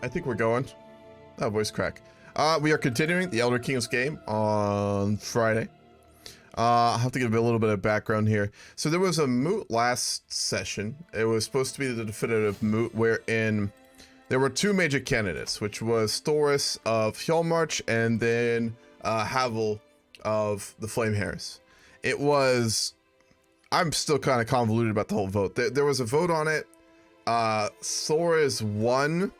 I think we're going. Oh, voice crack. We are continuing the Elder Kings game on Friday. I'll have to give a little bit of background here. So there was a moot last session. It was supposed to be the definitive moot, wherein there were two major candidates, which was Thoris of Hjalmarch and then Havel of the Flame Hairs. It was... I'm still kind of convoluted about the whole vote. There was a vote on it. Thoris won,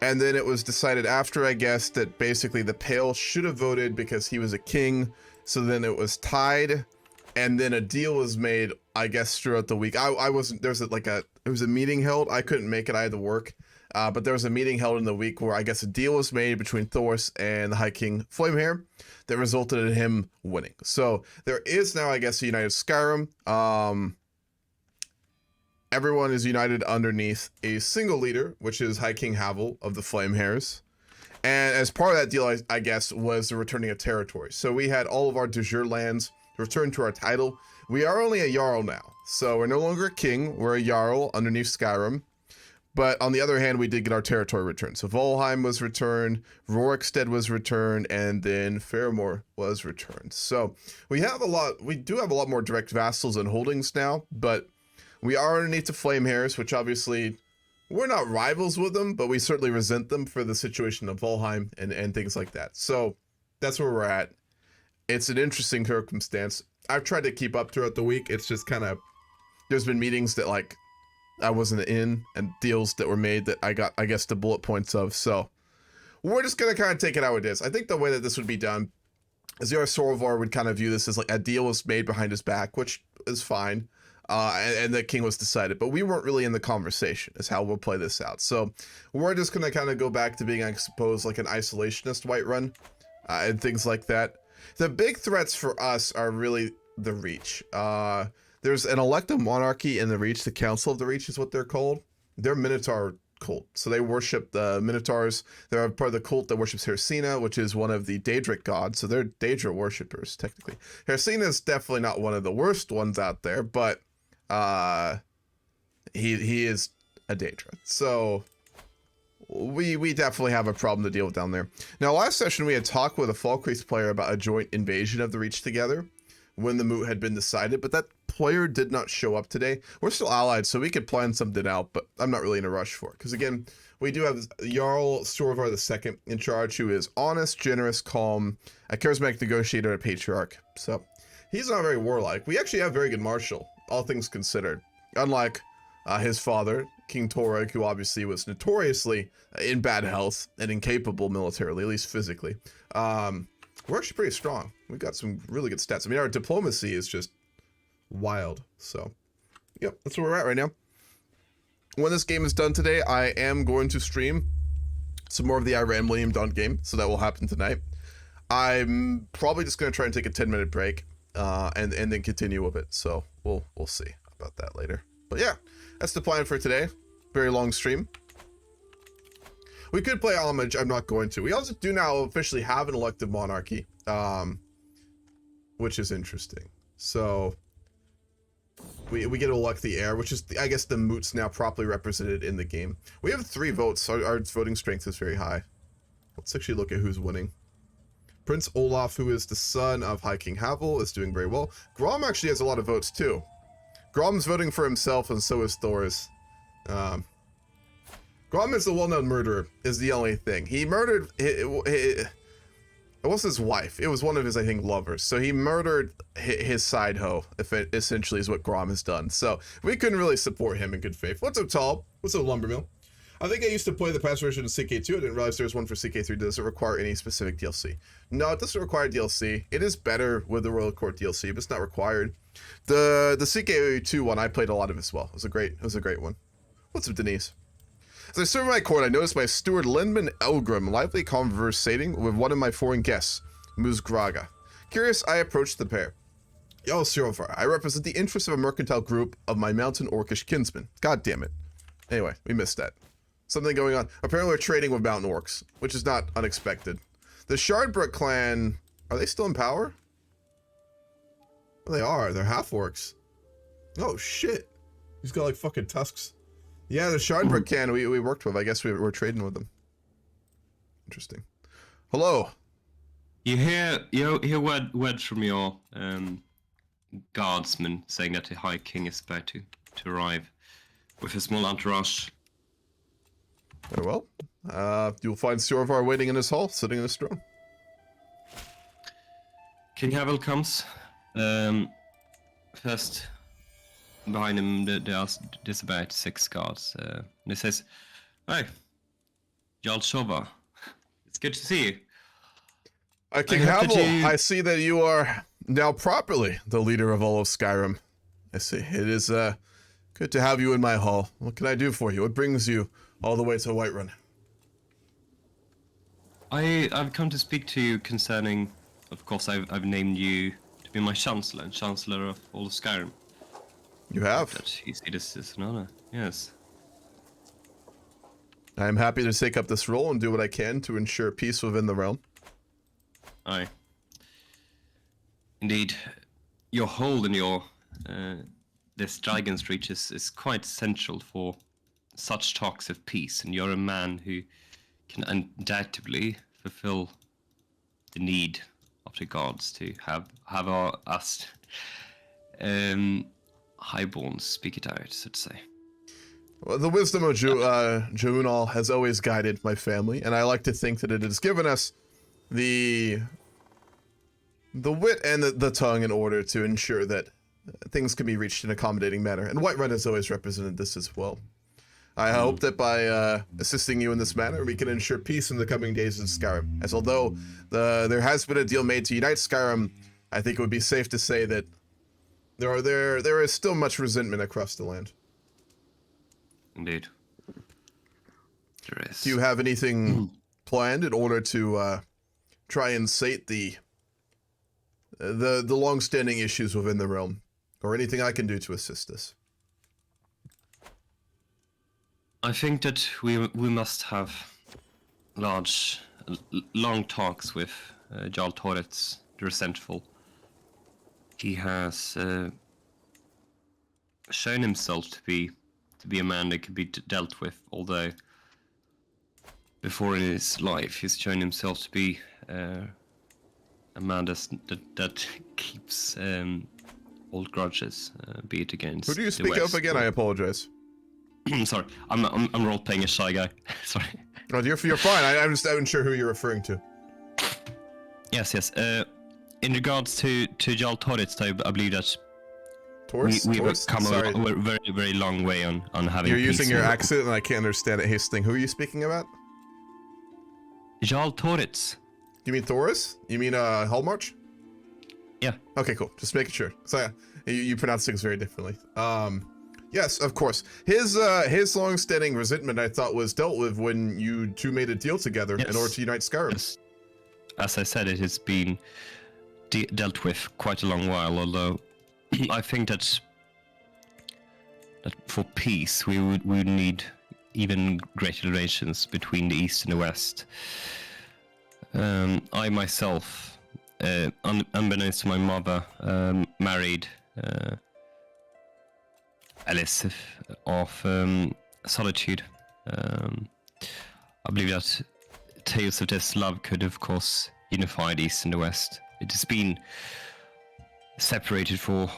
and then it was decided after, I guess, that basically the Pale should have voted because he was a king. So then it was tied, and then a deal was made, I guess, throughout the week. I wasn't, there was it was a meeting held. I couldn't make it, I had to work. But there was a meeting held in the week where I guess a deal was made between Thoris and the High King Flamehair that resulted in him winning. So there is now, I guess, a united Skyrim. Everyone is united underneath a single leader, which is High King Havel of the Flamehairs. And as part of that deal, I guess, was the returning of territory. So we had all of our de jure lands returned to our title. We are only a Jarl now. So we're no longer a king. We're a Jarl underneath Skyrim. But on the other hand, we did get our territory returned. So Volheim was returned, Rorikstead was returned, and then Faramore was returned. So we do have a lot more direct vassals and holdings now, but we are underneath the Flamehairs, which obviously we're not rivals with them, but we certainly resent them for the situation of Volheim and things like that. So that's where we're at. It's an interesting circumstance. I've tried to keep up throughout the week. It's just kind of, there's been meetings that like I wasn't in and deals that were made that I got, I guess, the bullet points of. So we're just going to kind of take it how it is. I think the way that this would be done is Sorovar would kind of view this as like a deal was made behind his back, which is fine. And the king was decided, but we weren't really in the conversation is how we'll play this out. So we're just going to kind of go back to being, I suppose, like an isolationist Whiterun and things like that. The big threats for us are really the Reach. There's an elective monarchy in the Reach. The Council of the Reach is what they're called. They're Minotaur cult. So they worship the Minotaurs. They're part of the cult that worships Hersina, which is one of the Daedric gods. So they're Daedra worshippers, technically. Hersina is definitely not one of the worst ones out there, but he is a Daedra. So we definitely have a problem to deal with down there. Now, last session we had talked with a Falkreath player about a joint invasion of the Reach together when the moot had been decided, but that player did not show up today. We're still allied, so we could plan something out, but I'm not really in a rush for it. Because again, we do have Jarl Sorovar II in charge, who is honest, generous, calm, a charismatic negotiator, and a patriarch. So he's not very warlike. We actually have very good martial, all things considered. Unlike his father, King Torag, who obviously was notoriously in bad health and incapable militarily, at least physically. We're actually pretty strong. We've got some really good stats. I mean, our diplomacy is just wild. So, yep, that's where we're at right now. When this game is done today, I am going to stream some more of the I Ran William Dawn game, so that will happen tonight. I'm probably just going to try and take a 10-minute break and then continue with it. So we'll see about that later. But yeah, that's the plan for today. Very long stream. We could play Homage. I'm not going to. We also do now officially have an elective monarchy, which is interesting. So we get to elect the heir, which is, I guess, the moots now properly represented in the game. We have 3 votes. Our voting strength is very high. Let's actually look at who's winning. Prince Olaf, who is the son of High King Havel, is doing very well. Grom actually has a lot of votes too. Grom's voting for himself, and so is Thoris. Grom is a well-known murderer, is the only thing. He murdered... It was his wife. It was one of his, I think, lovers. So he murdered his side hoe, if it essentially is what Grom has done. So we couldn't really support him in good faith. What's up, Tall? What's up, Lumbermill? I think I used to play the past version of CK2. I didn't realize there was one for CK3. Does it require any specific DLC? No, it doesn't require DLC. It is better with the Royal Court DLC, but it's not required. The CK2 one I played a lot of as well. It was a great one. What's up, Denise? As I serve my court, I noticed my steward Lindman Elgrim lively conversating with one of my foreign guests, Musgraga. Curious, I approached the pair. Yo, Sorovar, I represent the interests of a mercantile group of my mountain orcish kinsmen. God damn it. Anyway, we missed that. Something going on. Apparently we're trading with mountain orcs, which is not unexpected. The Shardbrook clan, are they still in power? Well, they are. They're half orcs. Oh, shit. He's got like fucking tusks. Yeah, the Shardbrook clan we worked with. I guess we're trading with them. Interesting. Hello. You hear word from your guardsman saying that the High King is about to arrive with a small entourage. Very well. You'll find Sorvar waiting in his hall, sitting in his throne. King Havel comes. First, behind him, there's about 6 guards. And he says, "Hey, Jarl Sorvar, it's good to see you." King Havel, I see that you are now properly the leader of all of Skyrim. I see. It is good to have you in my hall. What can I do for you? What brings you all the way to Whiterun? I've come to speak to you concerning, of course, I've named you to be my chancellor and chancellor of all of Skyrim. You have? That you see this as an honor, yes. I am happy to take up this role and do what I can to ensure peace within the realm. Aye. Indeed, your hold in your this Dragon's Reach is quite essential for such talks of peace, and you're a man who can undoubtedly fulfill the need of the gods to have us highborns speak it out, so to say. Well, the wisdom of Joonal has always guided my family, and I like to think that it has given us the wit and the tongue in order to ensure that things can be reached in an accommodating manner. And Whiterun has always represented this as well. I hope that by assisting you in this manner, we can ensure peace in the coming days in Skyrim. As although there has been a deal made to unite Skyrim, I think it would be safe to say that there is still much resentment across the land. Indeed. There is. Do you have anything planned in order to try and sate the long-standing issues within the realm, or anything I can do to assist us? I think that we must have long talks with Jarl Torets, the Resentful. He has shown himself to be a man that could be dealt with, although before in his life he's shown himself to be a man that keeps old grudges, be it against. Who do you speak of again? I apologize. Sorry, I'm role playing a shy guy. Sorry. Oh, you're fine. I'm just not sure who you're referring to. Yes. In regards to Jarl Torets, I believe that we've come a very, very long way on having. You're using your accent, and I can't understand it. Hasting. Who are you speaking about? Jarl Torets. You mean Thoris? You mean Hallmarch? Yeah. Okay, cool. Just making sure. So you pronounce things very differently. Yes, of course. His long-standing resentment, I thought, was dealt with when you two made a deal together in order to unite Skyrim. Yes. As I said, it has been dealt with quite a long while. Although I think that for peace, we would need even greater relations between the East and the West. I myself, unbeknownst to my mother, married Alice of Solitude. I believe that tales of this love could, of course, unify the East and the West. It has been separated for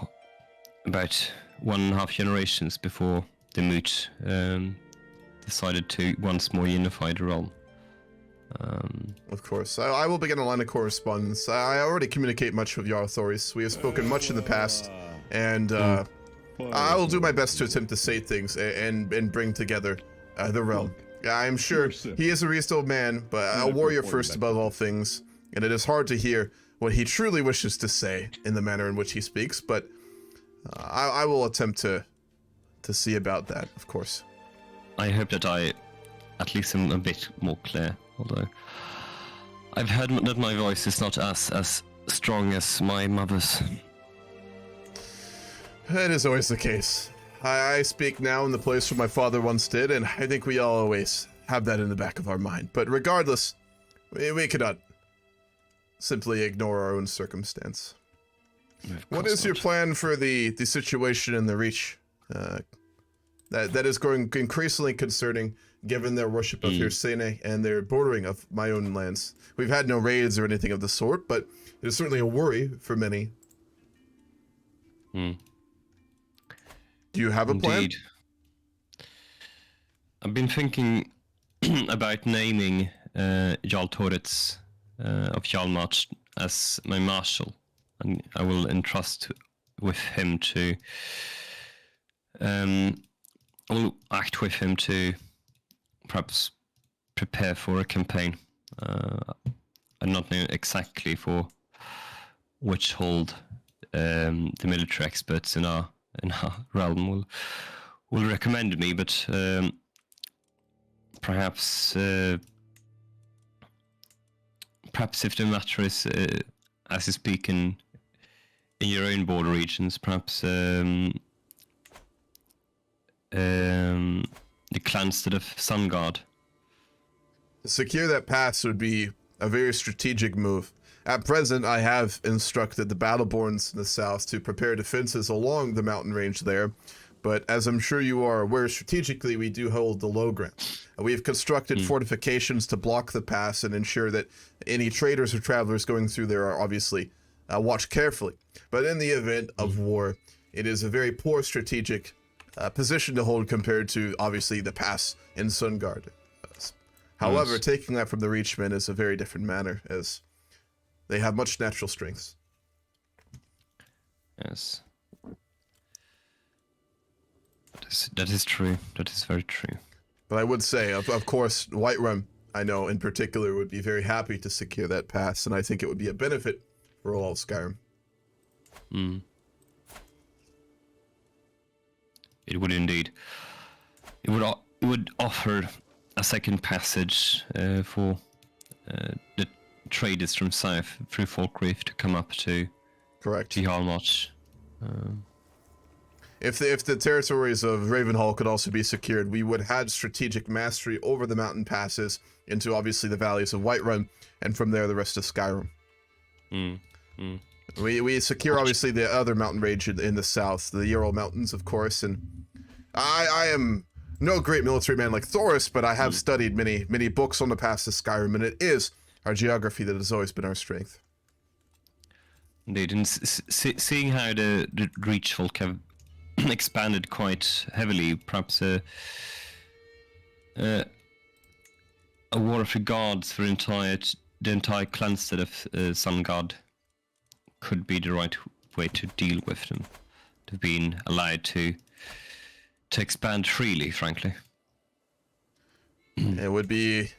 about 1.5 generations before the moot decided to once more unify the realm. Of course. I will begin a line of correspondence. I already communicate much with Jarl Thoris. We have spoken much in the past, and I will do my best to attempt to say things and bring together the realm. I'm sure he is a reasonable man, but a warrior first above all things, and it is hard to hear what he truly wishes to say in the manner in which he speaks, but I will attempt to see about that, of course. I hope that I at least am a bit more clear, although I've heard that my voice is not as strong as my mother's. It is always the case. I speak now in the place where my father once did, and I think we all always have that in the back of our mind. But regardless, we cannot simply ignore our own circumstance. What is your plan for the situation in the Reach, That is growing increasingly concerning, given their worship of Hirsene and their bordering of my own lands. We've had no raids or anything of the sort, but it is certainly a worry for many. Mm. Do you have a plan? Indeed. I've been thinking about naming Jarl Toritz of Hjalmar as my marshal, and I will entrust with him to. I will act with him to perhaps prepare for a campaign. I'm not know exactly for which hold the military experts in our realm will recommend me, but perhaps if the matter is as you speak in your own border regions, perhaps the clans that of Sunguard. To secure that pass would be a very strategic move. At present, I have instructed the Battleborns in the south to prepare defenses along the mountain range there, but as I'm sure you are aware, strategically we do hold the low ground. We have constructed fortifications to block the pass and ensure that any traders or travelers going through there are obviously watched carefully. But in the event of war, it is a very poor strategic position to hold compared to, obviously, the pass in Sungard. However, taking that from the Reachmen is a very different matter, as they have much natural strengths. Yes. That is true. That is very true. But I would say, of course, Whiterun, I know in particular, would be very happy to secure that pass, and I think it would be a benefit for all of Skyrim. It would indeed. It would offer a second passage for the traders from south through Falkreath to come up to Correct. Hjalmar. If the territories of Ravenhall could also be secured, we would have strategic mastery over the mountain passes into obviously the valleys of Whiterun, and from there the rest of Skyrim. We secure obviously the other mountain range in the south, the Ural Mountains, of course, and I am no great military man like Thoris, but I have studied many books on the pass of Skyrim, and it is our geography that has always been our strength. Indeed, and seeing how the Reach folk have expanded quite heavily, perhaps a war of regards for the entire clanstead of Sungard could be the right way to deal with them. To being allowed to expand freely, frankly. It would be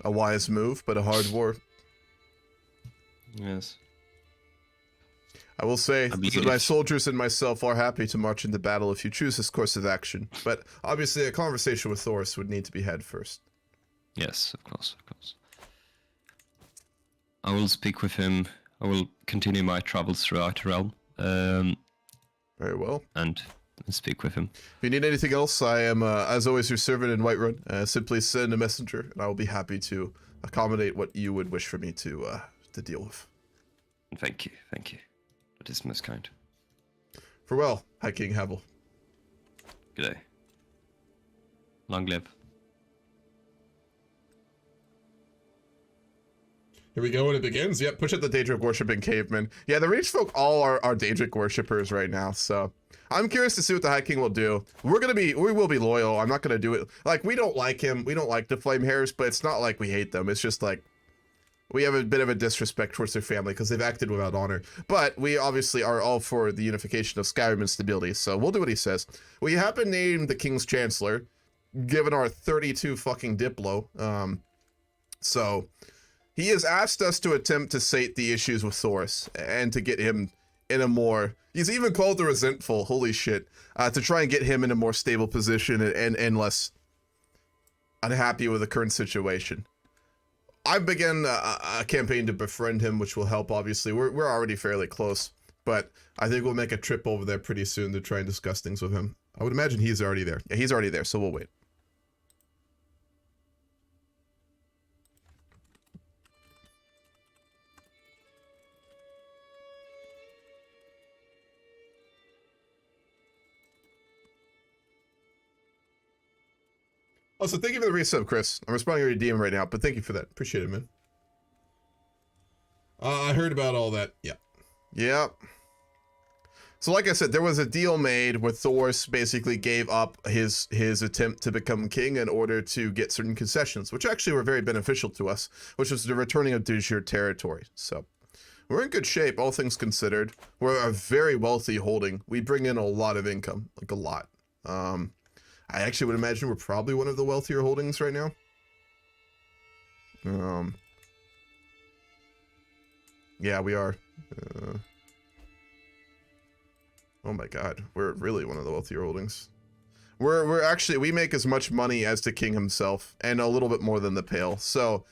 a wise move, but a hard war. Yes. I will say that my soldiers and myself are happy to march into battle if you choose this course of action, but obviously a conversation with Thoris would need to be had first. Yes, of course, of course. I will speak with him. I will continue my travels throughout the realm. Very well. And speak with him. If you need anything else, I am, as always, your servant in Whiterun. Simply send a messenger, and I will be happy to accommodate what you would wish for me to deal with. Thank you, thank you. That is most kind. Farewell, High King Havel. Good day. Long live. Here we go when it begins. Yep, push up the Daedric worshipping cavemen. Yeah, the Reach folk all are Daedric worshippers right now, so I'm curious to see what the High King will do. We will be loyal. I'm not gonna do it. Like, we don't like him. We don't like the Flame Hairs, but it's not like we hate them. It's just like we have a bit of a disrespect towards their family because they've acted without honor. But we obviously are all for the unification of Skyrim and stability, so we'll do what he says. We have been named the King's Chancellor, given our 32 fucking Diplo. So he has asked us to attempt to sate the issues with Thoris and to get him in a more, he's even called the resentful, holy shit, to try and get him in a more stable position and less unhappy with the current situation. I've begun a campaign to befriend him, which will help, obviously. We're already fairly close, but I think we'll make a trip over there pretty soon to try and discuss things with him. I would imagine he's already there. Yeah, he's already there, so we'll wait. Also, thank you for the resub, Chris. I'm responding to your DM right now, but thank you for that. Appreciate it, man. I heard about all that. Yeah. Yeah. So like I said, there was a deal made where Thors basically gave up his attempt to become king in order to get certain concessions, which actually were very beneficial to us, which was the returning of de jure territory. So we're in good shape, all things considered. We're a very wealthy holding. We bring in a lot of income, like a lot. I actually would imagine we're probably one of the wealthier holdings right now. Yeah, we are. Oh my god, we're really one of the wealthier holdings. We're actually, we make as much money as the king himself, and a little bit more than the Pale. So,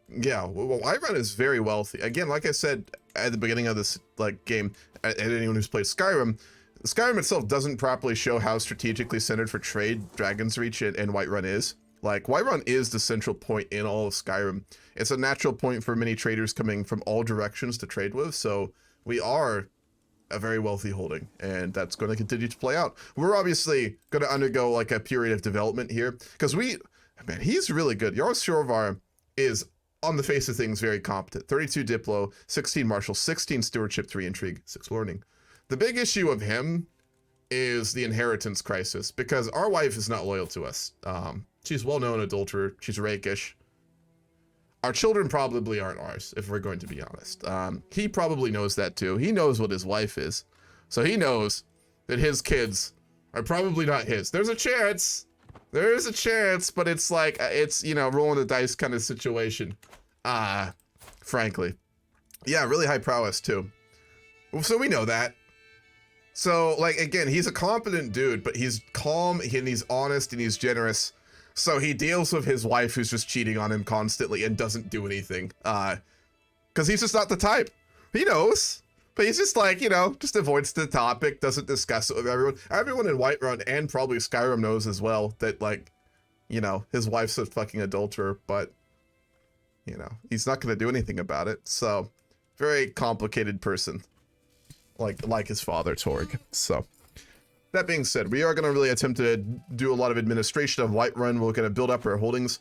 yeah, Whiterun is very wealthy. Again, like I said at the beginning of this game, and anyone who's played Skyrim, Skyrim itself doesn't properly show how strategically centered for trade Dragon's Reach and Whiterun is. Like, Whiterun is the central point in all of Skyrim. It's a natural point for many traders coming from all directions to trade with, so we are a very wealthy holding, and that's going to continue to play out. We're obviously going to undergo like a period of development here, because man, he's really good. Jarl Sjorvar is, on the face of things, very competent. 32 Diplo, 16 Martial, 16 Stewardship, 3 Intrigue, 6 Learning. The big issue of him is the inheritance crisis, because our wife is not loyal to us. She's well-known adulterer. She's rakish. Our children probably aren't ours, if we're going to be honest. He probably knows that too. He knows what his wife is. So he knows that his kids are probably not his. There's a chance. There is a chance, but it's like, it's, you know, rolling the dice kind of situation. Frankly. Yeah, really high prowess too. So we know that. So, like, again, he's a competent dude, but he's calm, and he's honest, and he's generous. So he deals with his wife who's just cheating on him constantly and doesn't do anything. Because he's just not the type. He knows. But he's just like, you know, just avoids the topic, doesn't discuss it with everyone. Everyone in Whiterun and probably Skyrim knows as well that, like, you know, his wife's a fucking adulterer, but, you know, he's not going to do anything about it. So, very complicated person. Like his father, Torg. So, that being said, we are going to really attempt to do a lot of administration of Whiterun. We're going to build up our holdings.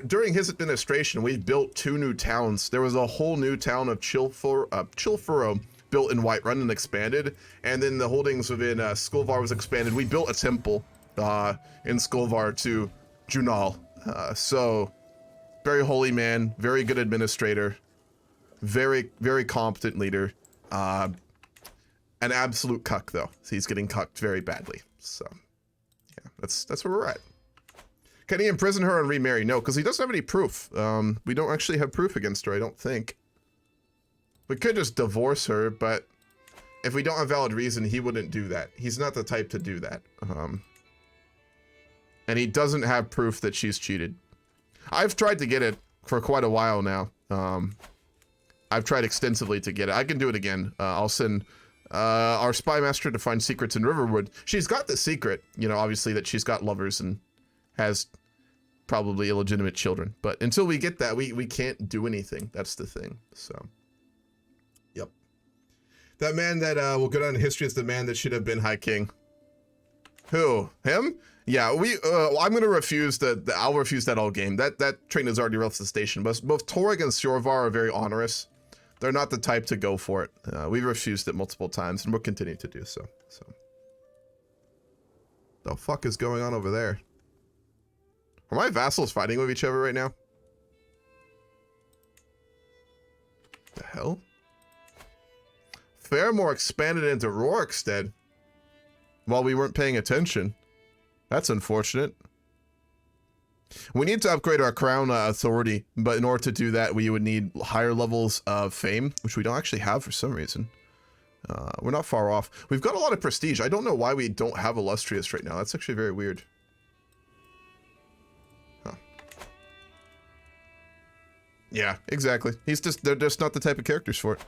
During his administration, we built 2 new towns. There was a whole new town of Chilfuro built in Whiterun and expanded. And then the holdings within Skolvar was expanded. We built a temple in Skolvar to Junal. So, very holy man, very good administrator, very, very competent leader. An absolute cuck, though. He's getting cucked very badly. So, yeah, that's where we're at. Can he imprison her and remarry? No, because he doesn't have any proof. We don't actually have proof against her, I don't think. We could just divorce her, but if we don't have valid reason, he wouldn't do that. He's not the type to do that. And he doesn't have proof that she's cheated. I've tried to get it for quite a while now. I've tried extensively to get it. I can do it again. I'll send our spy master to find secrets in Riverwood. She's got the secret, you know, obviously, that she's got lovers and has probably illegitimate children. But until we get that, we can't do anything. That's the thing. So, yep. That man that will go down in history as the man that should have been High King. Who? Him? Yeah, I'm gonna refuse I'll refuse that all game. That train has already left the station. But both Torg and Sjorvar are very onerous. They're not the type to go for it. We've refused it multiple times, and we'll continue to do so. So, the fuck is going on over there? Are my vassals fighting with each other right now? The hell? Fairmore expanded into Rorikstead while we weren't paying attention. That's unfortunate. We need to upgrade our crown authority, but in order to do that, we would need higher levels of fame, which we don't actually have for some reason. We're not far off. We've got a lot of prestige. I don't know why we don't have illustrious right now. That's actually very weird. Huh. Yeah, exactly. They're just not the type of characters for it.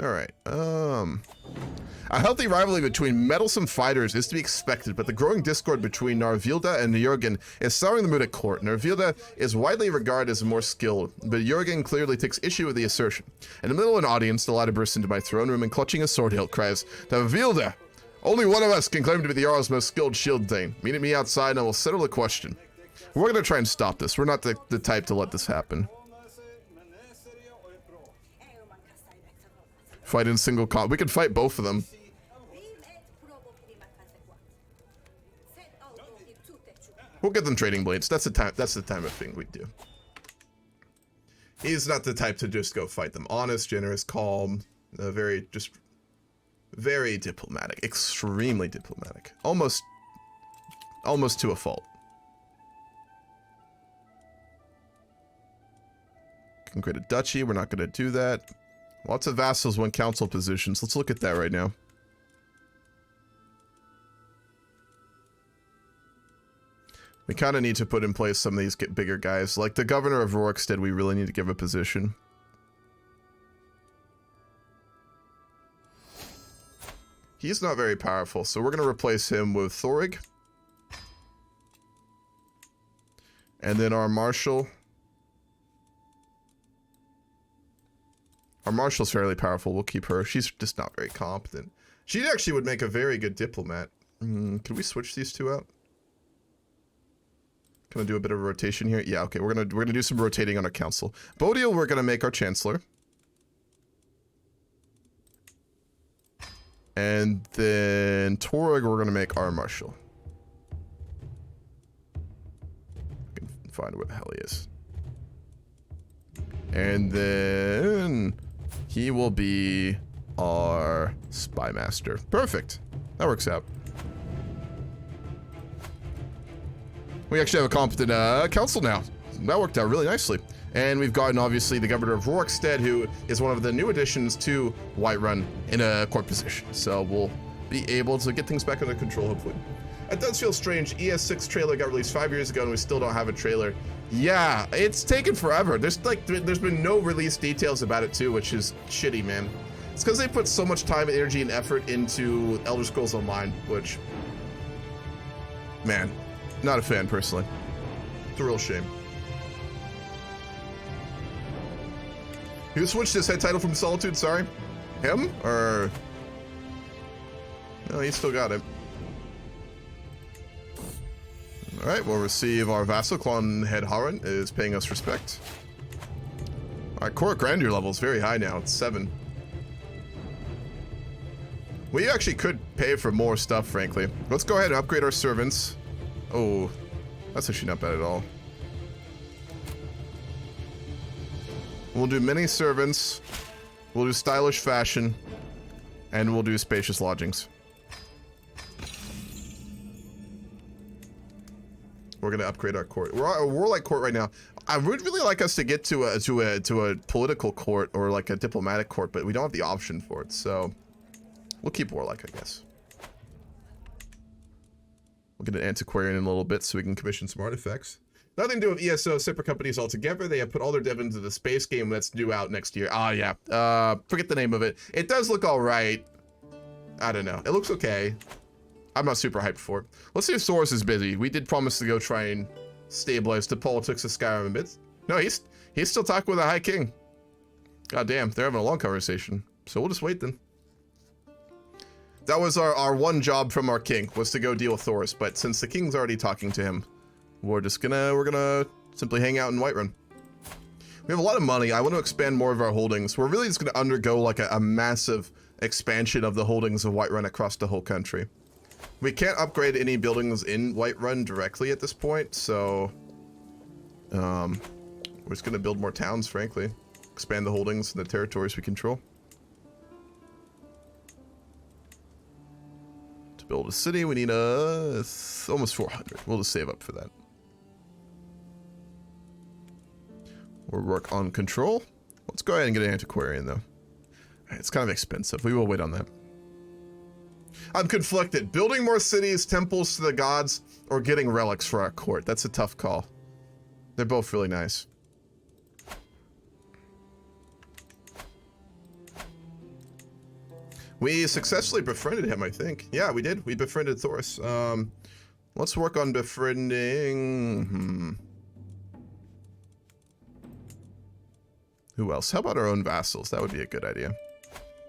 Alright, a healthy rivalry between meddlesome fighters is to be expected, but the growing discord between Narvilda and Jurgen is souring the mood at court. Narvilda is widely regarded as more skilled, but Jurgen clearly takes issue with the assertion. In the middle of an audience, the latter bursts into my throne room and clutching a sword hilt cries, "Narvilda! Only one of us can claim to be the Jarl's most skilled shield thane. Meet me outside and I will settle the question." We're gonna try and stop this. We're not the type to let this happen. Fight in single combat. We can fight both of them. We'll get them trading blades. That's the time. That's the time of thing we do. He's not the type to just go fight them. Honest, generous, calm, very diplomatic, extremely diplomatic, almost to a fault. Can create a duchy. We're not going to do that. Lots of vassals win council positions. Let's look at that right now. We kind of need to put in place some of these bigger guys. Like the governor of Rorikstead, we really need to give a position. He's not very powerful, so we're going to replace him with Thorig. And then our marshal. Our marshal's fairly powerful. We'll keep her. She's just not very competent. She actually would make a very good diplomat. Can we switch these two out? Can I do a bit of a rotation here? Yeah, okay. We're gonna do some rotating on our council. Bodial, we're gonna make our chancellor. And then Torag, we're gonna make our marshal. I can find where the hell he is. And then he will be our spy master. Perfect. That works out. We actually have a competent council now. That worked out really nicely. And we've gotten, obviously, the governor of Rorikstead, who is one of the new additions to Whiterun, in a court position. So we'll be able to get things back under control, hopefully. It does feel strange. ES6 trailer got released 5 years ago, and we still don't have a trailer. Yeah, it's taken forever. There's been no release details about it, too, which is shitty, man. It's because they put so much time, energy, and effort into Elder Scrolls Online, which, man, not a fan, personally. It's a real shame. Who switched his head title from Solitude, sorry? Him? Or... No, he still got it. Alright, we'll receive our vassal. Clon Head Harun is paying us respect. Our court grandeur level is very high now. It's 7. We actually could pay for more stuff, frankly. Let's go ahead and upgrade our servants. Oh, that's actually not bad at all. We'll do many servants. We'll do stylish fashion. And we'll do spacious lodgings. We're gonna upgrade our court. We're a warlike court right now. I would really like us to get to a political court or like a diplomatic court, but we don't have the option for it. So we'll keep warlike, I guess. We'll get an antiquarian in a little bit so we can commission some artifacts. Nothing to do with ESO, separate companies altogether. They have put all their dev into the space game that's due out next year. Ah, yeah. Forget the name of it. It does look all right. I don't know. It looks okay. I'm not super hyped for it. Let's see if Soros is busy. We did promise to go try and stabilize the politics of Skyrim a bit. No, he's still talking with the High King. God damn, they're having a long conversation. So we'll just wait then. That was our one job from our king, was to go deal with Thoris. But since the king's already talking to him, we're gonna simply hang out in Whiterun. We have a lot of money. I want to expand more of our holdings. We're really just gonna undergo like a massive expansion of the holdings of Whiterun across the whole country. We can't upgrade any buildings in Whiterun directly at this point, so we're just gonna build more towns, frankly. Expand the holdings and the territories we control. To build a city, we need almost 400. We'll just save up for that. We'll work on control. Let's go ahead and get an antiquarian, though. It's kind of expensive. We will wait on that. I'm conflicted. Building more cities, temples to the gods, or getting relics for our court. That's a tough call. They're both really nice. We successfully befriended him, I think. Yeah, we did. We befriended Thoris. Let's work on befriending... Who else? How about our own vassals? That would be a good idea.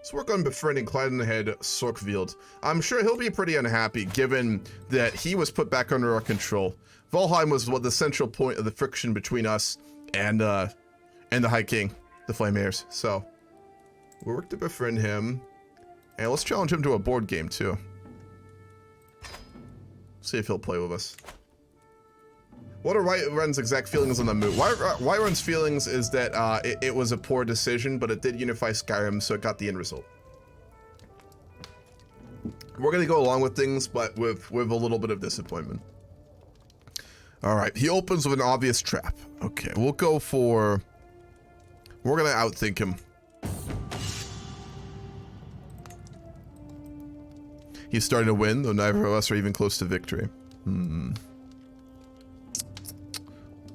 Let's work on befriending Clydenhead Sorkvield. I'm sure he'll be pretty unhappy given that he was put back under our control. Valheim was the central point of the friction between us and the High King, the Flame Heirs. So we'll work to befriend him. And let's challenge him to a board game too. See if he'll play with us. What are Whiterun's exact feelings on the moot? Whiterun's feelings is that it was a poor decision, but it did unify Skyrim, so it got the end result. We're gonna go along with things, but with a little bit of disappointment. All right, he opens with an obvious trap. Okay, we'll go for... We're gonna outthink him. He's starting to win, though neither of us are even close to victory.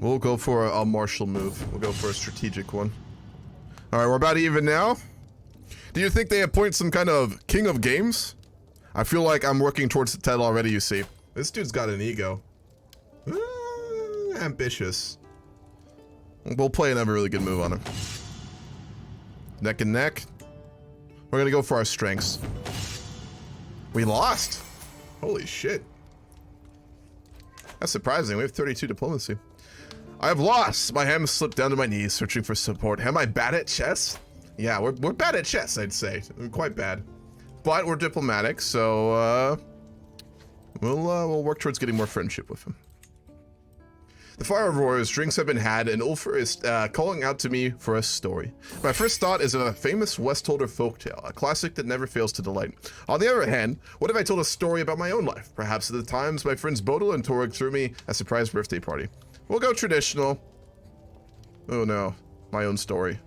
We'll go for a martial move. We'll go for a strategic one. All right, we're about even now. Do you think they appoint some kind of king of games? I feel like I'm working towards the title already, you see. This dude's got an ego. Ambitious. We'll play another really good move on him. Neck and neck. We're gonna go for our strengths. We lost. Holy shit. That's surprising. We have 32 diplomacy. I've lost. My hands slipped down to my knees, searching for support. Am I bad at chess? Yeah, we're bad at chess, I'd say. We're quite bad. But we're diplomatic, so we'll work towards getting more friendship with him. The fire roars, drinks have been had, and Ulfr is calling out to me for a story. My first thought is of a famous Westholder folktale, a classic that never fails to delight. On the other hand, what if I told a story about my own life? Perhaps at the times my friends Bodil and Torg threw me a surprise birthday party. We'll go traditional. Oh no, my own story.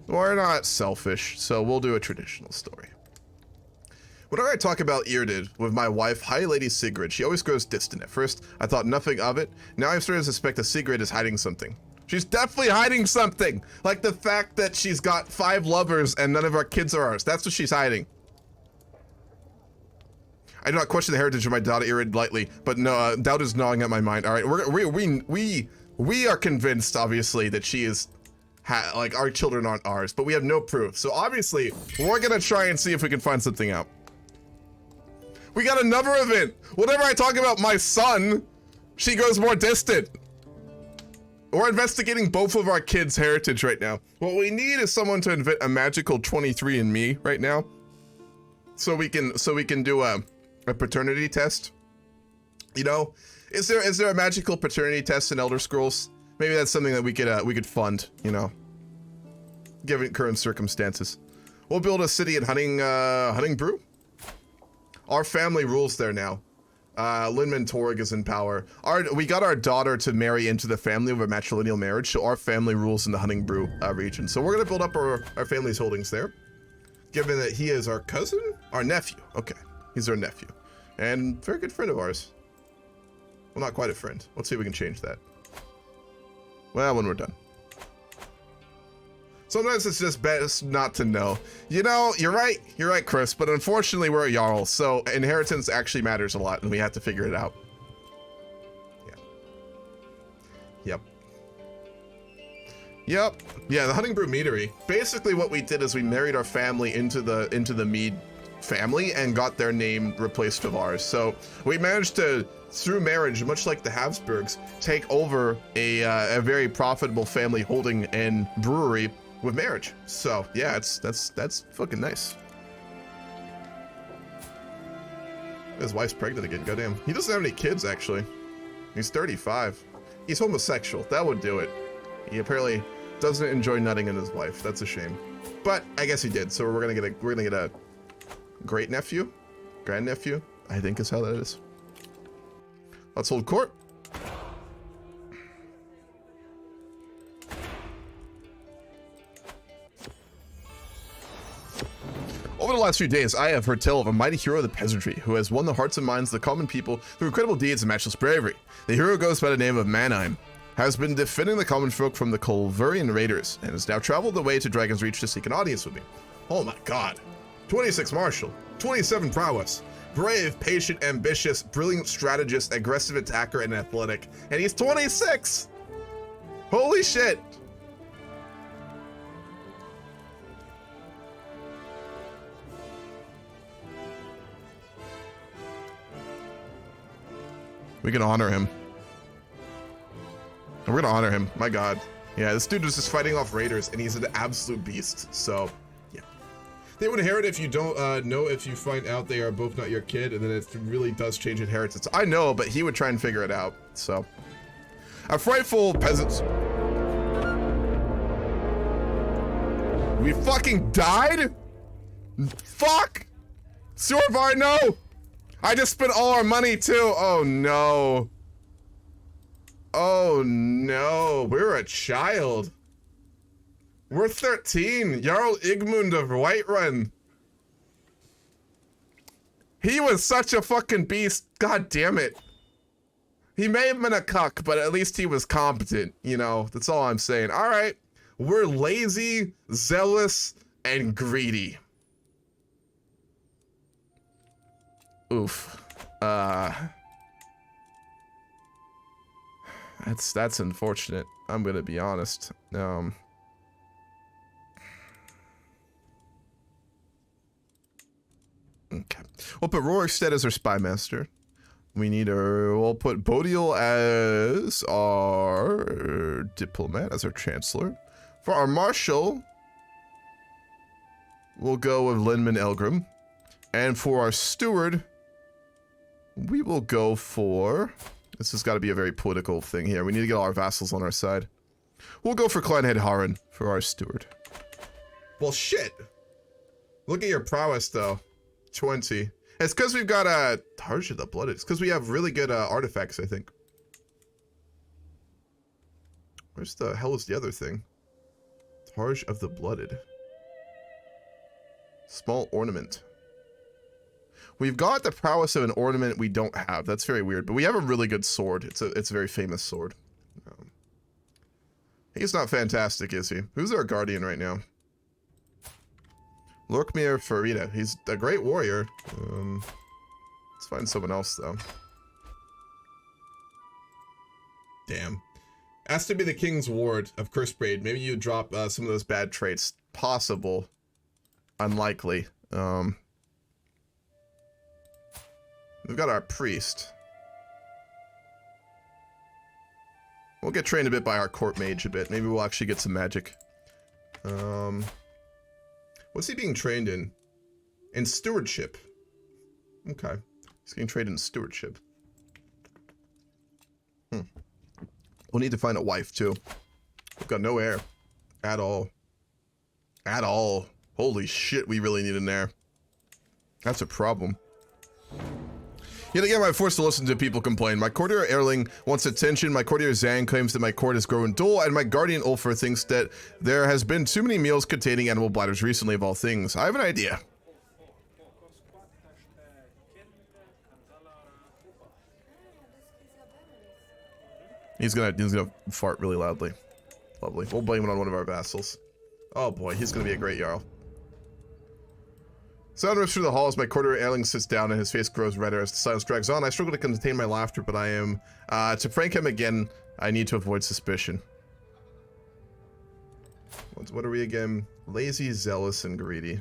We're not selfish, so we'll do a traditional story. Whenever I talk about Earded with my wife, High Lady Sigrid, she always grows distant. At first, I thought nothing of it. Now I'm starting to suspect that Sigrid is hiding something. She's definitely hiding something! Like the fact that she's got 5 lovers and none of our kids are ours. That's what she's hiding. I do not question the heritage of my daughter Erid lightly, but no, doubt is gnawing at my mind. All right, we are convinced, obviously, that she is, like, our children aren't ours, but we have no proof. So obviously, we're gonna try and see if we can find something out. We got another event. Whenever I talk about my son, she goes more distant. We're investigating both of our kids' heritage right now. What we need is someone to invent a magical 23andMe right now, so we can do a paternity test. You know, is there a magical paternity test in Elder Scrolls? Maybe that's something that we could fund. You know, given current circumstances. We'll build a city in Hunting Brew. Our family rules there now. Linman Torg is in power. We got our daughter to marry into the family of a matrilineal marriage, so our family rules in the Hunting Brew region. So we're gonna build up our family's holdings there. Given that he is our cousin? Our nephew. Okay, he's our nephew. And very good friend of ours. Well, not quite a friend. Let's see if we can change that. Well, when we're done. Sometimes it's just best not to know. You know, you're right, Chris, but unfortunately we're a Jarl, so inheritance actually matters a lot, and we have to figure it out. Yeah. Yep. Yeah, the Hunting Brew Meadery. Basically what we did is we married our family into the Mead family and got their name replaced with ours. So we managed to, through marriage, much like the Habsburgs, take over a very profitable family holding and brewery with marriage. So yeah, that's fucking nice. His wife's pregnant again, goddamn. He doesn't have any kids, actually. He's 35. He's homosexual, that would do it. He apparently doesn't enjoy nutting in his wife, that's a shame. But I guess he did, so we're gonna get a great nephew, grandnephew, I think is how that is. Let's hold court. Over the last few days, I have heard tell of a mighty hero of the peasantry who has won the hearts and minds of the common people through incredible deeds and matchless bravery. The hero goes by the name of Mannheim, has been defending the common folk from the Colvurian raiders, and has now traveled the way to Dragon's Reach to seek an audience with me. Oh my god. 26 martial, 27 prowess, brave, patient, ambitious, brilliant strategist, aggressive attacker, and athletic. And he's 26! Holy shit! We can honor him. We're gonna honor him. My God. Yeah, this dude was just fighting off raiders, and he's an absolute beast. So, yeah. They would inherit if you don't know if you find out they are both not your kid, and then it really does change inheritance. I know, but he would try and figure it out. So, a frightful peasants. We fucking died? Fuck! Sorvar, no! I just spent all our money too. Oh no. Oh no. We're a child. We're 13. Jarl Igmund of Whiterun. He was such a fucking beast. God damn it. He may have been a cuck, but at least he was competent. You know, that's all I'm saying. All right. We're lazy, zealous, and greedy. Oof. That's unfortunate. I'm gonna be honest. Okay. We'll put Rorikstead as our spy master. We'll put Bodial as our diplomat, as our chancellor. For our marshal, we'll go with Linman Elgrim. And for our steward, we will go for... This has got to be a very political thing here. We need to get all our vassals on our side. We'll go for Clanhead Haran for our steward. Well, shit. Look at your prowess, though. 20. It's because we've got a Tarj of the Blooded. It's because we have really good artifacts, I think. Where's the hell is the other thing? Tarj of the Blooded. Small ornament. We've got the prowess of an ornament we don't have. That's very weird, but we have a really good sword. It's a very famous sword. He's not fantastic, is he? Who's our guardian right now? Lorkmir Farida. He's a great warrior. Let's find someone else, though. Damn. Has to be the King's Ward of Cursed-Braid. Maybe you drop some of those bad traits. Possible. Unlikely. We've got our priest. We'll get trained a bit by our court mage a bit. Maybe we'll actually get some magic. What's he being trained in? In stewardship. Okay. He's getting trained in stewardship. We'll need to find a wife, too. We've got no heir. At all. At all. Holy shit, we really need an heir. That's a problem. Yet again, I'm forced to listen to people complain. My courtier Erling wants attention, my courtier Zang claims that my court has grown dull, and my guardian Ulfr thinks that there has been too many meals containing animal bladders recently of all things. I have an idea. He's gonna fart really loudly. Lovely. We'll blame it on one of our vassals. Oh boy, he's gonna be a great Jarl. Sound rips through the halls, my courtier Erling sits down and his face grows redder as the silence drags on. I struggle to contain my laughter, but I am, to prank him again, I need to avoid suspicion. What are we again? Lazy, zealous, and greedy.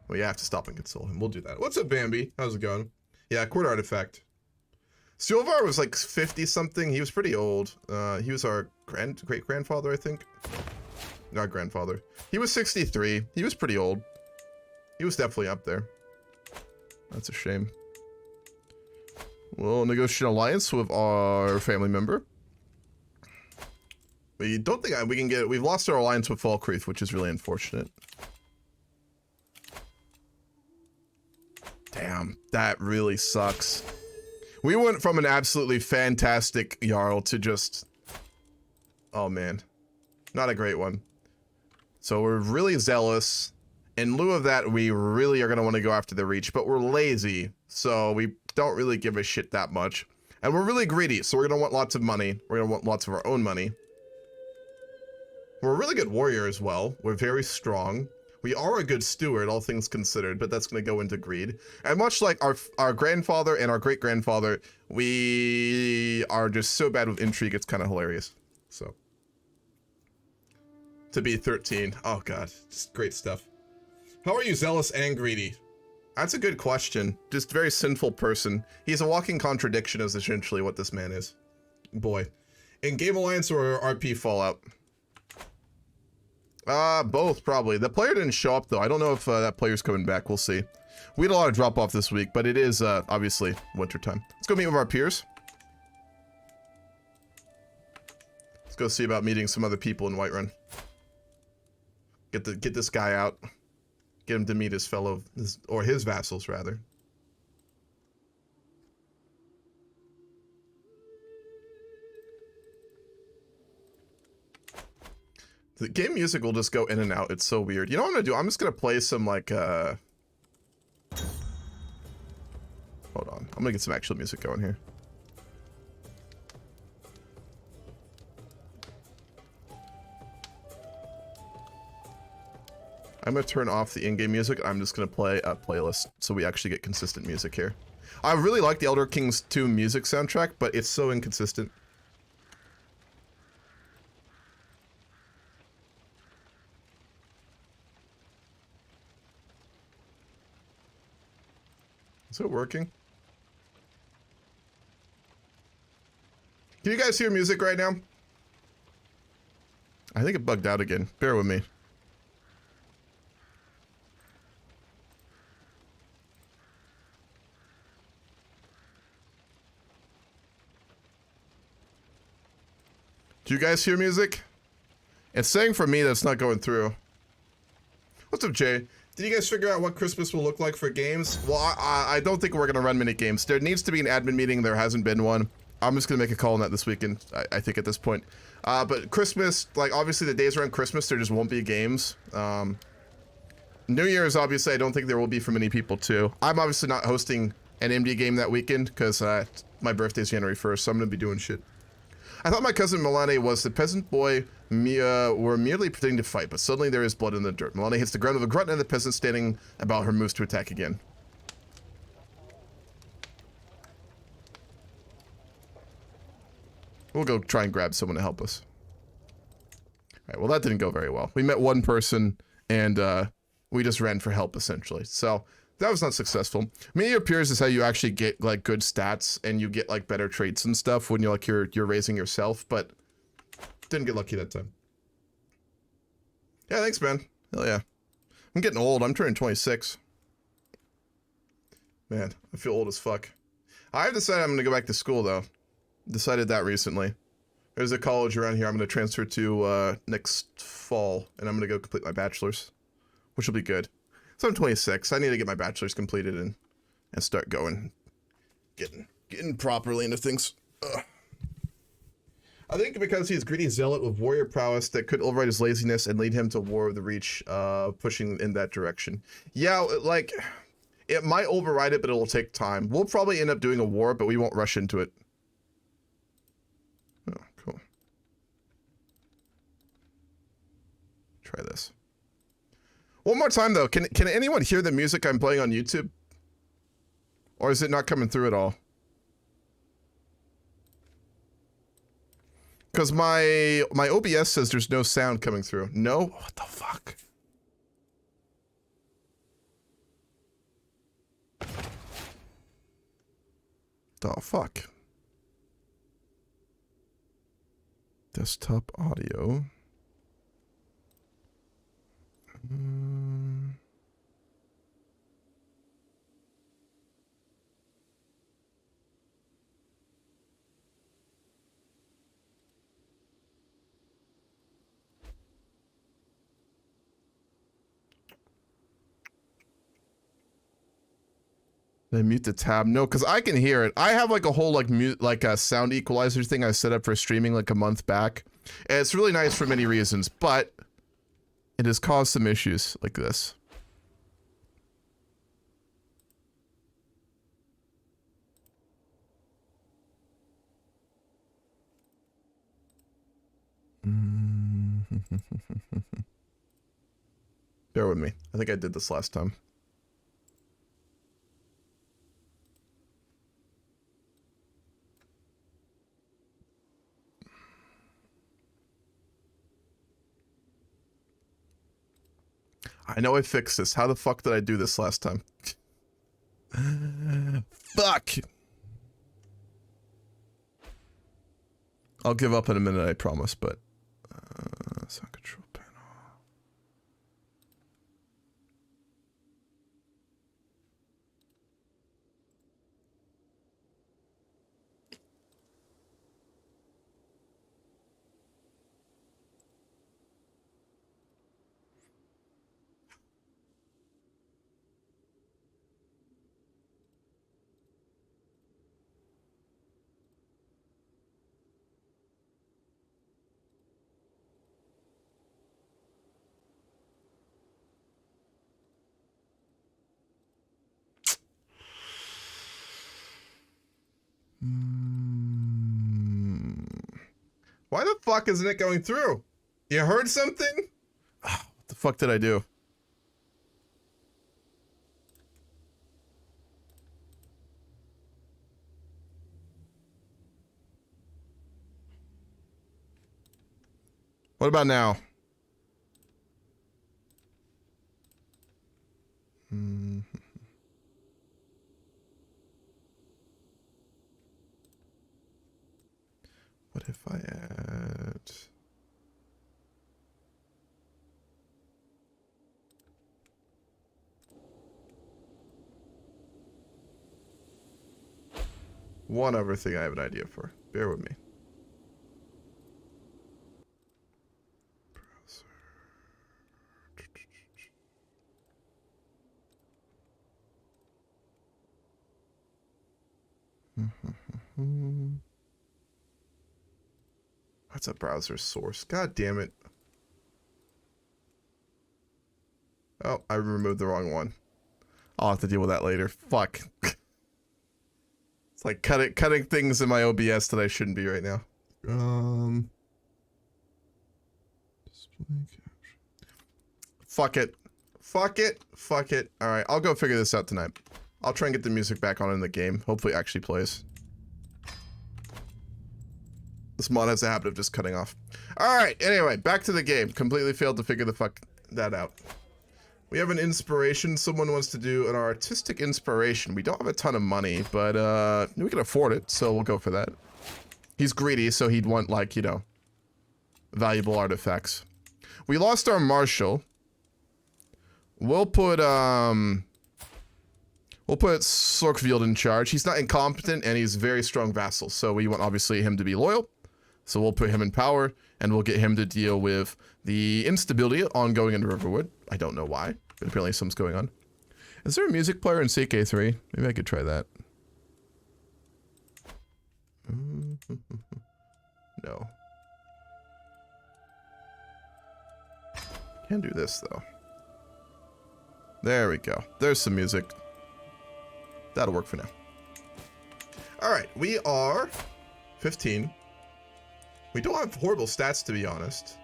Well, you have to stop and console him. We'll do that. What's up, Bambi? How's it going? Yeah, court artifact. Silvar was like 50-something. He was pretty old. He was our great-grandfather, I think. Not grandfather. He was 63. He was pretty old. He was definitely up there. That's a shame. We'll negotiate an alliance with our family member. We don't think we can get... We've lost our alliance with Falkreath, which is really unfortunate. Damn, that really sucks. We went from an absolutely fantastic Jarl to just... Oh, man. Not a great one. So we're really zealous. In lieu of that, we really are going to want to go after the Reach, but we're lazy, so we don't really give a shit that much. And we're really greedy, so we're going to want lots of money. We're going to want lots of our own money. We're a really good warrior as well. We're very strong. We are a good steward, all things considered, but that's going to go into greed. And much like our grandfather and our great-grandfather, we are just so bad with intrigue, it's kind of hilarious. So... To be 13. Oh god, just great stuff. How are you zealous and greedy? That's a good question. Just very sinful person. He's a walking contradiction is essentially what this man is. Boy. In Game Alliance or RP Fallout? Both, probably. The player didn't show up, though. I don't know if that player's coming back. We'll see. We had a lot of drop-off this week, but it is, obviously, wintertime. Let's go meet with our peers. Let's go see about meeting some other people in Whiterun. Get this guy out. Get him to meet his fellow, his vassals, rather. The game music will just go in and out. It's so weird. You know what I'm gonna do? I'm just gonna play some, like, hold on. I'm gonna get some actual music going here. I'm gonna turn off the in-game music. I'm just gonna play a playlist so we actually get consistent music here. I really like the Elder Kings 2 music soundtrack, but it's so inconsistent. Is it working? Can you guys hear music right now? I think it bugged out again. Bear with me. Do you guys hear music? It's saying for me that's not going through. What's up, Jay? Did you guys figure out what Christmas will look like for games? Well, I don't think we're going to run many games. There needs to be an admin meeting. There hasn't been one. I'm just going to make a call on that this weekend, I think, at this point. But Christmas, like, obviously the days around Christmas, there just won't be games. New Year's, obviously, I don't think there will be for many people, too. I'm obviously not hosting an MD game that weekend because my birthday's January 1st, so I'm going to be doing shit. I thought my cousin Milane was the peasant boy were merely pretending to fight, but suddenly there is blood in the dirt. Milane hits the ground with a grunt and the peasant standing about her moves to attack again. We'll go try and grab someone to help us. Alright, well that didn't go very well. We met one person and we just ran for help essentially. So that was not successful. Meet your peers is how you actually get like good stats and you get like better traits and stuff when you're raising yourself, but didn't get lucky that time. Yeah, thanks, man. Hell yeah. I'm getting old. I'm turning 26. Man, I feel old as fuck. I've decided I'm gonna go back to school though. Decided that recently. There's a college around here I'm gonna transfer to next fall, and I'm gonna go complete my bachelor's, which will be good. So I'm 26. I need to get my bachelor's completed and start going, getting properly into things. Ugh. I think because he's greedy zealot with warrior prowess that could override his laziness and lead him to War of the Reach, pushing in that direction. Yeah, like, it might override it, but it'll take time. We'll probably end up doing a war, but we won't rush into it. Oh, cool. Try this. One more time, though. Can anyone hear the music I'm playing on YouTube? Or is it not coming through at all? Because my OBS says there's no sound coming through. No? What the fuck? The fuck? Desktop audio. Did I mute the tab? No, because I can hear it. I have like a whole like mute, like a sound equalizer thing I set up for streaming like a month back. And it's really nice for many reasons, but it has caused some issues like this. Bear with me. I think I did this last time. I know I fixed this. How the fuck did I do this last time? Fuck. I'll give up in a minute, I promise, but sound control panel. Why the fuck isn't it going through? You heard something? Oh, what the fuck did I do? What about now? What if I add... One other thing I have an idea for. Bear with me. Browser. That's a browser source. God damn it. Oh, I removed the wrong one. I'll have to deal with that later. Fuck. It's like cutting things in my OBS that I shouldn't be right now. Display caption. Fuck it. Fuck it. Fuck it. Alright, I'll go figure this out tonight. I'll try and get the music back on in the game. Hopefully it actually plays. This mod has a habit of just cutting off. Alright, anyway, back to the game. Completely failed to figure the fuck that out. We have an inspiration. Someone wants to do an artistic inspiration. We don't have a ton of money, but we can afford it, so we'll go for that. He's greedy, so he'd want, like, you know, valuable artifacts. We lost our marshal. We'll put Sorkfield in charge. He's not incompetent, and he's a very strong vassal, so we want, obviously, him to be loyal. So we'll put him in power, and we'll get him to deal with the instability ongoing in Riverwood. I don't know why, but apparently something's going on. Is there a music player in CK3? Maybe I could try that. No. Can do this, though. There we go. There's some music. That'll work for now. Alright, we are 15. We don't have horrible stats, to be honest.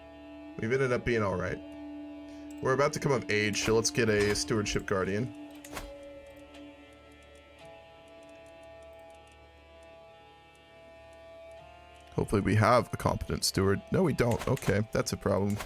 We've ended up being alright. We're about to come of age, so let's get a stewardship guardian. Hopefully we have a competent steward. No, we don't. Okay, that's a problem.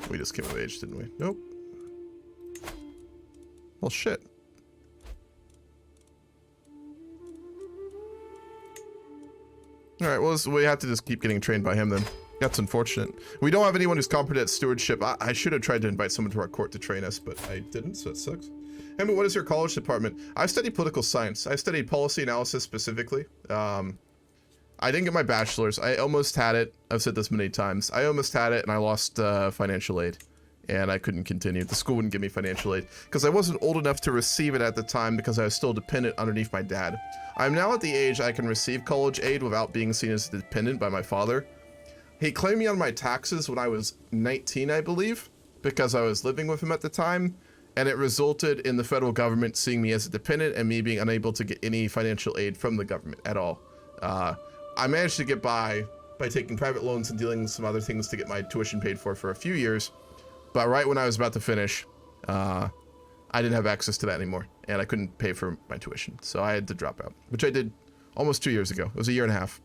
We just came of age, didn't we? Nope. Well, shit. Alright, well, we have to just keep getting trained by him then. That's unfortunate. We don't have anyone who's competent at stewardship. I should have tried to invite someone to our court to train us, but I didn't, so it sucks. Hey, what is your college department? I studied political science. I studied policy analysis specifically. I didn't get my bachelor's. I almost had it. I've said this many times. I almost had it, and I lost financial aid. And I couldn't continue. The school wouldn't give me financial aid because I wasn't old enough to receive it at the time because I was still dependent underneath my dad. I'm now at the age I can receive college aid without being seen as dependent by my father. He claimed me on my taxes when I was 19, I believe, because I was living with him at the time, and it resulted in the federal government seeing me as a dependent and me being unable to get any financial aid from the government at all. I managed to get by taking private loans and dealing with some other things to get my tuition paid for a few years. But right when I was about to finish, I didn't have access to that anymore, and I couldn't pay for my tuition, so I had to drop out, which I did almost 2 years ago. It was a year and a half.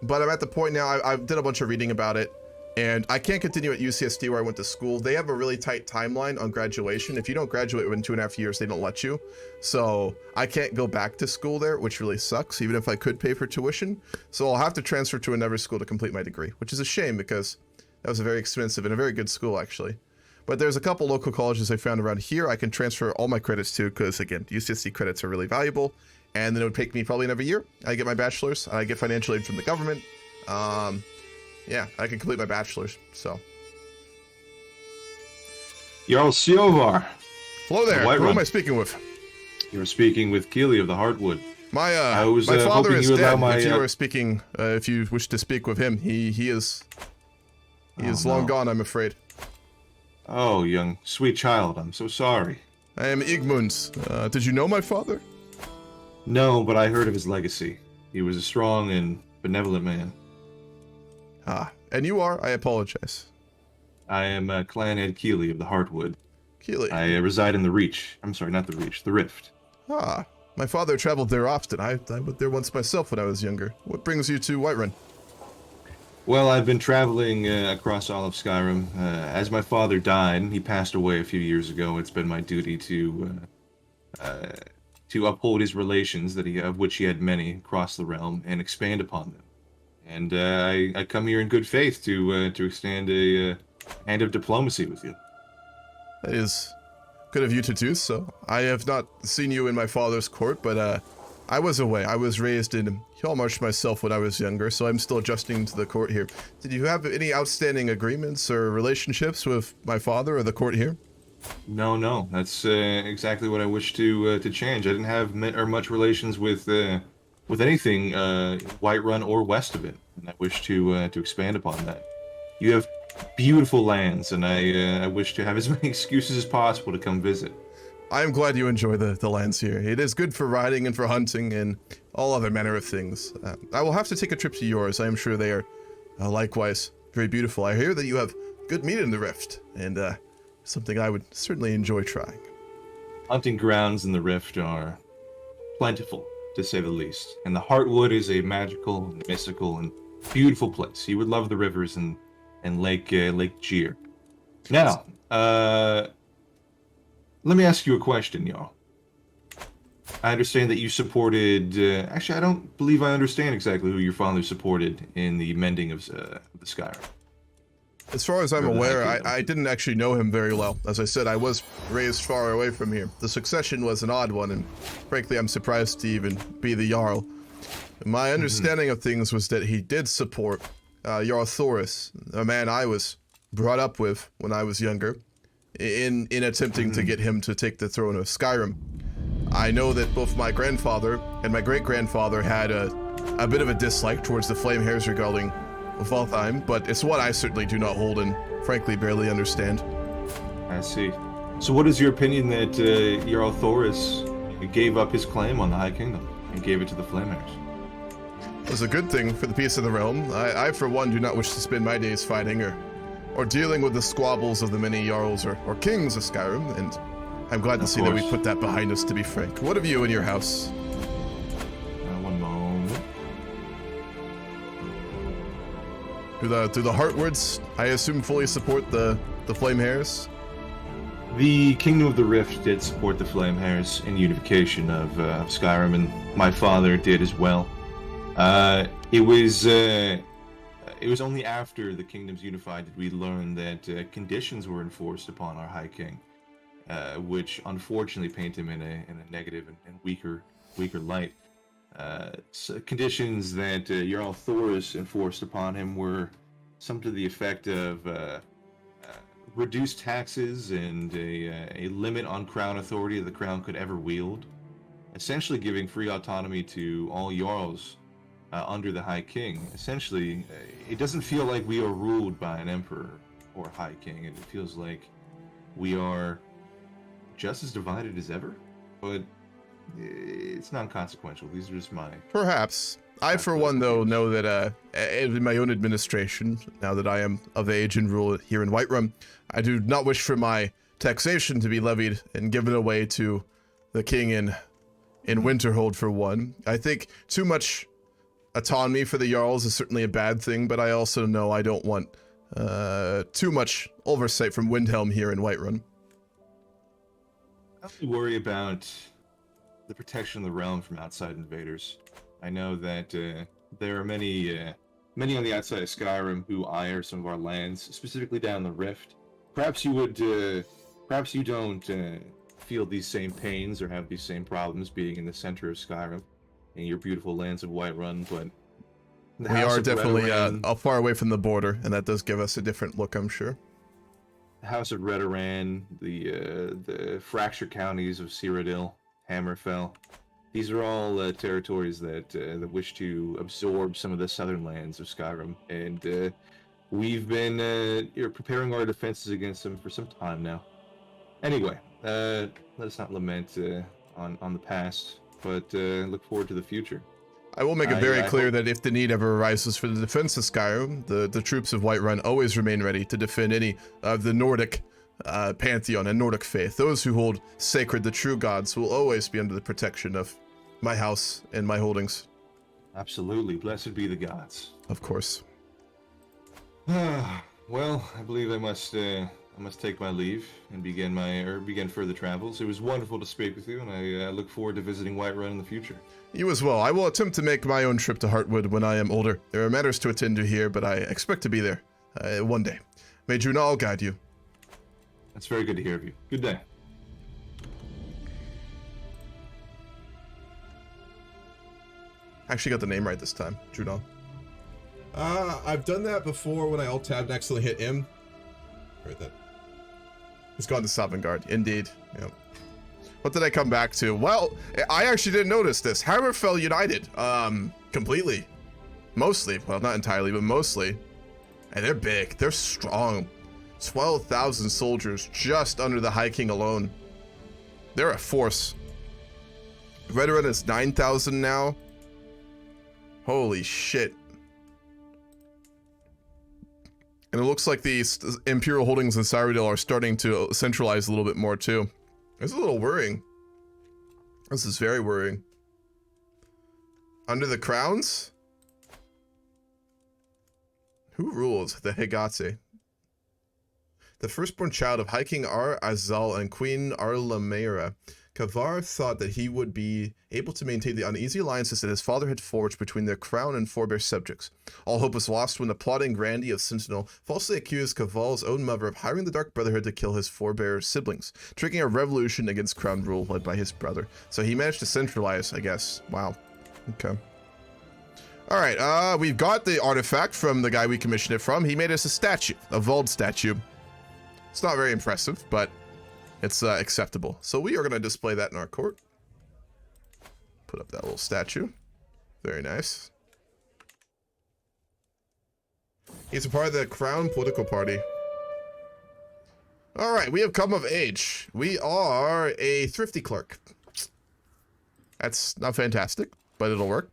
But I'm at the point now, I did a bunch of reading about it, and I can't continue at UCSD where I went to school. They have a really tight timeline on graduation. If you don't graduate within 2.5 years, they don't let you. So I can't go back to school there, which really sucks, even if I could pay for tuition. So I'll have to transfer to another school to complete my degree, which is a shame because that was a very expensive and a very good school, actually. But there's a couple local colleges I found around here I can transfer all my credits to because, again, UCSD credits are really valuable. And then it would take me probably another year. I get my bachelor's. I get financial aid from the government. Yeah, I can complete my bachelor's, so. Jarl Siovar. Hello there. Who am I speaking with? You're speaking with Keely of the Heartwood. My father is dead. If you wish to speak with him, he is long gone, I'm afraid. Oh, young sweet child, I'm so sorry. I am Igmund. Did you know my father? No, but I heard of his legacy. He was a strong and benevolent man. Ah, and you are? I apologize. I am Clan Ed Keely of the Heartwood. Keely. I reside in the Reach. I'm sorry, not the Reach, the Rift. Ah, my father traveled there often. I went there once myself when I was younger. What brings you to Whiterun? Well, I've been traveling across all of Skyrim. As my father died, he passed away a few years ago. It's been my duty to uphold his relations, of which he had many, across the realm, and expand upon them. And I come here in good faith to extend a hand of diplomacy with you. That is good of you to do so. I have not seen you in my father's court, but I was away. I was raised in Hjalmarsh myself when I was younger, so I'm still adjusting to the court here. Did you have any outstanding agreements or relationships with my father or the court here? No. That's exactly what I wish to change. I didn't have much relations with anything Whiterun or west of it, and I wish to expand upon that. You have beautiful lands, and I wish to have as many excuses as possible to come visit. I am glad you enjoy the lands here. It is good for riding and for hunting and all other manner of things. I will have to take a trip to yours. I am sure they are likewise very beautiful. I hear that you have good meat in the Rift, and something I would certainly enjoy trying. Hunting grounds in the Rift are plentiful, to say the least. And the Heartwood is a magical, and mystical, and beautiful place. You would love the rivers and Lake Gyr. Now, let me ask you a question, y'all. I understand that you supported... actually, I don't believe I understand exactly who your father supported in the mending of the Skyrim. As far as I'm aware, I didn't actually know him very well. As I said, I was raised far away from here. The succession was an odd one, and frankly, I'm surprised to even be the Jarl. My understanding of things was that he did support Jarl Thoris, a man I was brought up with when I was younger, in attempting to get him to take the throne of Skyrim. I know that both my grandfather and my great-grandfather had a bit of a dislike towards the Flame Hairs regarding Valtheim, but it's what I certainly do not hold and frankly barely understand. I see. So what is your opinion that Jarl Thoris gave up his claim on the High Kingdom and gave it to the Flame Hairs? It was a good thing for the peace of the realm. I for one, do not wish to spend my days fighting or dealing with the squabbles of the many Jarls or kings of Skyrim, and I'm glad to see that we put that behind us, to be frank. What have you in your house? One moment. Do the Heartwoods, I assume, fully support the Flame Hairs? The Kingdom of the Rift did support the Flame Hairs in unification of Skyrim, and my father did as well. It was only after the kingdoms unified did we learn that conditions were enforced upon our High King, which unfortunately paint him in a negative and weaker light. So conditions that Jarl Thoris enforced upon him were some to the effect of reduced taxes and a limit on crown authority that the crown could ever wield, essentially giving free autonomy to all Jarls under the High King. Essentially, it doesn't feel like we are ruled by an emperor or High King, and it feels like we are just as divided as ever, but it's non-consequential. These are just my... Perhaps. I, for one, though, know that in my own administration, now that I am of age and rule here in Whiterun, I do not wish for my taxation to be levied and given away to the king in Winterhold for one. I think too much autonomy for the Jarls is certainly a bad thing, but I also know I don't want too much oversight from Windhelm here in Whiterun. I don't worry about the protection of the realm from outside invaders. I know that there are many on the outside of Skyrim who ire some of our lands, specifically down the Rift. Perhaps you would, perhaps you don't feel these same pains or have these same problems being in the center of Skyrim in your beautiful lands of Whiterun, but we are definitely far away from the border, and that does give us a different look, I'm sure. The House of Redoran, the fracture counties of Cyrodiil, Hammerfell. These are all territories that wish to absorb some of the southern lands of Skyrim, and we've been preparing our defenses against them for some time now. Anyway, let us not lament on the past, but look forward to the future. I will make it very clear that if the need ever arises for the defense of Skyrim, the troops of Whiterun always remain ready to defend any of the Nordic pantheon and Nordic faith. Those who hold sacred the true gods will always be under the protection of my house and my holdings. Absolutely. Blessed be the gods. Of course. Well, I believe I must take my leave and begin further travels. It was wonderful to speak with you, and I look forward to visiting Whiterun in the future. You as well. I will attempt to make my own trip to Heartwood when I am older. There are matters to attend to here, but I expect to be there one day. May Junal guide you. That's very good to hear of you. Good day. Actually got the name right this time, Junal. I've done that before when I alt-tabbed and accidentally hit M. Right then. He's gone to Sovngarde, indeed. Yep. What did I come back to? Well, I actually didn't notice this. Hammerfell united, completely. Mostly, well, not entirely, but mostly. And they're big, they're strong. 12,000 soldiers just under the High King alone. They're a force. Whiterun is 9,000 now. Holy shit. And it looks like the Imperial holdings in Cyrodiil are starting to centralize a little bit more too. It's a little worrying. This is very worrying. Under the crowns? Who rules the Hegatse? The firstborn child of High King Ar-Azal and Queen Arlameira, Kavar thought that he would be able to maintain the uneasy alliances that his father had forged between their crown and forebear subjects. All hope was lost when the plotting grandee of Sentinel falsely accused Kaval's own mother of hiring the Dark Brotherhood to kill his forebear siblings, triggering a revolution against crown rule led by his brother. So he managed to centralize, I guess. Wow. Okay. Alright, we've got the artifact from the guy we commissioned it from. He made us a statue, a Vald statue. It's not very impressive, but it's acceptable. So we are going to display that in our court. Put up that little statue. Very nice. He's a part of the Crown political party. All right, we have come of age. We are a thrifty clerk. That's not fantastic, but it'll work.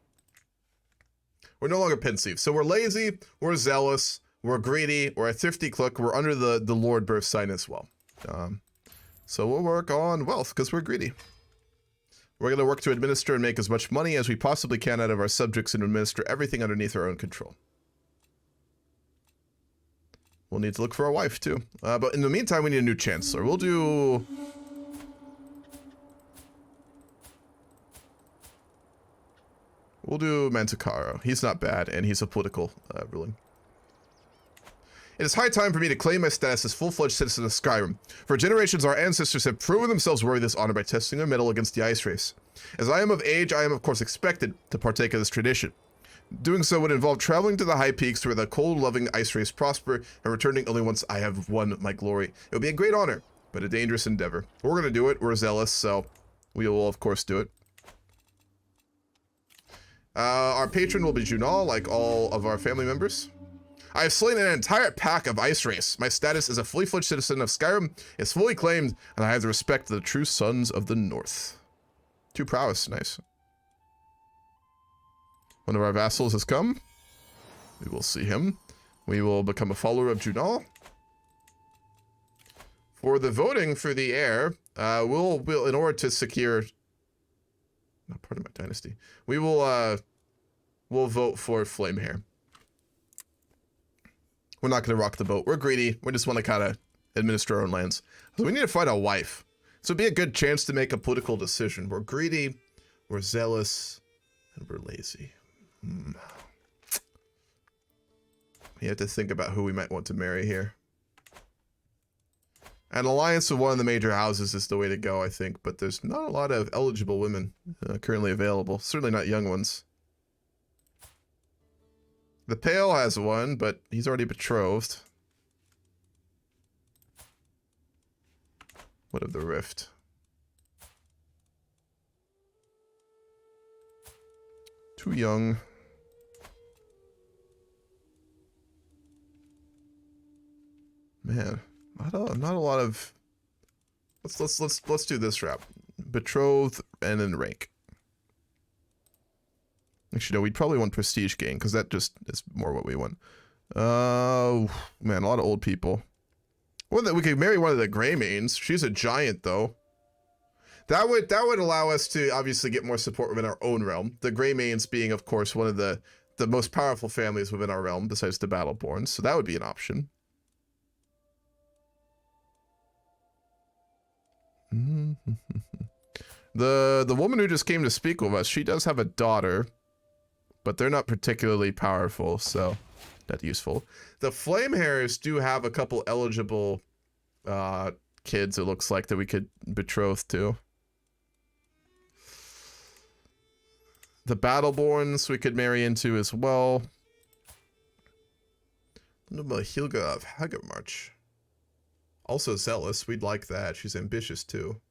We're no longer pensive. So we're lazy, we're zealous, we're greedy, we're a thrifty clerk, we're under the Lord birth sign as well. So we'll work on wealth because we're greedy. We're going to work to administer and make as much money as we possibly can out of our subjects and administer everything underneath our own control. We'll need to look for a wife too. But in the meantime, we need a new chancellor. We'll do Manticaro. He's not bad, and he's a political ruling. It is high time for me to claim my status as full-fledged citizen of Skyrim. For generations, our ancestors have proven themselves worthy of this honor by testing their mettle against the ice race. As I am of age, I am of course expected to partake of this tradition. Doing so would involve traveling to the high peaks where the cold-loving ice race prosper and returning only once I have won my glory. It would be a great honor, but a dangerous endeavor. We're going to do it. We're zealous, so we will of course do it. Our patron will be Junal, like all of our family members. I have slain an entire pack of ice race. My status as a fully fledged citizen of Skyrim is fully claimed, and I have the respect of the true sons of the North. 2 prowess, nice. One of our vassals has come. We will see him. We will become a follower of Junal. For the voting for the heir, we'll in order to secure, not part of my dynasty, we'll vote for flame hair. We're not going to rock the boat. We're greedy. We just want to kind of administer our own lands. So we need to find a wife. So it'd be a good chance to make a political decision. We're greedy, we're zealous, and we're lazy. You have to think about who we might want to marry here. An alliance with one of the major houses is the way to go, I think, but there's not a lot of eligible women currently available. Certainly not young ones. The Pale has one, but he's already betrothed. What of the Rift? Too young. Man, not a lot of. Let's do this route. Betrothed and then rank. Actually, no, we'd probably want prestige gain because that just is more what we want. Man, a lot of old people. Well, we could marry one of the Greymanes. She's a giant, though. That would allow us to obviously get more support within our own realm. The Greymanes being, of course, one of the most powerful families within our realm, besides the Battleborns. So that would be an option. The woman who just came to speak with us, she does have a daughter, but they're not particularly powerful, so not useful. The Flamehairs do have a couple eligible kids, it looks like, that we could betroth to. The Battleborns we could marry into as well. Hilga of Hagemarch. Also zealous, we'd like that. She's ambitious too.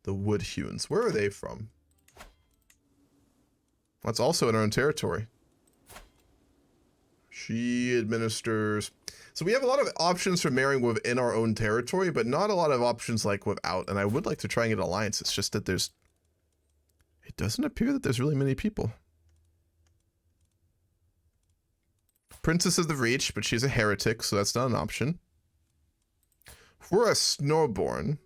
The Woodhewens, where are they from? That's also in our own territory. She administers... So we have a lot of options for marrying within our own territory, but not a lot of options like without. And I would like to try and get an alliance. It's just that there's... It doesn't appear that there's really many people. Princess of the Reach, but she's a heretic, so that's not an option. For a Snowborn,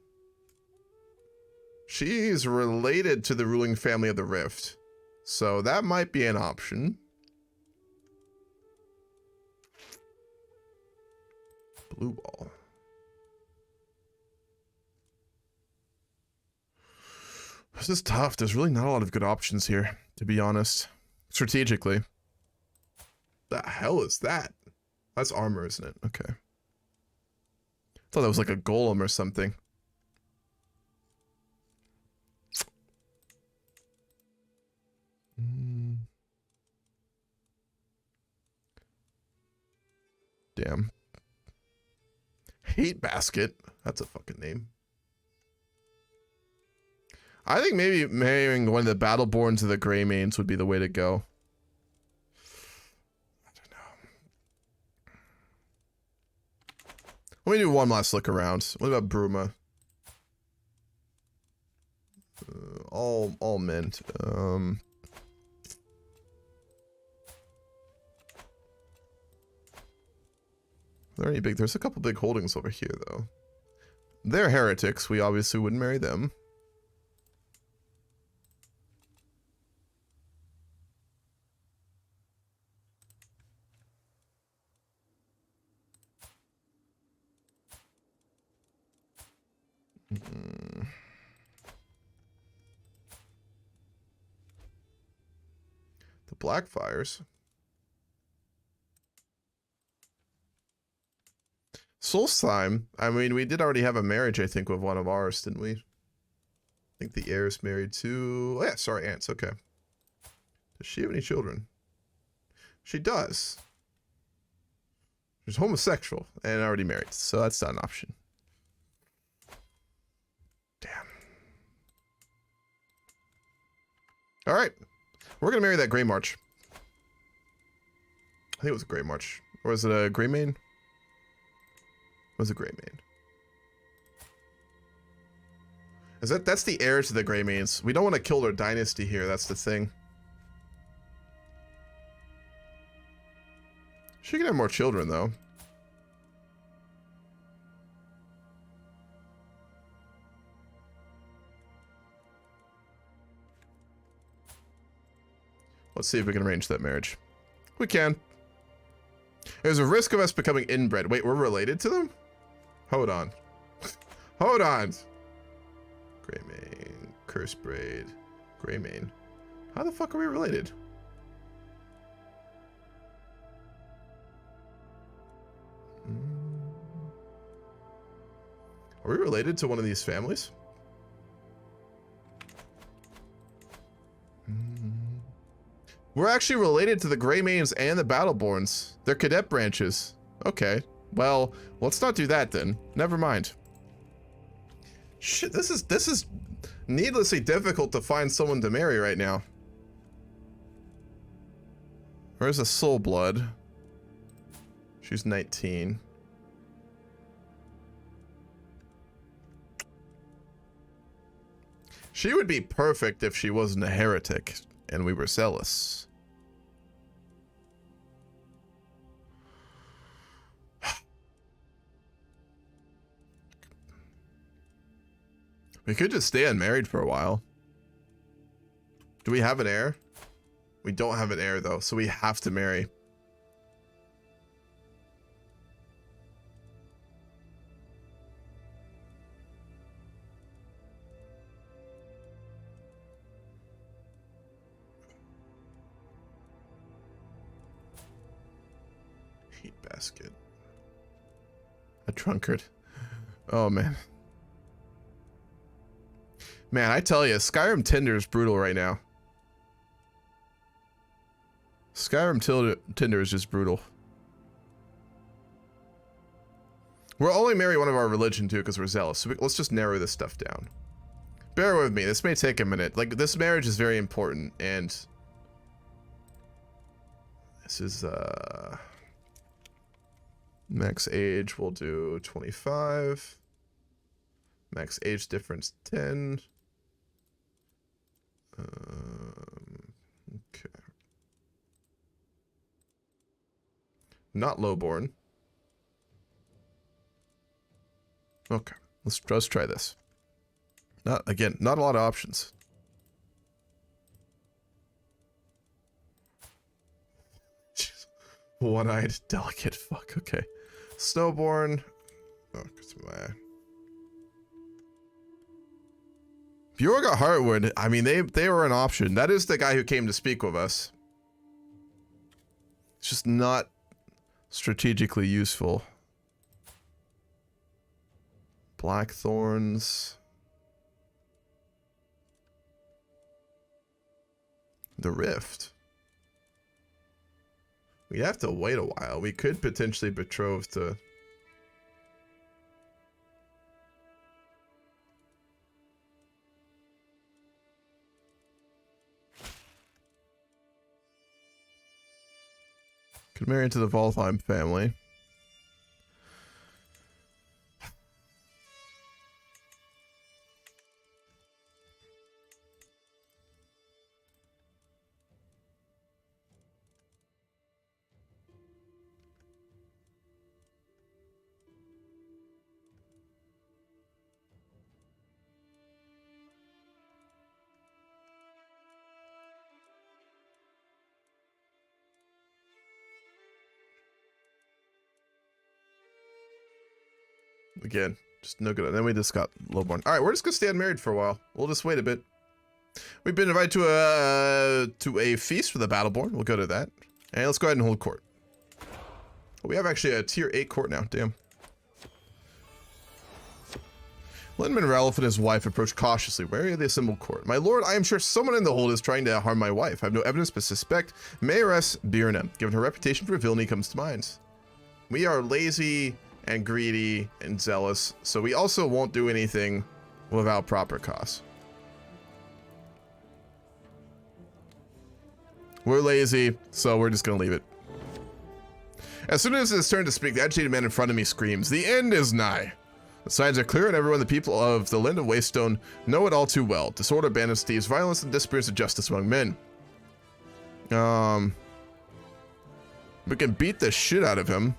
she's related to the ruling family of the Rift, so that might be an option. Blue Ball. This is tough. There's really not a lot of good options here, to be honest. Strategically. The hell is that? That's armor, isn't it? Okay. Thought that was like a golem or something. Damn. Hate Basket. That's a fucking name. I think maybe marrying one of the Battleborns of the Greymanes would be the way to go. I don't know. Let me do one last look around. What about Bruma? All mint. Are there any big? There's a couple big holdings over here, though. They're heretics. We obviously wouldn't marry them. The Blackfires. Solstheim. I mean, we did already have a marriage, I think, with one of ours, didn't we? I think the heir is married to... Oh, yeah, sorry, Ants. Okay. Does she have any children? She does. She's homosexual and already married, so that's not an option. Damn. All right. We're going to marry that Grey March. I think it was a Grey March. Or was it a Greymane? It was a Greymane. Is that's the heir to the Greymanes. We don't want to kill their dynasty here, that's the thing. She can have more children, though. Let's see if we can arrange that marriage. We can. There's a risk of us becoming inbred. Wait, we're related to them? Hold on. Hold on. Greymane, Curse Braid, Greymane. How the fuck are we related? Are we related to one of these families? We're actually related to the Greymanes and the Battleborns. They're cadet branches. Okay. Well, let's not do that then. Never mind. Shit, this is needlessly difficult to find someone to marry right now. Where's a Soul Blood? She's 19. She would be perfect if she wasn't a heretic and we were zealous. We could just stay unmarried for a while. Do we have an heir? We don't have an heir though, so we have to marry. Heat basket. A drunkard. Oh man. Man, I tell you, Skyrim Tinder is brutal right now. Skyrim Tinder is just brutal. We'll only marry one of our religion too because we're zealous. So let's just narrow this stuff down. Bear with me. This may take a minute. Like, this marriage is very important, and this is max age. We'll do 25. Max age difference 10. Okay. Not lowborn. Okay, let's try this. Not a lot of options. One-eyed, delicate. Fuck. Okay. Snowborn. Oh, it's my. Bjorga Heartwood, I mean, they were an option. That is the guy who came to speak with us. It's just not strategically useful. Blackthorns. The Rift. We'd have to wait a while. We could potentially betroth to... Could marry into the Volheim family. Again, just no good. And then we just got lowborn. All right, we're just gonna stay unmarried for a while. We'll just wait a bit. We've been invited to a feast for the Battleborn. We'll go to that. And let's go ahead and hold court. We have actually a tier 8 court now. Damn. Linman Ralph and his wife approach cautiously, wary of the assembled court. My lord, I am sure someone in the hold is trying to harm my wife. I have no evidence but suspect Mayoress Birna. Given her reputation for villainy comes to mind. We are lazy and greedy and zealous, so we also won't do anything without proper cause. We're lazy, so we're just gonna leave it. As soon as it's turn to speak, the agitated man in front of me screams, "The end is nigh!" The signs are clear, and everyone, the people of the land of Waystone, know it all too well. Disorder, bandits, thieves, violence, and disappearance of justice among men. We can beat the shit out of him.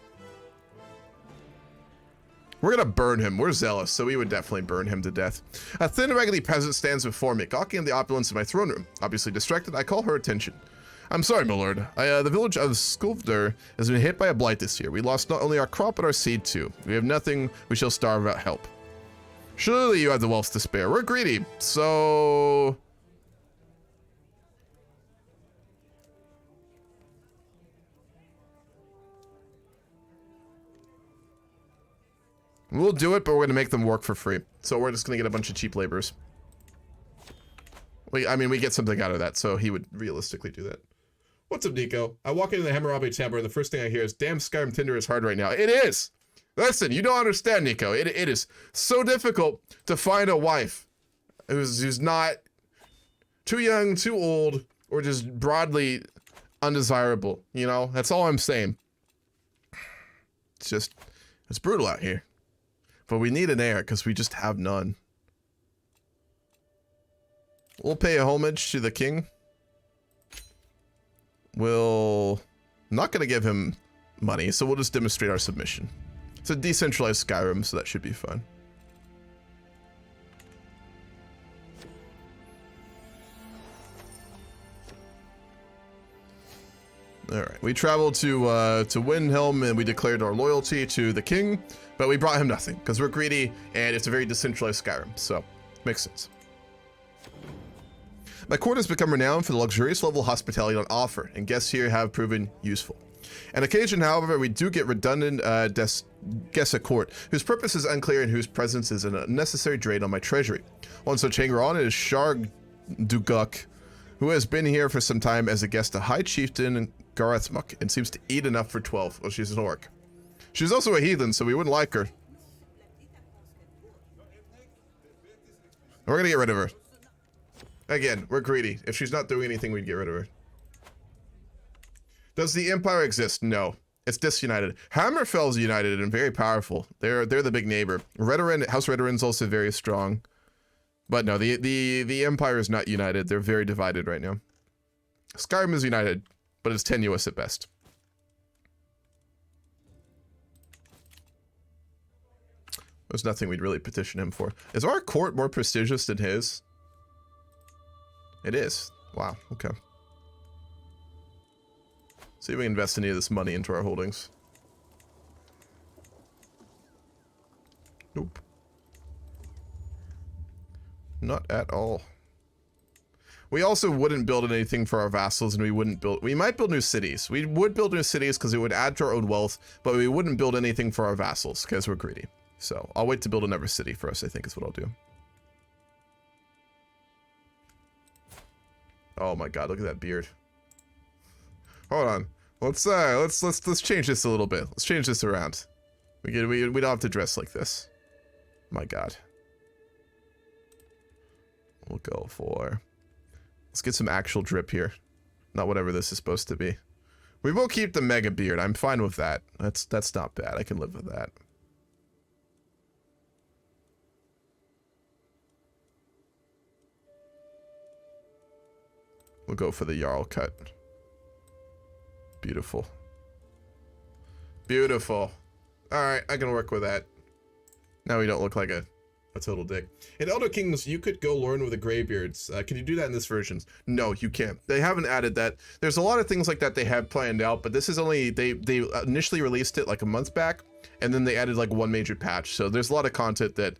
We're gonna burn him. We're zealous, so we would definitely burn him to death. A thin, raggedy peasant stands before me, gawking at the opulence of my throne room. Obviously distracted, I call her attention. I'm sorry, my lord. The village of Skulvder has been hit by a blight this year. We lost not only our crop, but our seed too. We have nothing. We shall starve without help. Surely you have the wealth to spare. We're greedy, so... We'll do it, but we're going to make them work for free. So we're just going to get a bunch of cheap laborers. I mean, we get something out of that, so he would realistically do that. What's up, Nico? I walk into the Hammurabae Tavern, and the first thing I hear is, damn, Skyrim Tinder is hard right now. It is! Listen, you don't understand, Nico. It is so difficult to find a wife who's not too young, too old, or just broadly undesirable. You know, that's all I'm saying. It's brutal out here. But we need an heir, because we just have none. We'll pay a homage to the king. We'll... not going to give him money, so we'll just demonstrate our submission. It's a decentralized Skyrim, so that should be fun. Alright, we traveled to Windhelm and we declared our loyalty to the king, but we brought him nothing, because we're greedy, and it's a very decentralized Skyrim, so makes sense. My court has become renowned for the luxurious level of hospitality on offer, and guests here have proven useful. On occasion, however, we do get redundant guests at court, whose purpose is unclear and whose presence is an unnecessary drain on my treasury. One such hanger-on is Sharg Duguk, who has been here for some time as a guest to High Chieftain Garethmuk, and seems to eat enough for 12. Well, she's an orc. She's also a heathen, so we wouldn't like her. We're gonna get rid of her. Again, we're greedy. If she's not doing anything, we'd get rid of her. Does the Empire exist? No. It's disunited. Hammerfell's united and very powerful. They're the big neighbor. House Rederin's also very strong. But no, the Empire is not united. They're very divided right now. Skyrim is united, but it's tenuous at best. There's nothing we'd really petition him for. Is our court more prestigious than his? It is. Wow, okay. See if we can invest any of this money into our holdings. Nope. Not at all. We also wouldn't build anything for our vassals, and we might build new cities. We would build new cities because it would add to our own wealth, but we wouldn't build anything for our vassals because we're greedy. So I'll wait to build another city for us, I think is what I'll do. Oh my god, look at that beard. Hold on. Let's change this a little bit. Let's change this around. We don't have to dress like this. My god. We'll go for... Let's get some actual drip here. Not whatever this is supposed to be. We will keep the mega beard. I'm fine with that. That's not bad. I can live with that. We'll go for the Jarl cut. Beautiful. Beautiful. Alright, I can work with that. Now we don't look like a total dick. In Elder Kings, you could go learn with the Greybeards. Can you do that in this version? No, you can't. They haven't added that. There's a lot of things like that they have planned out, but this is only... They initially released it like a month back, and then they added like one major patch. So there's a lot of content that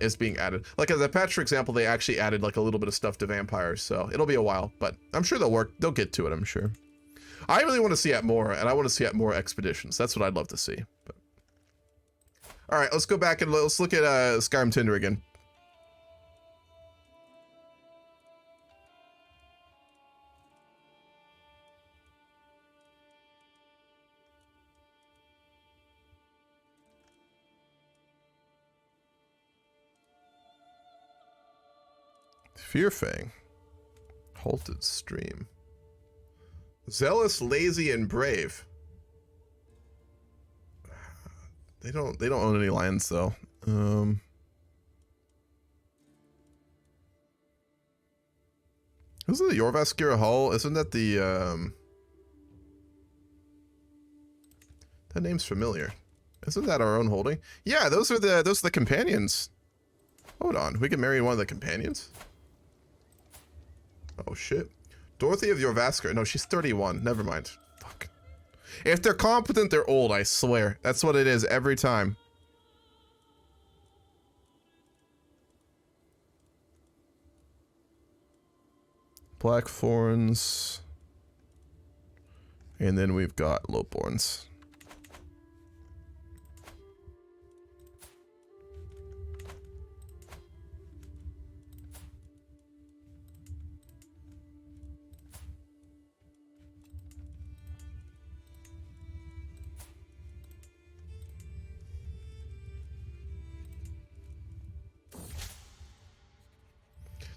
is being added. Like as a patch, for example, they actually added like a little bit of stuff to vampires, so it'll be a while, but I'm sure they'll work. They'll get to it, I'm sure. I really want to see it more, and I want to see it more expeditions. That's what I'd love to see. But... All right, let's go back and let's look at Skyrim Tinder again. Fearfang. Halted stream. Zealous, lazy, and brave. They don't own any lands though. Isn't the Jorvaskira Hall? Isn't that the that name's familiar. Isn't that our own holding? Yeah, those are the companions. Hold on, we can marry one of the companions? Oh shit. Dorothy of Yorvaskar. No, she's 31. Never mind. Fuck. If they're competent, they're old, I swear. That's what it is every time. Blackthorns. And then we've got Lowborns.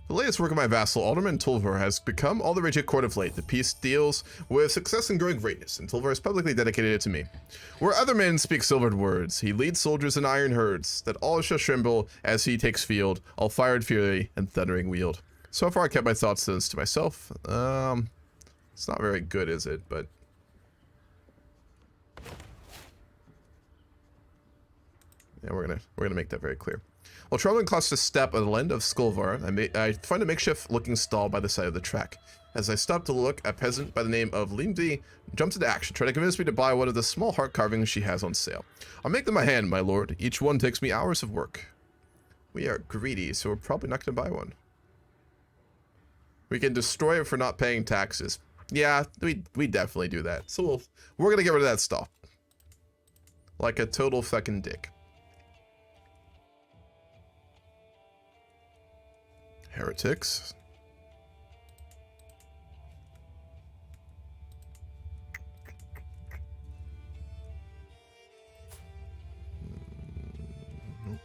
The latest work of my vassal, Alderman Tulvar, has become all the rage at court of late. The peace deals with success and growing greatness, and Tulvar has publicly dedicated it to me. Where other men speak silvered words, he leads soldiers in iron herds, that all shall tremble as he takes field, all fired fury and thundering wield. So far I kept my thoughts to myself. It's not very good, is it? But yeah, we're gonna make that very clear. While traveling across the steppe of the land of Skolvar, I find a makeshift-looking stall by the side of the track. As I stop to look, a peasant by the name of Limdi jumps into action, trying to convince me to buy one of the small heart carvings she has on sale. I'll make them a hand, my lord. Each one takes me hours of work. We are greedy, so we're probably not going to buy one. We can destroy it for not paying taxes. Yeah, we definitely do that. So we're going to get rid of that stall. Like a total fucking dick. Heretics. Nope.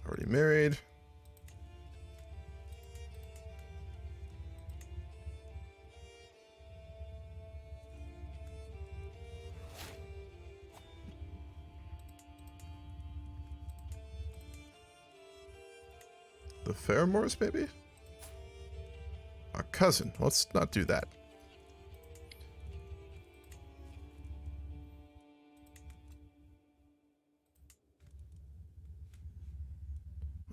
Already married. The Fairmores, maybe? Our cousin. Let's not do that.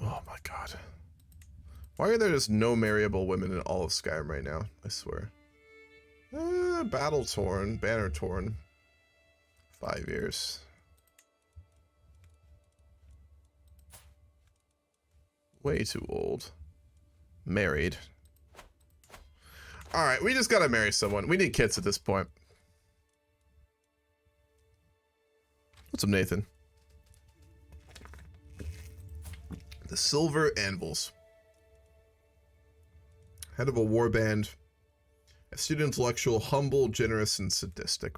Oh my god. Why are there just no marryable women in all of Skyrim right now? I swear. Battle torn, banner torn. 5 years. Way too old. Married. Alright, we just gotta marry someone. We need kids at this point. What's up, Nathan? The Silver Anvils. Head of a warband. Astute intellectual, humble, generous, and sadistic.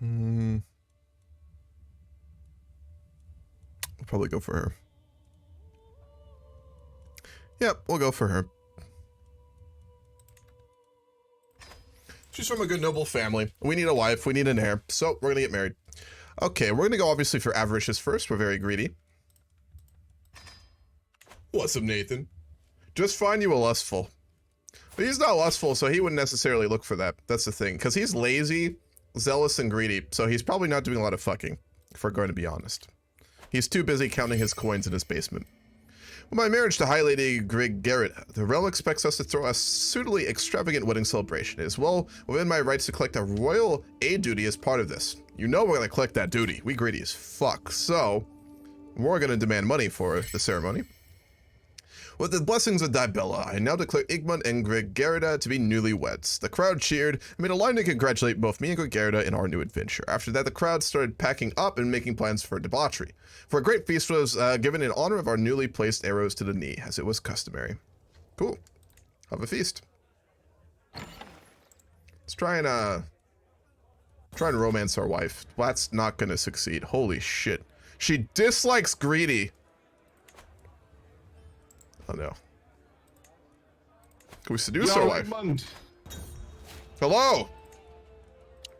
We'll probably go for her. Yep, we'll go for her. She's from a good noble family. We need a wife, we need an heir, so we're gonna get married. Okay, we're gonna go obviously for avaricious first. We're very greedy. What's up, Nathan? Just find you a lustful. But he's not lustful, so he wouldn't necessarily look for that. That's the thing, because he's lazy, zealous, and greedy, so he's probably not doing a lot of fucking, if we're going to be honest. He's too busy counting his coins in his basement. With my marriage to High Lady Grig Garrett, the realm expects us to throw a suitably extravagant wedding celebration. It is well within my rights to collect a royal aid duty as part of this. You know we're going to collect that duty. We greedy as fuck. So, we're going to demand money for the ceremony. With the blessings of Dibella, I now declare Igmund and Greggerida to be newlyweds. The crowd cheered and made a line to congratulate both me and Greggerida in our new adventure. After that, the crowd started packing up and making plans for debauchery. For a great feast was given in honor of our newly placed arrows to the knee, as it was customary. Cool. Have a feast. Let's try and romance our wife. That's not gonna succeed. Holy shit. She dislikes greedy. Oh no. Can we seduce our wife? Edmund. Hello!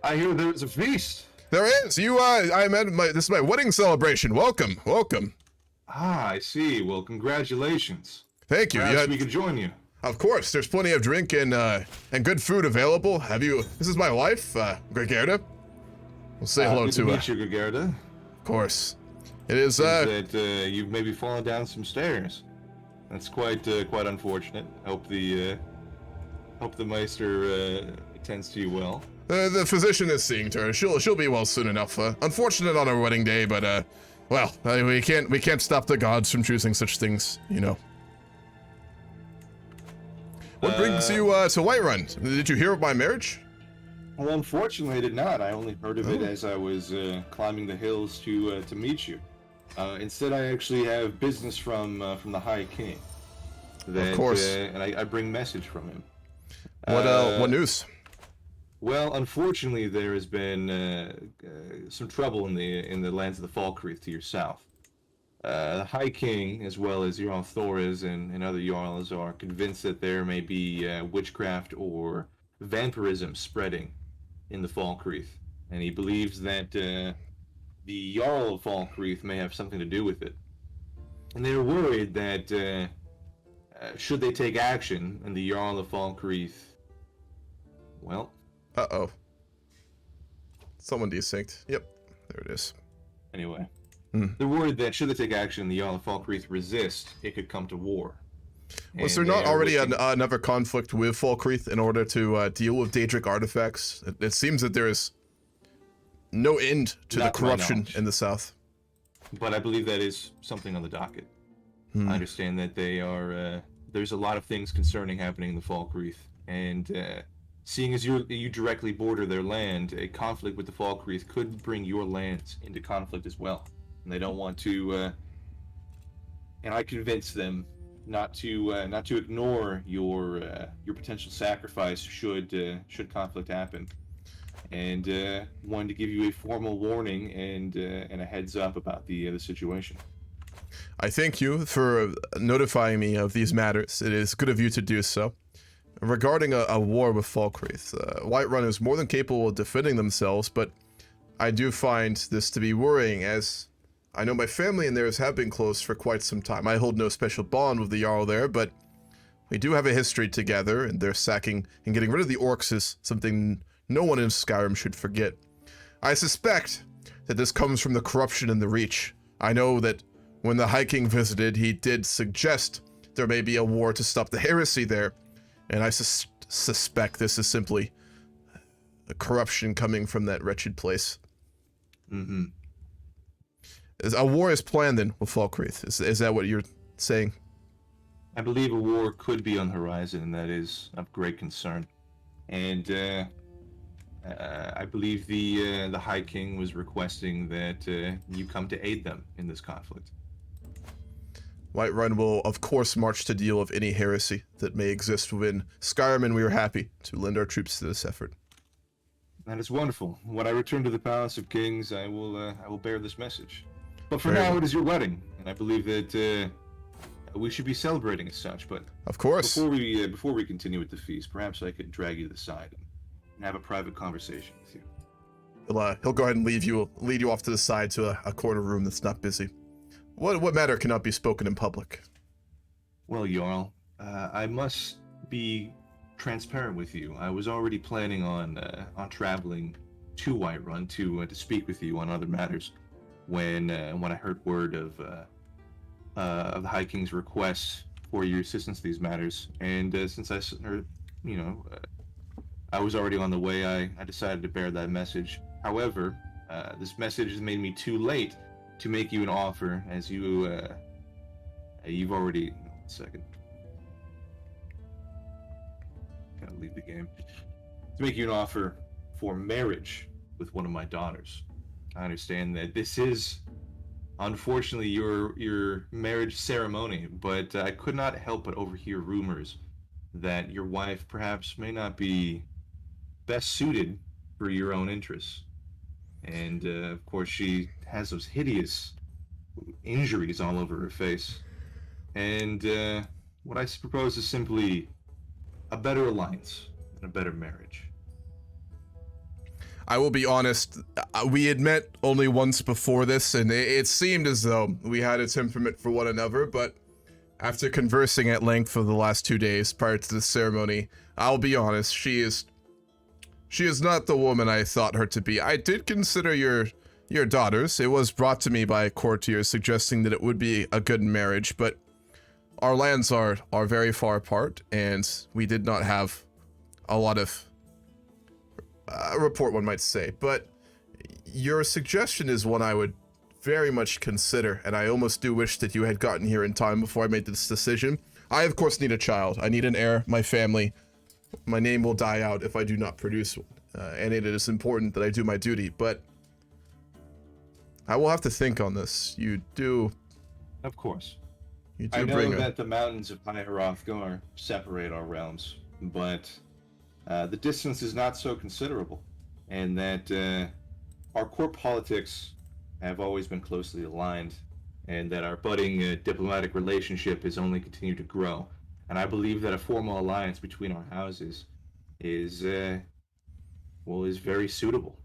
I hear there's a feast. There is! This is my wedding celebration. Welcome, welcome. Ah, I see. Well, congratulations. Thank you. Perhaps we could join you. Of course, there's plenty of drink and good food available. This is my wife, Greggerida. We'll say hello good to meet you, Gergerda. Of course. It is, that you've maybe fallen down some stairs. That's quite unfortunate. Hope the Meister attends to you well. The physician is seeing to her. She'll be well soon enough. Unfortunate on her wedding day, but well, we can't stop the gods from choosing such things, you know. What brings you to Whiterun? Did you hear of my marriage? Well, unfortunately, I did not. I only heard of it as I was climbing the hills to meet you. Instead, I actually have business from the High King. Of course. And I bring message from him. What news? Well, unfortunately, there has been some trouble in the lands of the Falkreath to your south. The High King, as well as Jarl Thorez and other Jarls, are convinced that there may be witchcraft or vampirism spreading in the Falkreath, and he believes that the Jarl of Falkreath may have something to do with it. And they're worried that should they take action, and the Jarl of Falkreath, well... Uh-oh. Someone desynced. Yep, there it is. Anyway. They're worried that should they take action, the Jarl of Falkreath resist, it could come to war. Was there not already another conflict with Falkreath in order to deal with Daedric artifacts? It seems that there is no end to the corruption in the south. But I believe that is something on the docket. I understand that they are. There's a lot of things concerning happening in the Falkreath, and seeing as you directly border their land, a conflict with the Falkreath could bring your lands into conflict as well. And they don't want to. And I convinced them not to ignore your potential sacrifice should conflict happen, and wanted to give you a formal warning and a heads up about the situation. I thank you for notifying me of these matters. It is good of you to do so. Regarding a war with Falkreath, Whiterun is more than capable of defending themselves, but I do find this to be worrying, as I know my family and theirs have been close for quite some time. I hold no special bond with the Jarl there, but we do have a history together, and their sacking and getting rid of the orcs is something no one in Skyrim should forget. I suspect that this comes from the corruption in the Reach. I know that when the High King visited, he did suggest there may be a war to stop the heresy there, and I suspect this is simply a corruption coming from that wretched place. Mm-hmm. A war is planned then with Falkreath. Is that what you're saying? I believe a war could be on the horizon, and that is of great concern. And I believe the High King was requesting that you come to aid them in this conflict. Whiterun will, of course, march to deal with any heresy that may exist within Skyrim, and we are happy to lend our troops to this effort. That is wonderful. When I return to the Palace of Kings, I will bear this message. But for now, it is your wedding, and I believe that we should be celebrating as such. But of course, before we continue with the feast, perhaps I could drag you to the side and have a private conversation with you. He'll go ahead and lead you off to the side to a corner room that's not busy. What matter cannot be spoken in public? Well, Jarl, I must be transparent with you. I was already planning on traveling to Whiterun to speak with you on other matters when I heard word of the High King's request for your assistance to these matters. And since I was already on the way, I decided to bear that message. However, this message has made me too late to make you an offer, as you've already... 1 second. Gotta leave the game. To make you an offer for marriage with one of my daughters. I understand that this is, unfortunately, your marriage ceremony, but I could not help but overhear rumors that your wife perhaps may not be best suited for your own interests. And, of course, she has those hideous injuries all over her face. And what I propose is simply a better alliance and a better marriage. I will be honest, we had met only once before this, and it seemed as though we had a temperament for one another, but after conversing at length for the last 2 days prior to the ceremony, I'll be honest, she is She is not the woman I thought her to be. I did consider your daughters. It was brought to me by courtiers suggesting that it would be a good marriage, but our lands are very far apart, and we did not have a lot of rapport, one might say. But your suggestion is one I would very much consider, and I almost do wish that you had gotten here in time before I made this decision. I, of course, need a child. I need an heir. My family, my name will die out if I do not produce one, and it is important that I do my duty, but I will have to think on this. You do... Of course. You do I know bring that the mountains of High Hrothgar separate our realms, but the distance is not so considerable, and that our court politics have always been closely aligned, and that our budding diplomatic relationship has only continued to grow. And I believe that a formal alliance between our houses is very suitable.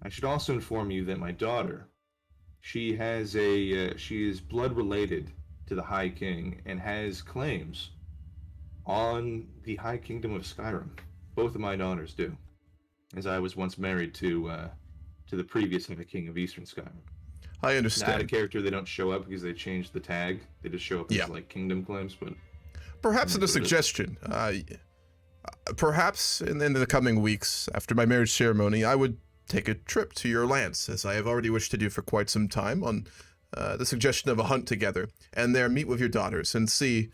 I should also inform you that my daughter, she is blood related to the High King and has claims on the High Kingdom of Skyrim. Both of my daughters do, as I was once married to the previous High King of Eastern Skyrim. I understand. Not a character, they don't show up because they changed the tag. They just show up as like kingdom claims, but perhaps in a suggestion. Perhaps in the coming weeks after my marriage ceremony, I would take a trip to your lands, as I have already wished to do for quite some time, on the suggestion of a hunt together, and there meet with your daughters and see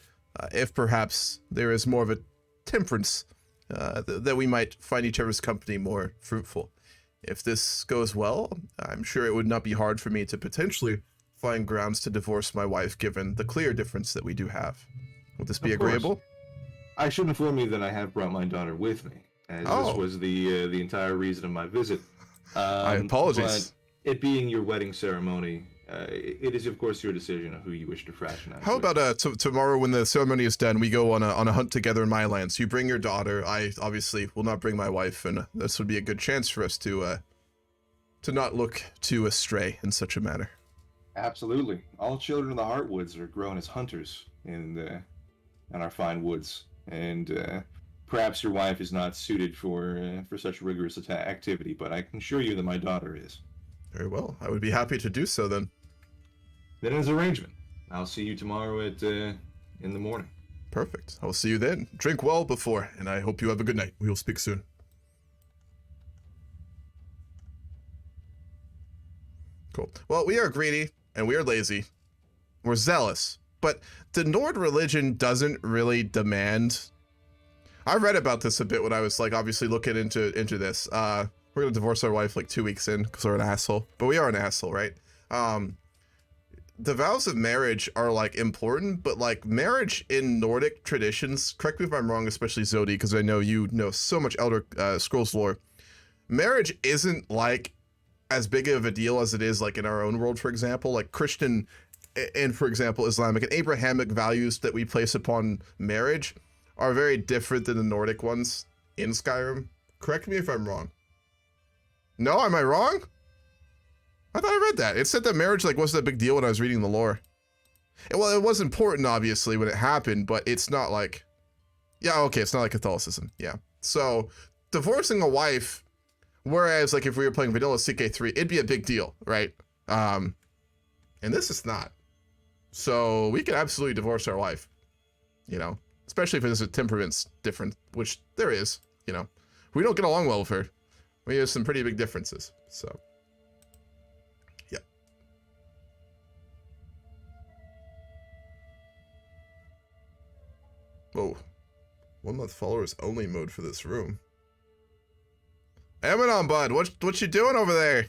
if perhaps there is more of a temperance, that we might find each other's company more fruitful. If this goes well, I'm sure it would not be hard for me to potentially find grounds to divorce my wife, given the clear difference that we do have. Would this be agreeable? I should inform you that I have brought my daughter with me, as this was the entire reason of my visit. I apologize. But it being your wedding ceremony, it is of course your decision of who you wish to fraternize. How about tomorrow when the ceremony is done, we go on a hunt together in my lands. You bring your daughter. I obviously will not bring my wife, and this would be a good chance for us to not look too astray in such a manner. Absolutely. All children of the Heartwoods are grown as hunters in our fine woods, and perhaps your wife is not suited for such rigorous activity, but I can assure you that my daughter is. Very well. I would be happy to do so then. Then as arrangement. I'll see you tomorrow in the morning. Perfect. I will see you then. Drink well before, and I hope you have a good night. We will speak soon. Cool. Well, we are greedy, and we are lazy. We're zealous. But the Nord religion doesn't really demand... I read about this a bit when I was, like, obviously looking into this. We're gonna divorce our wife, like, 2 weeks in, because we're an asshole. But we are an asshole, right? The vows of marriage are, like, important, but, like, marriage in Nordic traditions, correct me if I'm wrong, especially Zodi, because I know you know so much Elder Scrolls lore, marriage isn't, like, as big of a deal as it is, like, in our own world, for example. Like, Christian and, for example, Islamic and Abrahamic values that we place upon marriage are very different than the Nordic ones in Skyrim. Correct me if I'm wrong. No, am I wrong? I thought I read that. It said that marriage, like, wasn't a big deal when I was reading the lore. Well, it was important, obviously, when it happened, but it's not like... Yeah, okay, it's not like Catholicism. Yeah. So, divorcing a wife, whereas, like, if we were playing vanilla CK3, it'd be a big deal, right? And this is not. So, we could absolutely divorce our wife, you know? Especially if there's a temperament's different, which there is, you know? We don't get along well with her. We have some pretty big differences, so... Yeah. Whoa. 1 month followers only mode for this room. Amanon, bud, what you doing over there?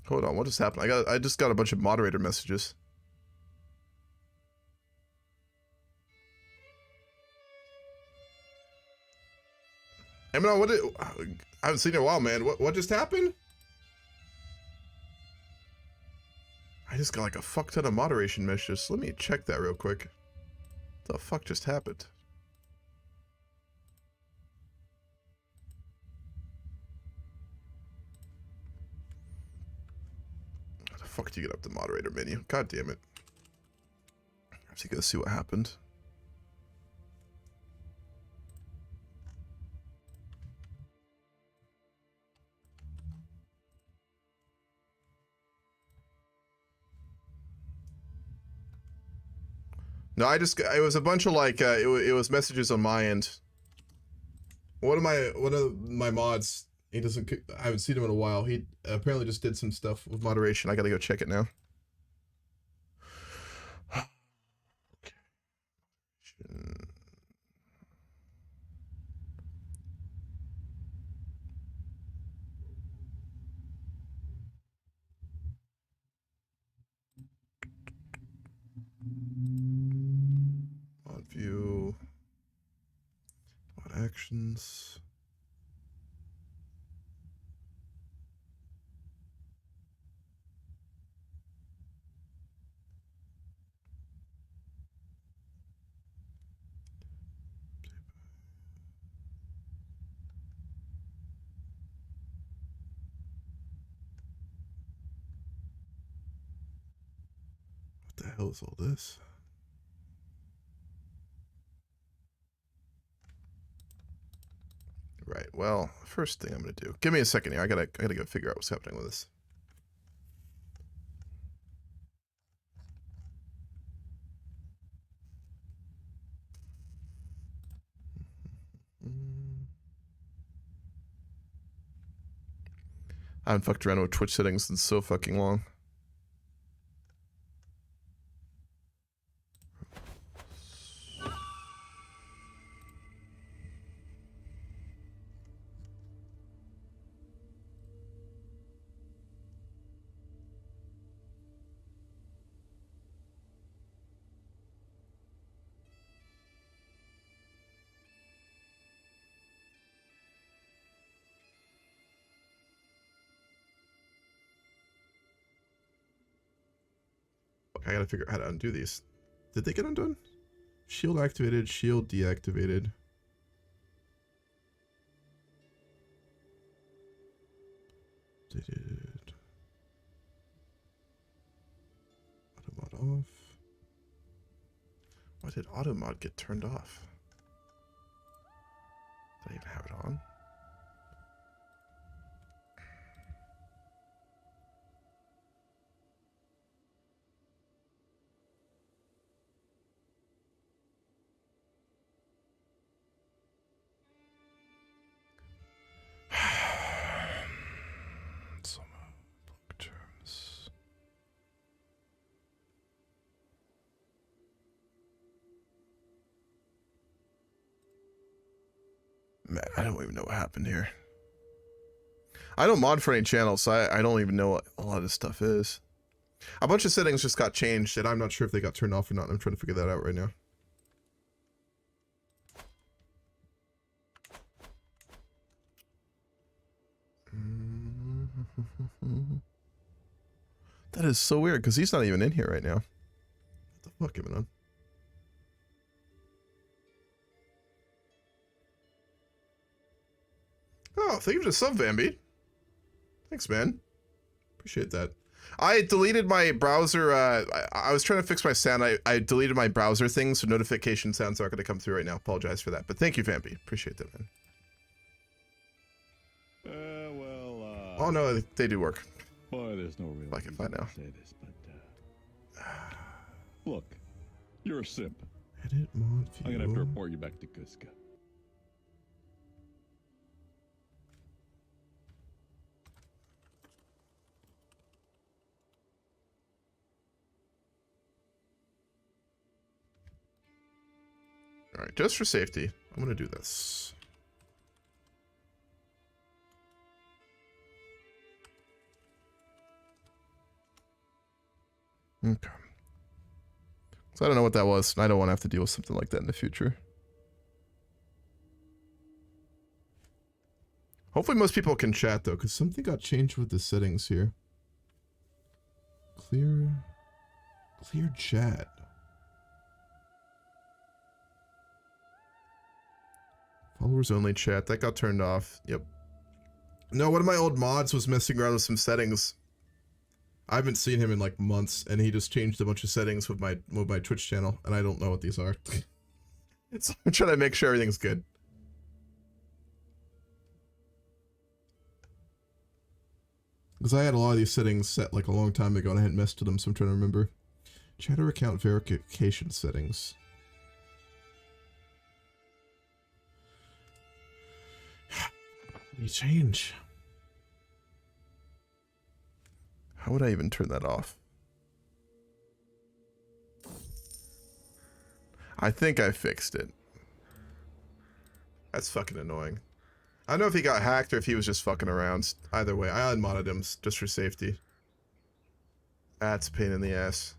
Hold on, what just happened? I just got a bunch of moderator messages. Amanon, I haven't seen you in a while, man. What just happened? I just got like a fuck ton of moderation messages. Let me check that real quick. What the fuck just happened? fuck do you get up the moderator menu? God damn it. I have to go see what happened. No, it was a bunch of like, it was messages on my end. One of my mods, I haven't seen him in a while. He apparently just did some stuff with moderation. I gotta go check it now. Mod view. Mod actions. What the hell is all this? Right, well, first thing I'm gonna do. Give me a second here. I gotta go figure out what's happening with this. I haven't fucked around with Twitch settings in so fucking long. I gotta figure out how to undo these. Did they get undone? Shield activated, shield deactivated. They did. Automod off. Why did automod get turned off? Did I even have it on? Man, I don't even know what happened here. I don't mod for any channels, so I don't even know what a lot of this stuff is. A bunch of settings just got changed, and I'm not sure if they got turned off or not. I'm trying to figure that out right now. That is so weird, because he's not even in here right now. What the fuck, am I on? Oh, thank you for the sub, Bambi. Thanks, man. Appreciate that. I deleted my browser. I was trying to fix my sound. I deleted my browser thing, so notification sounds aren't going to come through right now. Apologize for that. But thank you, Bambi. Appreciate that, man. Oh, no, they do work. Boy, there's no real I can find out. say this, but look, you're a simp. Edit mod view. I'm gonna have to report you back to Cusca. All right, just for safety, I'm gonna do this. Okay. So I don't know what that was, and I don't want to have to deal with something like that in the future. Hopefully most people can chat, though, because something got changed with the settings here. Clear chat. Followers only chat. That got turned off. Yep. No, one of my old mods was messing around with some settings. I haven't seen him in like months, and he just changed a bunch of settings with my Twitch channel, and I don't know what these are. I'm trying to make sure everything's good. Because I had a lot of these settings set like a long time ago, and I hadn't messed with them, so I'm trying to remember. Chatter account verification settings. You change. How would I even turn that off? I think I fixed it. That's fucking annoying. I don't know if he got hacked or if he was just fucking around. Either way, I unmodded him just for safety. That's a pain in the ass.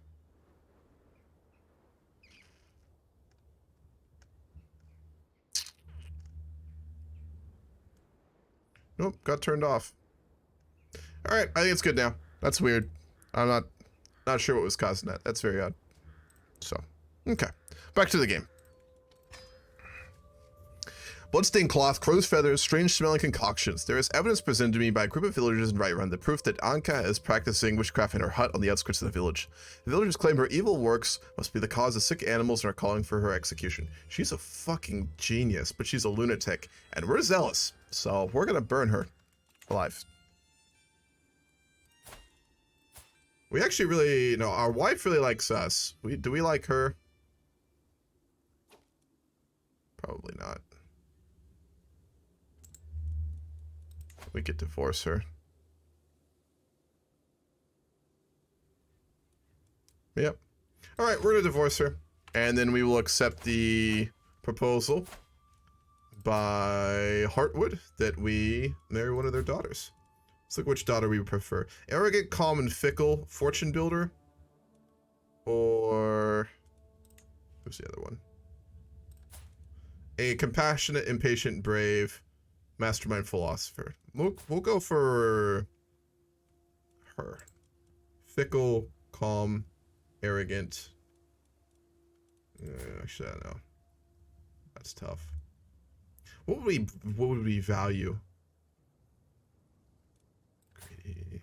Nope, got turned off. Alright, I think it's good now. That's weird. I'm not sure what was causing that. That's very odd. So, okay. Back to the game. Bloodstained cloth, crow's feathers, strange smelling concoctions. There is evidence presented to me by a group of villagers in Whiterun, the proof that Anka is practicing witchcraft in her hut on the outskirts of the village. The villagers claim her evil works must be the cause of sick animals and are calling for her execution. She's a fucking genius, but she's a lunatic, and we're zealous, so we're gonna burn her alive. We actually really, no, our wife really likes us. Do we like her? Probably not. We could divorce her. Yep. All right, we're gonna divorce her, and then we will accept the proposal by Heartwood that we marry one of their daughters. Let's look which daughter we would prefer. Arrogant, calm, and fickle, fortune builder, or who's the other one? A compassionate, impatient, brave, mastermind philosopher. We'll go for her. Fickle, calm, arrogant. Actually, I don't know. That's tough. What would we value? Greedy.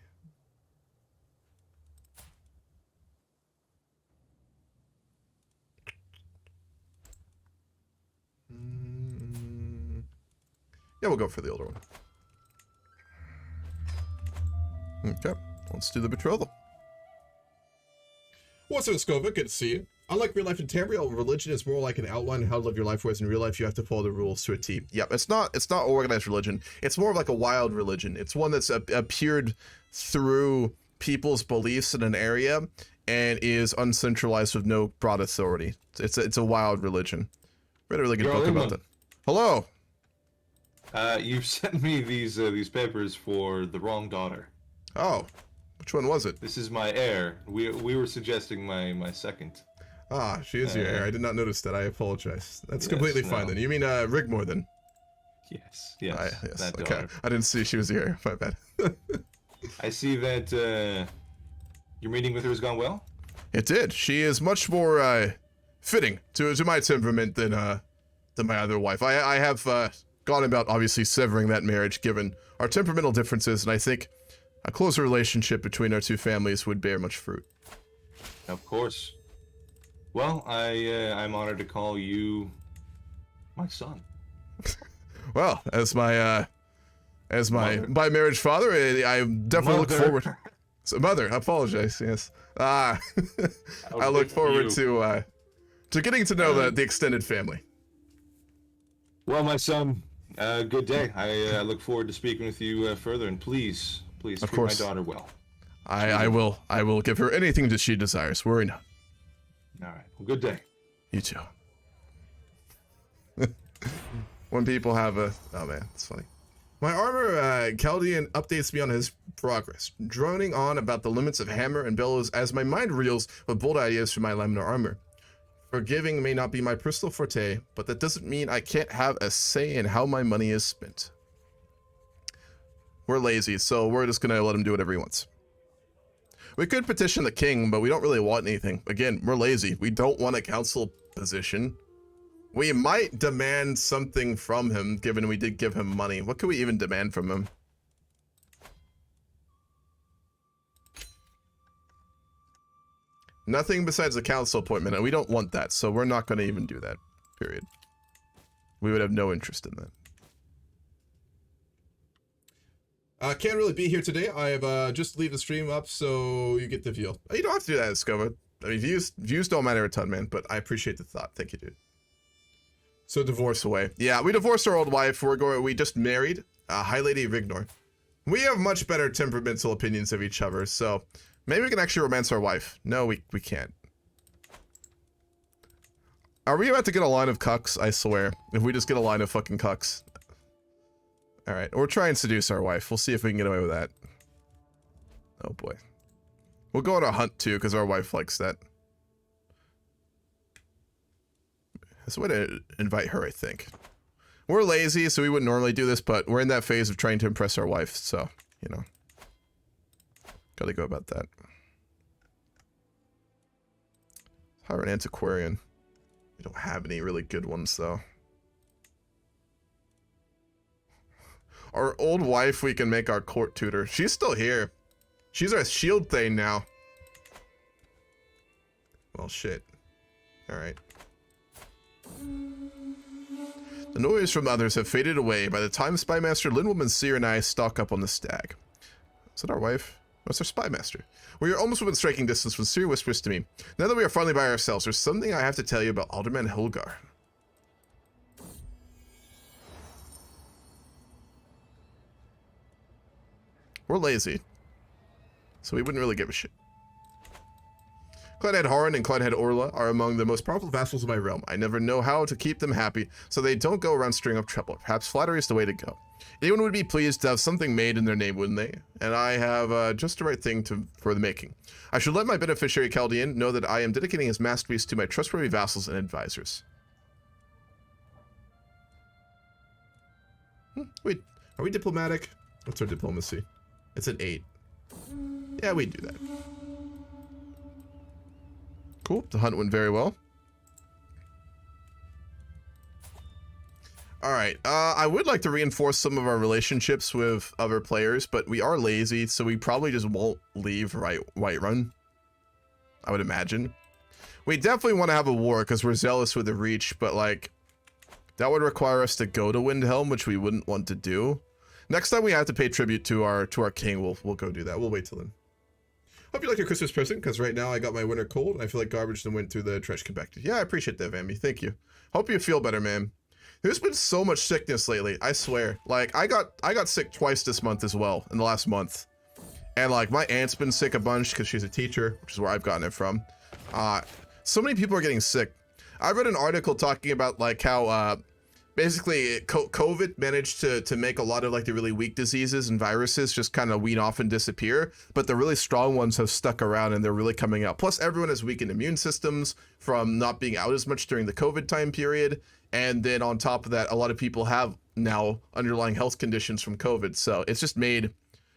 Yeah, we'll go for the older one. Okay, let's do the betrothal. What's up, Scova? Good to see you. Unlike real life in Tamriel, religion is more like an outline of how to live your life, whereas in real life you have to follow the rules to a T. Yep, it's not organized religion. It's more of like a wild religion. It's one that's appeared through people's beliefs in an area and is uncentralized with no broad authority. It's a wild religion. Read a really good book about that. Hello. You've sent me these papers for the wrong daughter. Oh, which one was it? This is my heir. We were suggesting my second. Ah, she is your heir. I did not notice that. I apologize. That's Yes, completely fine no. then. You mean Rigmore then? Yes. Yes. That Okay. daughter. I didn't see she was your heir. My bad. I see that your meeting with her has gone well. It did. She is much more fitting to my temperament than my other wife. I have gone about obviously severing that marriage given our temperamental differences, and I think a closer relationship between our two families would bear much fruit. Of course. Well, I'm honored to call you my son. Well, as my Mother. by marriage father, I definitely look Mother. forward. So, mother, I apologize. Yes. I look good for forward you. to getting to know the extended family. Well, my son, good day. I look forward to speaking with you further, and please treat course. my daughter well. I will give her anything that she desires. Worry not. All right. Well, good day. You too. When people have a... Oh, man. It's funny. My armor, Chaldean updates me on his progress, droning on about the limits of hammer and bellows as my mind reels with bold ideas for my laminar armor. Forgiving may not be my personal forte, but that doesn't mean I can't have a say in how my money is spent. We're lazy, so we're just gonna let him do whatever he wants. We could petition the king, but we don't really want anything. Again, we're lazy. We don't want a council position. We might demand something from him, given we did give him money. What could we even demand from him? Nothing besides a council appointment, and we don't want that, so we're not going to even do that. Period. We would have no interest in that. Can't really be here today. I have just leave the stream up so you get the view. You don't have to do that, Scova. I mean, views don't matter a ton, man, but I appreciate the thought. Thank you, dude. So divorce away. Yeah, we divorced our old wife. We just married High Lady Rignor. We have much better temperamental opinions of each other, so maybe we can actually romance our wife. No, we can't. Are we about to get a line of cucks? I swear. If we just get a line of fucking cucks. Alright, we'll try and seduce our wife. We'll see if we can get away with that. Oh boy. We'll go on a hunt too, because our wife likes that. That's a way to invite her, I think. We're lazy, so we wouldn't normally do this, but we're in that phase of trying to impress our wife, so, you know. Gotta go about that. Hire an antiquarian. We don't have any really good ones, though. Our old wife, we can make our court tutor. She's still here. She's our shield thing now. Well, shit. Alright. The noise from others have faded away by the time Spymaster Linwoman Seer and I stalk up on the stag. Is that our wife? What's our Spymaster? We are almost within striking distance when Seer whispers to me, now that we are finally by ourselves, there's something I have to tell you about Alderman Hulgar. We're lazy, so we wouldn't really give a shit. Clydhead Horan and Clydhead Orla are among the most powerful vassals of my realm. I never know how to keep them happy, so they don't go around stirring up trouble. Perhaps flattery is the way to go. Anyone would be pleased to have something made in their name, wouldn't they? And I have just the right thing for the making. I should let my beneficiary Chaldean know that I am dedicating his masterpiece to my trustworthy vassals and advisors. Wait, are we diplomatic? What's our diplomacy? It's an 8. Yeah, we do that. Cool. The hunt went very well. Alright, I would like to reinforce some of our relationships with other players, but we are lazy, so we probably just won't leave Whiterun. I would imagine. We definitely want to have a war, because we're zealous with the Reach, but, like, that would require us to go to Windhelm, which we wouldn't want to do. Next time we have to pay tribute to our king, we'll go do that. We'll wait till then. Hope you like your Christmas present, because right now I got my winter cold, and I feel like garbage and went through the trash compactor. Yeah, I appreciate that, Vammy. Thank you. Hope you feel better, man. There's been so much sickness lately, I swear. Like, I got sick twice this month as well, in the last month. And, like, my aunt's been sick a bunch, because she's a teacher, which is where I've gotten it from. So many people are getting sick. I read an article talking about, like, how, basically, COVID managed to make a lot of, like, the really weak diseases and viruses just kind of wean off and disappear, but the really strong ones have stuck around and they're really coming out. Plus, everyone has weakened immune systems from not being out as much during the COVID time period, and then on top of that, a lot of people have now underlying health conditions from COVID, so it's just made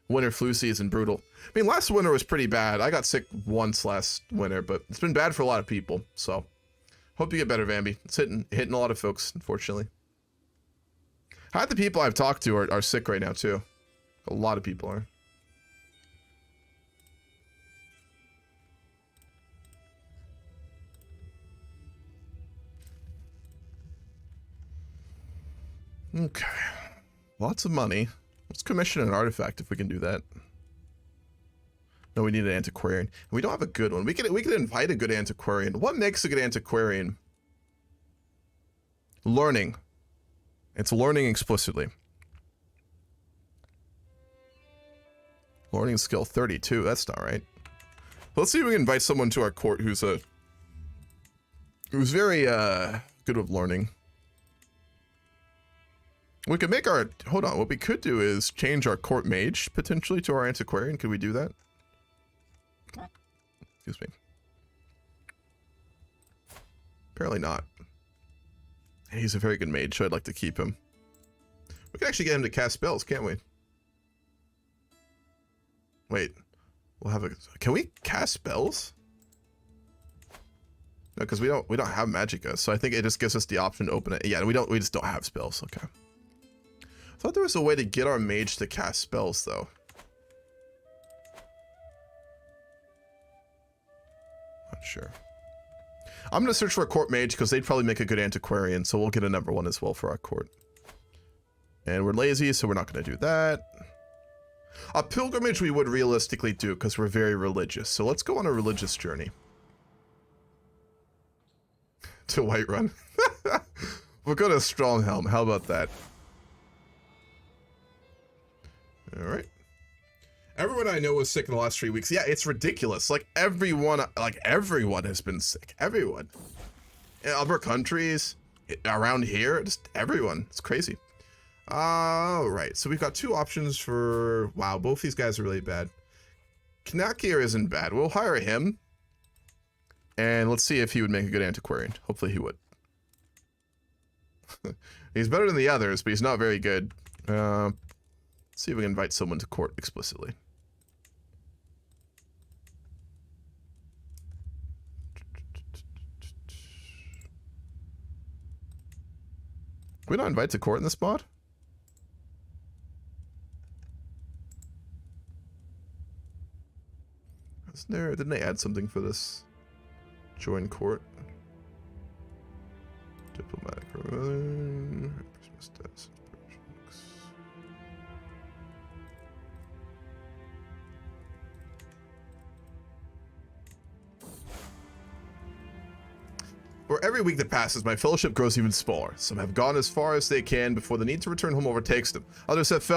winter flu season brutal. I mean, last winter was pretty bad. I got sick once last winter, but it's been bad for a lot of people, so hope you get better, Vamby. It's hitting a lot of folks, unfortunately. Half the people I've talked to are sick right now, too. A lot of people are. Okay. Lots of money. Let's commission an artifact if we can do that. No, we need an antiquarian. We don't have a good one. We could invite a good antiquarian. What makes a good antiquarian? Learning. It's learning explicitly. Learning skill 32. That's not right. Let's see if we can invite someone to our court who's very good with learning. We could make our, hold on, what we could do is change our court mage potentially to our antiquarian. Could we do that? Excuse me. Apparently not. He's a very good mage, so I'd like to keep him. We can actually get him to cast spells, can't we? Wait, we'll have a, can we cast spells? No, because we don't have magicka, so I think it just gives us the option to open it. Yeah, we just don't have spells, okay. I thought there was a way to get our mage to cast spells, though. Sure. I'm going to search for a court mage because they'd probably make a good antiquarian, so we'll get a number 1 as well for our court. And we're lazy, so we're not going to do that. A pilgrimage we would realistically do because we're very religious. So let's go on a religious journey. To Whiterun. We'll go to Stronghelm. How about that? Alright. Everyone I know was sick in the last 3 weeks. Yeah, it's ridiculous. Like everyone has been sick. Everyone. In other countries, around here, just everyone. It's crazy. Alright, so we've got 2 options for... Wow, both these guys are really bad. Knakir isn't bad. We'll hire him. And let's see if he would make a good antiquarian. Hopefully he would. He's better than the others, but he's not very good. Let's see if we can invite someone to court explicitly. Can we not invite to court in this mod? Isn't there, didn't they add something for this? Join court. Diplomatic. For every week that passes, my fellowship grows even smaller. Some have gone as far as they can before the need to return home overtakes them. Others have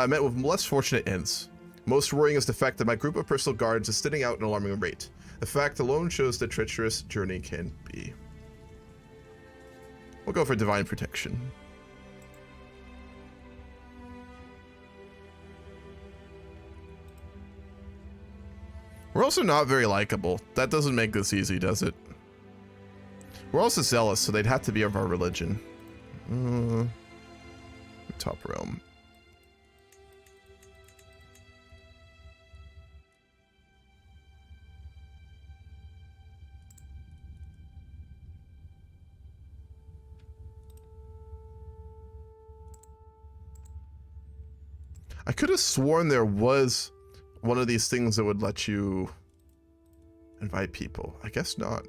met with less fortunate ends. Most worrying is the fact that my group of personal guards is thinning out at an alarming rate. The fact alone shows the treacherous journey can be. We'll go for divine protection. We're also not very likable. That doesn't make this easy, does it? We're also zealous, so they'd have to be of our religion. Top realm. I could have sworn there was one of these things that would let you invite people. I guess not.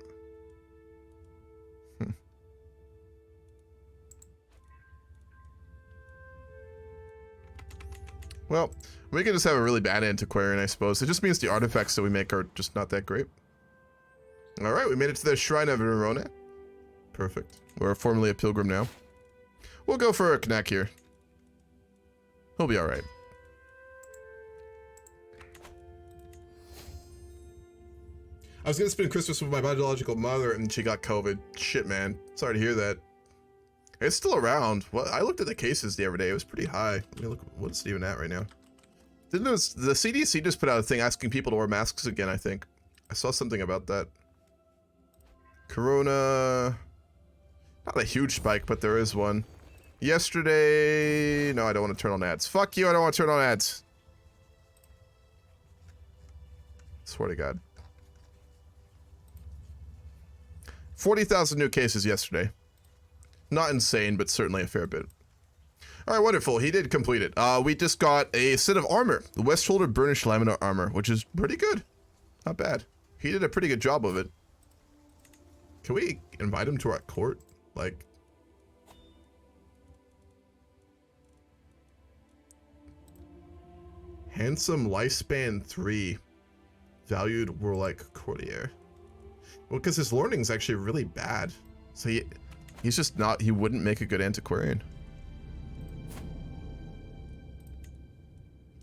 Well, we could just have a really bad antiquarian, I suppose. It just means the artifacts that we make are just not that great. Alright, we made it to the Shrine of Verona. Perfect. We're formally a pilgrim now. We'll go for a Knack here. He'll be alright. I was gonna spend Christmas with my biological mother and she got COVID. Shit, man. Sorry to hear that. It's still around. Well, I looked at the cases the other day. It was pretty high. Let me look. What is it even at right now? The CDC just put out a thing asking people to wear masks again, I think. I saw something about that. Corona. Not a huge spike, but there is one. Yesterday. No, I don't want to turn on ads. Fuck you, I don't want to turn on ads. Swear to God. 40,000 new cases yesterday. Not insane, but certainly a fair bit. Alright, wonderful. He did complete it. We just got a set of armor. The West Shoulder Burnished Laminar Armor, which is pretty good. Not bad. He did a pretty good job of it. Can we invite him to our court? Like... Handsome Lifespan 3. Valued Warlike Courtier. Well, because his learning's actually really bad. So he's just not, he wouldn't make a good antiquarian.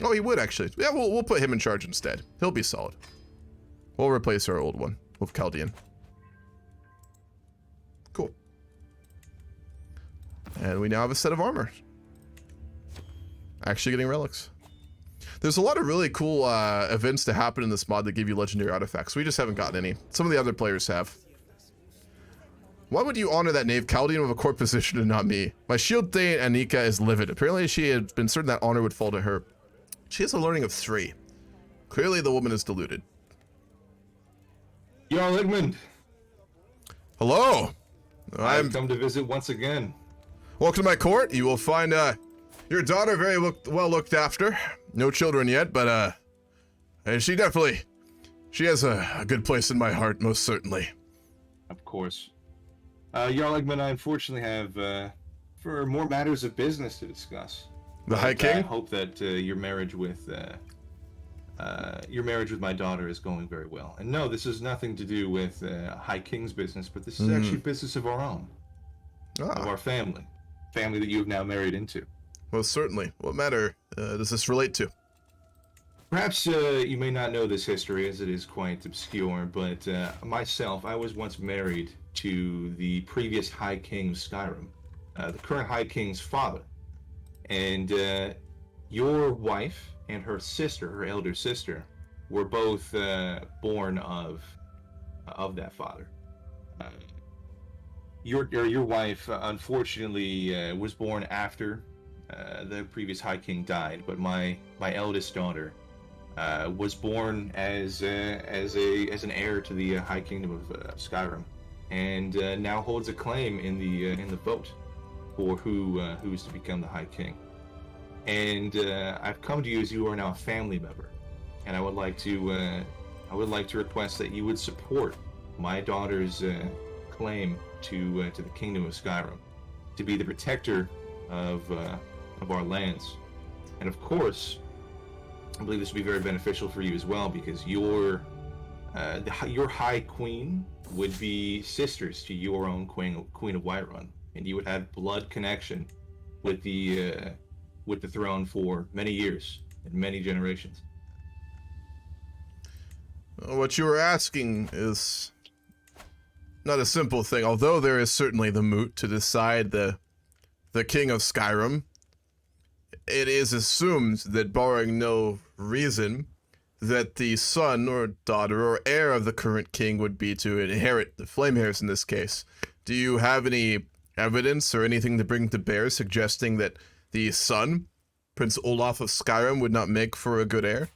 Oh, he would actually. Yeah, we'll put him in charge instead. He'll be solid. We'll replace our old one with Chaldean. Cool. And we now have a set of armor. Actually getting relics. There's a lot of really cool events to happen in this mod that give you legendary artifacts. We just haven't gotten any. Some of the other players have. Why would you honor that knave Chaldean with a court position and not me? My shield thane Anika is livid. Apparently she had been certain that honor would fall to her. She has a learning of 3. Clearly the woman is deluded. Jarl Igmund. Hello. I've come to visit once again. Welcome to my court. You will find your daughter very well looked after. No children yet, but she definitely She has a good place in my heart, most certainly. Of course. Jarl Eggman, I unfortunately have for more matters of business to discuss. The High I King? hope that your marriage with my daughter is going very well. And no, this has nothing to do with High King's business, but this is actually business of our own, of our family that you have now married into. Most certainly. What matter does this relate to? Perhaps you may not know this history, as it is quite obscure, but myself, I was once married to the previous High King of Skyrim, the current High King's father. And your wife and her sister, her elder sister, were both born of that father. Your wife, unfortunately, was born after the previous High King died, but my eldest daughter was born as an heir to the High Kingdom of Skyrim, and now holds a claim in the vote for who is to become the High King. And I've come to you as you are now a family member, and I would like to request that you would support my daughter's claim to the Kingdom of Skyrim, to be the protector of our lands. And of course, I believe this would be very beneficial for you as well, because your High Queen would be sisters to your own Queen of Whiterun, and you would have blood connection with the throne for many years and many generations. What you were asking is not a simple thing, although there is certainly the moot to decide the King of Skyrim. It is assumed that, barring no reason, that the son or daughter or heir of the current king would be to inherit the Flamehairs in this case. Do you have any evidence or anything to bring to bear suggesting that the son, Prince Olaf of Skyrim, would not make for a good heir?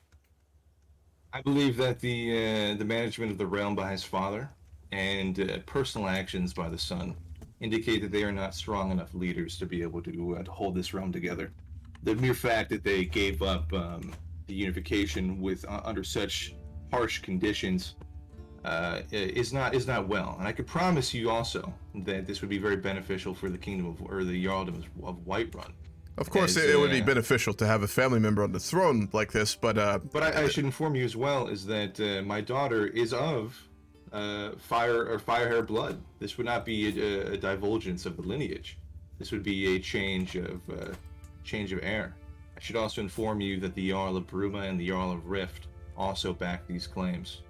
I believe that the management of the realm by his father and personal actions by the son indicate that they are not strong enough leaders to be able to hold this realm together. The mere fact that they gave up the unification under such harsh conditions is not well. And I could promise you also that this would be very beneficial for the the Jarldom of Whiterun. Of course, it would be beneficial to have a family member on the throne like this, but I should inform you as well is that my daughter is of firehair blood. This would not be a divulgence of the lineage. This would be a change of heir. I should also inform you that the Jarl of Bruma and the Jarl of Rift also back these claims.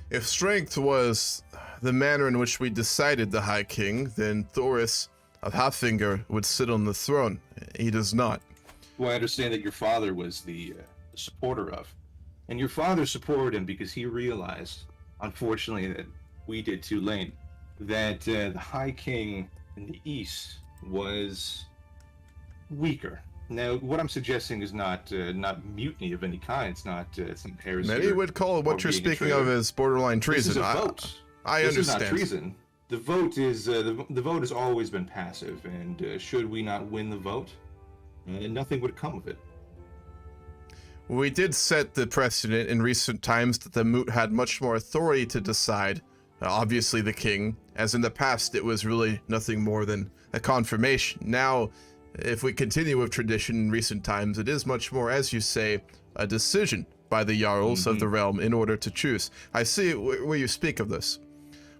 If strength was the manner in which we decided the High King, then Thoris of Halffinger would sit on the throne. He does not. Well, I understand that your father was the supporter of. And your father supported him because he realized, unfortunately, that we did too late, that the High King in the East was weaker. Now, what I'm suggesting is not mutiny of any kind. It's not some heresy. Many would call what you're speaking of as borderline treason. This is a vote. I understand. This is not treason. The vote is the vote has always been passive, and should we not win the vote, nothing would come of it. We did set the precedent in recent times that the moot had much more authority to decide, obviously the king, as in the past it was really nothing more than a confirmation. Now, if we continue with tradition in recent times, it is much more, as you say, a decision by the Jarls of the realm in order to choose. I see where you speak of this.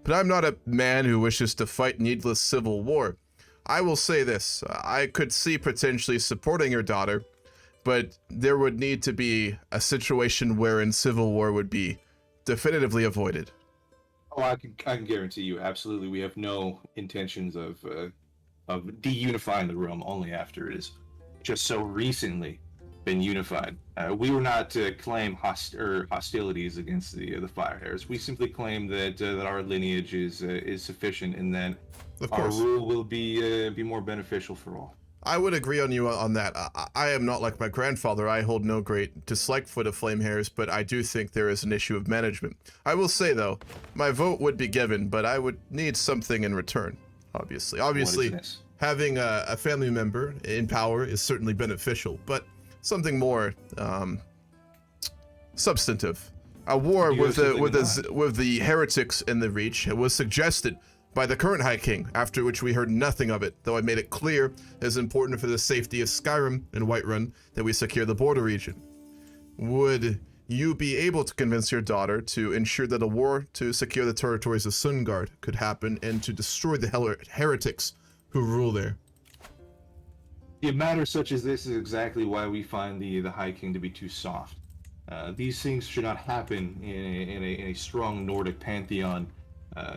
But I'm not a man who wishes to fight needless civil war. I will say this, I could see potentially supporting your daughter, but there would need to be a situation wherein civil war would be definitively avoided. Oh, I can guarantee you, absolutely. We have no intentions of deunifying the realm only after it has just so recently been unified. We were not to claim hostilities against the Firehairs. We simply claim that our lineage is sufficient, and that our rule will be more beneficial for all. I would agree on you on that. I am not like my grandfather. I hold no great dislike for the Flamehairs, but I do think there is an issue of management. I will say, though, my vote would be given, but I would need something in return, obviously. Obviously, having a family member in power is certainly beneficial, but something more substantive A war You have something in with the heretics in the Reach was suggested by the current High King, after which we heard nothing of it, though I made it clear it is important for the safety of Skyrim and Whiterun that we secure the border region. Would you be able to convince your daughter to ensure that a war to secure the territories of Sungard could happen and to destroy the heretics who rule there? In matters such as this is exactly why we find the High King to be too soft. These things should not happen in a strong Nordic pantheon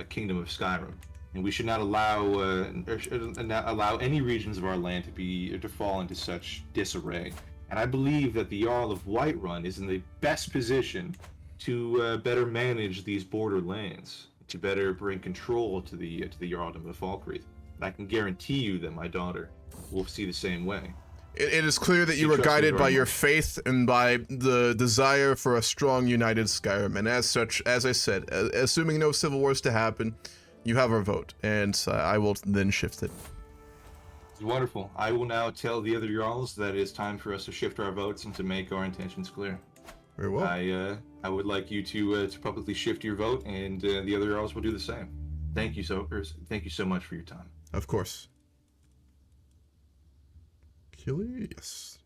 Kingdom of Skyrim, and we should not allow any regions of our land to fall into such disarray. And I believe that the Jarl of Whiterun is in the best position to better manage these border lands, to better bring control to the Jarldom of Falkreath. And I can guarantee you that my daughter will see the same way. It is clear that you were guided by your faith and by the desire for a strong, united Skyrim. And as such, as I said, assuming no civil wars to happen, you have our vote, and I will then shift it. Wonderful. I will now tell the other Jarls that it is time for us to shift our votes and to make our intentions clear. Very well. I would like you to publicly shift your vote, and the other Jarls will do the same. Thank you so much for your time. Of course. Killy, yes.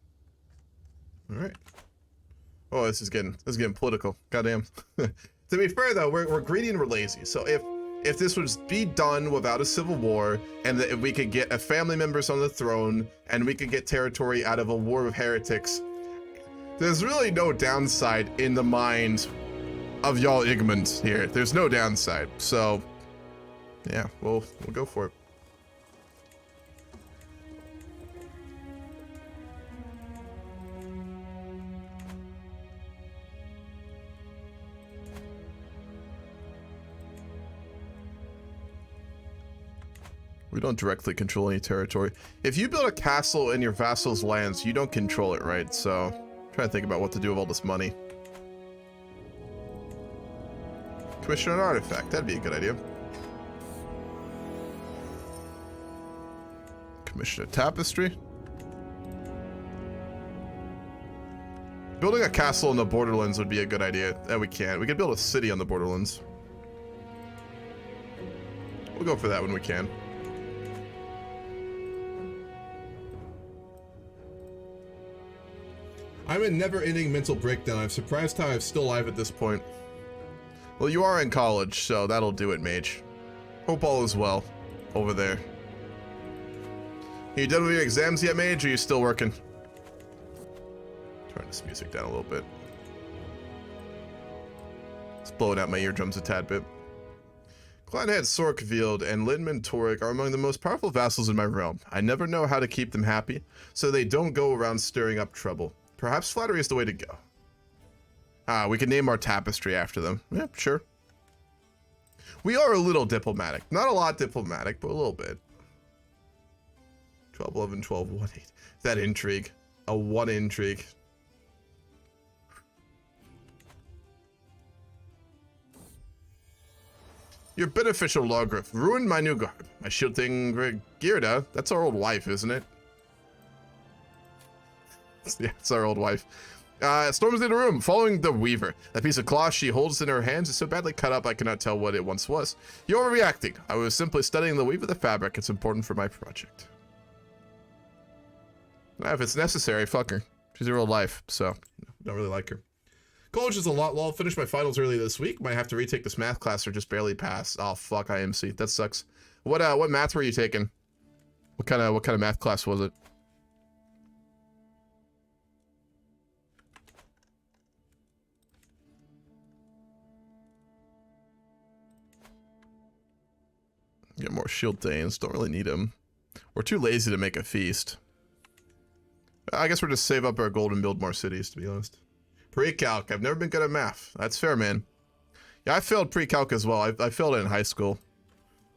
All right. Oh, this is getting political. Goddamn. To be fair though, we're greedy and we're lazy. So if this would be done without a civil war, and that if we could get a family members on the throne, and we could get territory out of a war with heretics, there's really no downside in the mind of y'all Igmund here. There's no downside. So yeah, we'll go for it. We don't directly control any territory. If you build a castle in your vassal's lands, you don't control it, right? So, I'm trying to think about what to do with all this money. Commission an artifact, that'd be a good idea. Commission a tapestry. Building a castle in the Borderlands would be a good idea. We can. We could build a city on the Borderlands. We'll go for that when we can. I'm in never-ending mental breakdown. I'm surprised how I'm still alive at this point. Well, you are in college, so that'll do it, mage. Hope all is well over there. Are you done with your exams yet, mage, or are you still working? Turn this music down a little bit. It's blowing out my eardrums a tad bit. Clanhead Sorkvield and Lindman Torik are among the most powerful vassals in my realm. I never know how to keep them happy, so they don't go around stirring up trouble. Perhaps flattery is the way to go. We can name our tapestry after them. Yeah, sure. We are a little diplomatic. Not a lot diplomatic, but a little bit. 12, 11, 12, 1, 8. That intrigue. A 1 intrigue. Your beneficial lawgriff ruined my new garb. My shielding Girda. That's our old wife, isn't it? Yeah, it's our old wife. Storms into the room, following the weaver. That piece of cloth she holds in her hands is so badly cut up I cannot tell what it once was. You're overreacting. I was simply studying the weave of the fabric. It's important for my project. If it's necessary, fuck her. She's a real life, so don't really like her. College is a lot. Lol, finished my finals early this week. Might have to retake this math class or just barely pass. Oh fuck, IMC. That sucks. What math were you taking? What kind of math class was it? Get more shield Danes. Don't really need them. We're too lazy to make a feast. I guess we're just save up our gold and build more cities, to be honest. Pre-calc. I've never been good at math. That's fair, man. Yeah, I failed pre-calc as well. I failed it in high school.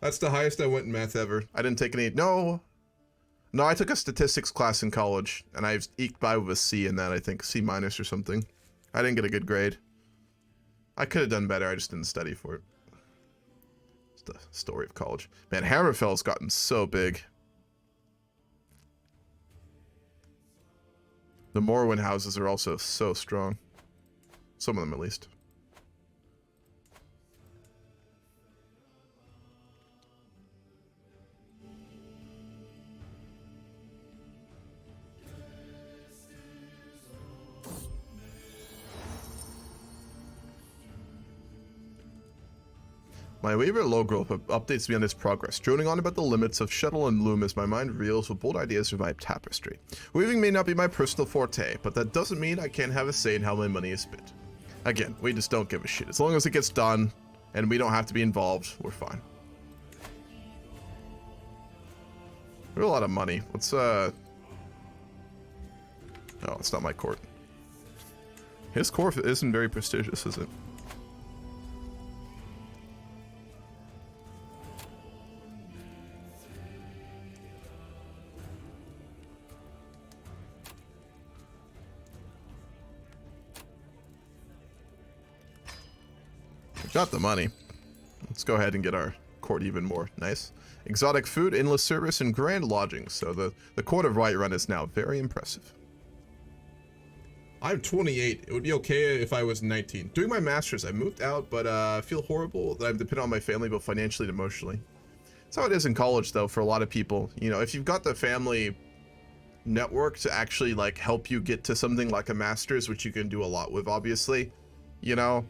That's the highest I went in math ever. I didn't take any... No, I took a statistics class in college, and I eked by with a C in that, I think. C- or something. I didn't get a good grade. I could have done better. I just didn't study for it. It's the story of college. Man, Hammerfell's gotten so big. The Morrowind houses are also so strong. Some of them, at least. My Weaver logo updates me on its progress, droning on about the limits of shuttle and loom as my mind reels with bold ideas for my tapestry. Weaving may not be my personal forte, but that doesn't mean I can't have a say in how my money is spent. Again, we just don't give a shit. As long as it gets done and we don't have to be involved, we're fine. We have a lot of money. Let's, oh, it's not my court. His court isn't very prestigious, is it? Got the money. Let's go ahead and get our court even more. Nice. Exotic food, endless service, and grand lodging. So the court of Whiterun is now very impressive. I'm 28. It would be okay if I was 19. Doing my master's, I moved out, but I feel horrible that I'm dependent on my family, both financially and emotionally. That's how it is in college, though, for a lot of people. You know, if you've got the family network to actually, like, help you get to something like a master's, which you can do a lot with, obviously, you know,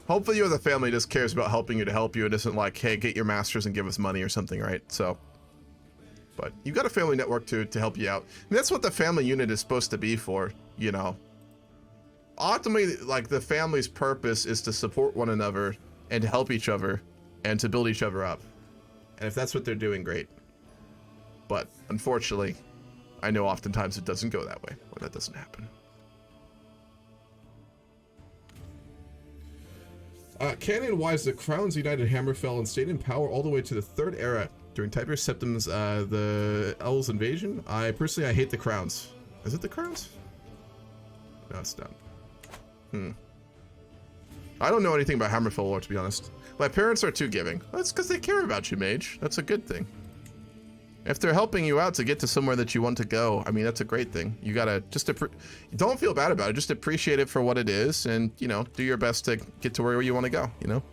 hopefully you as a family just cares about helping you to help you and isn't like, hey, get your master's and give us money or something, right? So, but you've got a family network to help you out. And that's what the family unit is supposed to be for, you know. Ultimately, like, the family's purpose is to support one another and to help each other and to build each other up. And if that's what they're doing, great. But unfortunately, I know oftentimes it doesn't go that way, or that doesn't happen. Canon-wise, the Crowns united Hammerfell and stayed in power all the way to the Third Era during Tiber's Septim's, the Elves invasion. I hate the Crowns. Is it the Crowns? No, it's not. I don't know anything about Hammerfell lore, to be honest. My parents are too giving. That's because they care about you, mage. That's a good thing. If they're helping you out to get to somewhere that you want to go, I mean, that's a great thing. You gotta just don't feel bad about it. Just appreciate it for what it is, and you know, do your best to get to where you want to go. You know.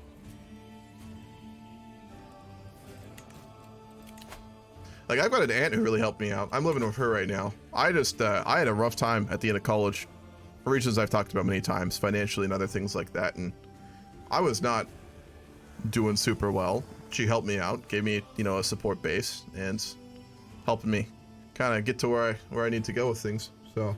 Like, I've got an aunt who really helped me out. I'm living with her right now. I had a rough time at the end of college, for reasons I've talked about many times, financially and other things like that, and I was not doing super well. She helped me out, gave me, you know, a support base, and helped me kind of get to where I need to go with things. So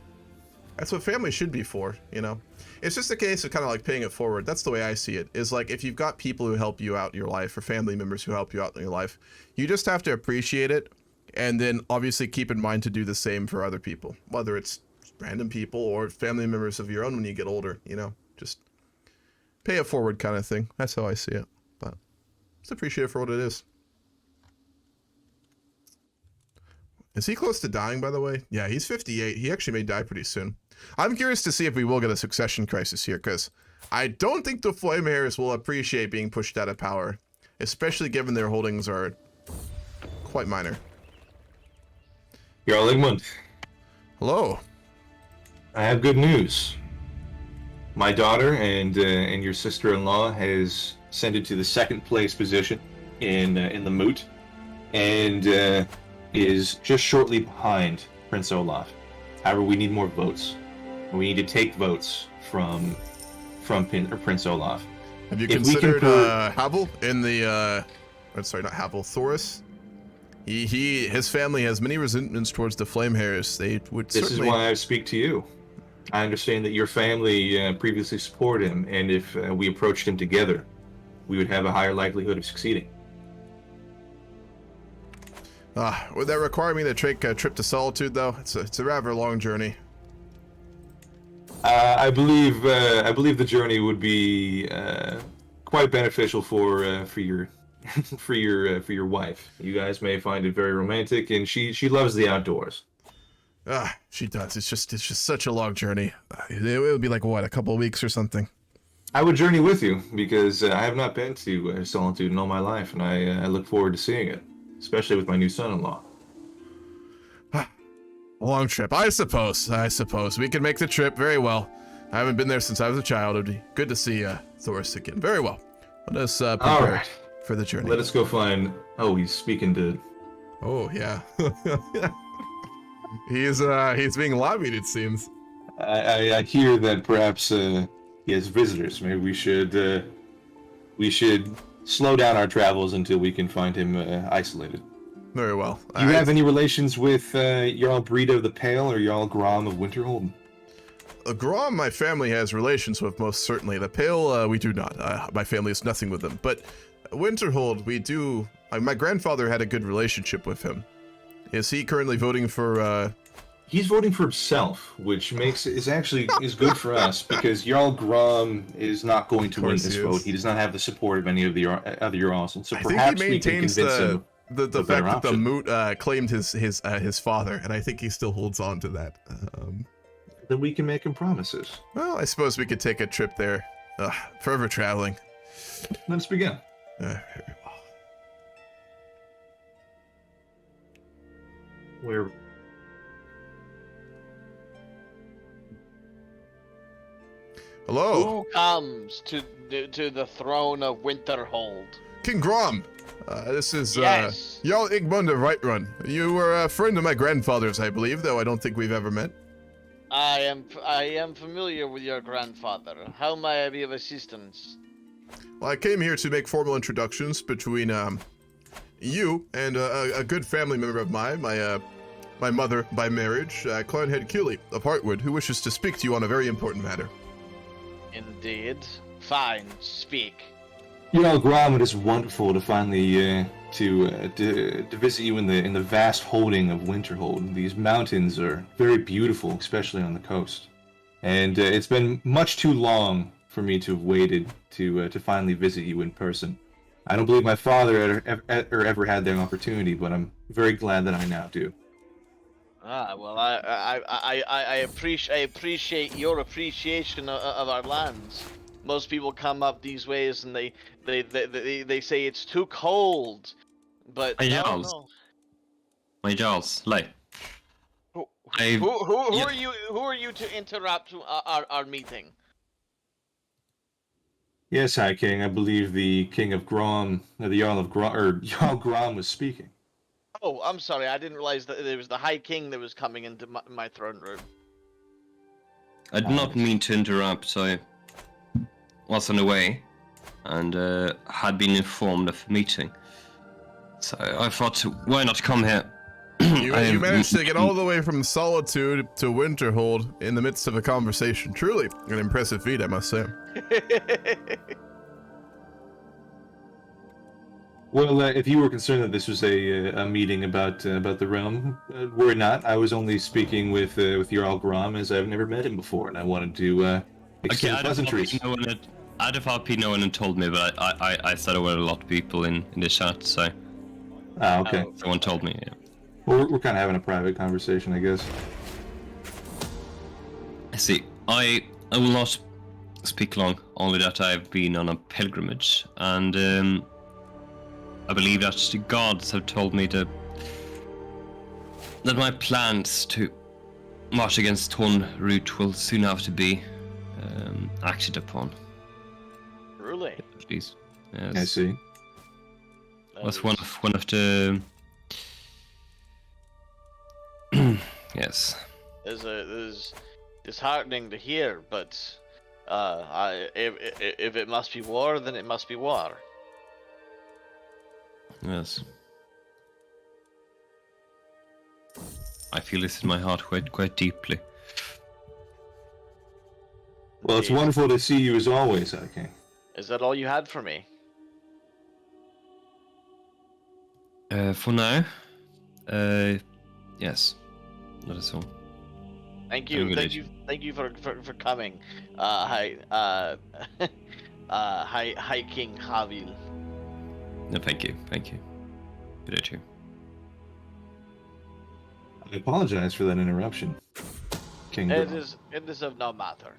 that's what family should be for, you know. It's just a case of kind of like paying it forward. That's the way I see it. Is like, if you've got people who help you out in your life, or family members who help you out in your life, you just have to appreciate it, and then obviously keep in mind to do the same for other people, whether it's random people or family members of your own when you get older. You know, just pay it forward kind of thing. That's how I see it. But just appreciate it for what it is. Is he close to dying, by the way? Yeah, he's 58. He actually may die pretty soon. I'm curious to see if we will get a succession crisis here, because I don't think the Flame Heirs will appreciate being pushed out of power, especially given their holdings are quite minor. Jarl Igmund. Hello. I have good news. My daughter and your sister-in-law has ascended to the second place position in the moot, and is just shortly behind Prince Olaf. However, we need more votes. We need to take votes from Prince Olaf. Have you considered Havel in the? Sorry, not Havel. Thoris. His family has many resentments towards the Flame Heirs. They would. This is why I speak to you. I understand that your family previously supported him, and if we approached him together, we would have a higher likelihood of succeeding. Would that require me to take a trip to Solitude, though? It's a rather long journey. I believe the journey would be quite beneficial for your for your wife. You guys may find it very romantic, and she loves the outdoors. She does. It's just such a long journey. It would be like, what, a couple of weeks or something? I would journey with you, because I have not been to Solitude in all my life, and I look forward to seeing it, especially with my new son-in-law. Long trip, I suppose. We can make the trip very well. I haven't been there since I was a child. It'd be good to see Thoris again. Very well. Let us prepare for the journey. Let us go find... Oh, he's speaking to... Oh, yeah. He's being lobbied, it seems. I hear that perhaps he has visitors. Maybe we should we should slow down our travels until we can find him isolated. Very well. Do you have any relations with Jarl Brito the Pale or Jarl Grom of Winterhold? Grom, my family has relations with, most certainly. The Pale, we do not. My family has nothing with them. But Winterhold, we do. My grandfather had a good relationship with him. Is he currently voting for? He's voting for himself, which is good for us because Jarl Grom is not going to win this vote. He does not have the support of any of the other Jarls, and so perhaps we can convince him. The fact that the moot claimed his father, and I think he still holds on to that. Then we can make him promises. Well, I suppose we could take a trip there. Forever traveling. Let's begin. Very well. Where? Hello. Who comes to the throne of Winterhold? King Grom. This is Yes. Jarl Igmund of Whiterun. You were a friend of my grandfather's, I believe, though I don't think we've ever met. I am familiar with your grandfather. How may I be of assistance? Well, I came here to make formal introductions between you and a good family member of mine, my mother by marriage, Clonhead Keeley of Heartwood, who wishes to speak to you on a very important matter. Indeed. Fine, speak. Grom, it is wonderful to finally to visit you in the vast holding of Winterhold. These mountains are very beautiful, especially on the coast. And it's been much too long for me to have waited to finally visit you in person. I don't believe my father ever had that opportunity, but I'm very glad that I now do. Well, I appreciate your appreciation of our lands. Most people come up these ways and they say it's too cold, but My no, Jarls. no. My Jarls, like. Who Yeah. are you to interrupt our meeting? Yes, High King. I believe the King of Grom, the Jarl of Grom, or Jarl Grom was speaking. Oh, I'm sorry. I didn't realize that it was the High King that was coming into my throne room. I did not mean to interrupt. I was on the way and had been informed of a meeting. So I thought, why not come here? You managed to get all the way from Solitude to Winterhold in the midst of a conversation. Truly an impressive feat, I must say. Well, if you were concerned that this was a meeting about the realm, were it not. I was only speaking with Jarl Grom, as I've never met him before, and I wanted to extend pleasantries. I'd have RP no one had told me, but I said there were a lot of people in the chat, so Okay. someone told me. Yeah. Well, we're kind of having a private conversation, I guess. See, I will not speak long, only that I've been on a pilgrimage, and I believe that the gods have told me that my plans to march against Thorn Root will soon have to be acted upon. Really? At least, yes. I see. Was one of the yes. Is disheartening to hear, but if it must be war, then it must be war. Yes. I feel this in my heart quite deeply. Well, it's wonderful to see you as always, High King. Is that all you had for me? For now, yes, that is all. Thank you, thank you for coming, High King Havil. No, thank you. Good at you. I apologize for that interruption, King. It is of no matter.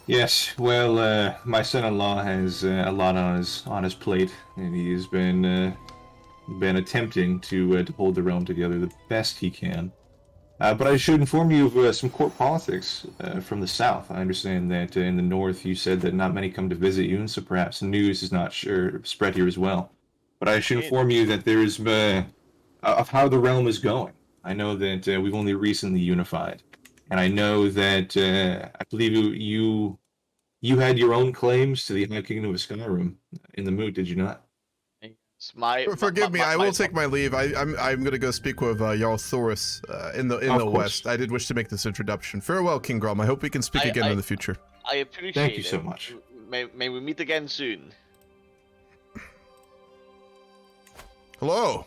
Yes, well, my son-in-law has a lot on his plate, and he has been attempting to hold the realm together the best he can. But I should inform you of some court politics from the south. I understand that in the north you said that not many come to visit you, and so perhaps news is not spread here as well. But I should inform you that there is of how the realm is going. I know that we've only recently unified. And I know that I believe you You had your own claims to the High Kingdom of Skyrim in the moot, did you not? It's my. Forgive me, I will take my leave. I'm gonna go speak with Jarl Thoris in the Of course. west. I did wish to make this introduction. Farewell, King Grom. I hope we can speak again in the future. I appreciate it. Thank you so much. May we meet again soon. Hello,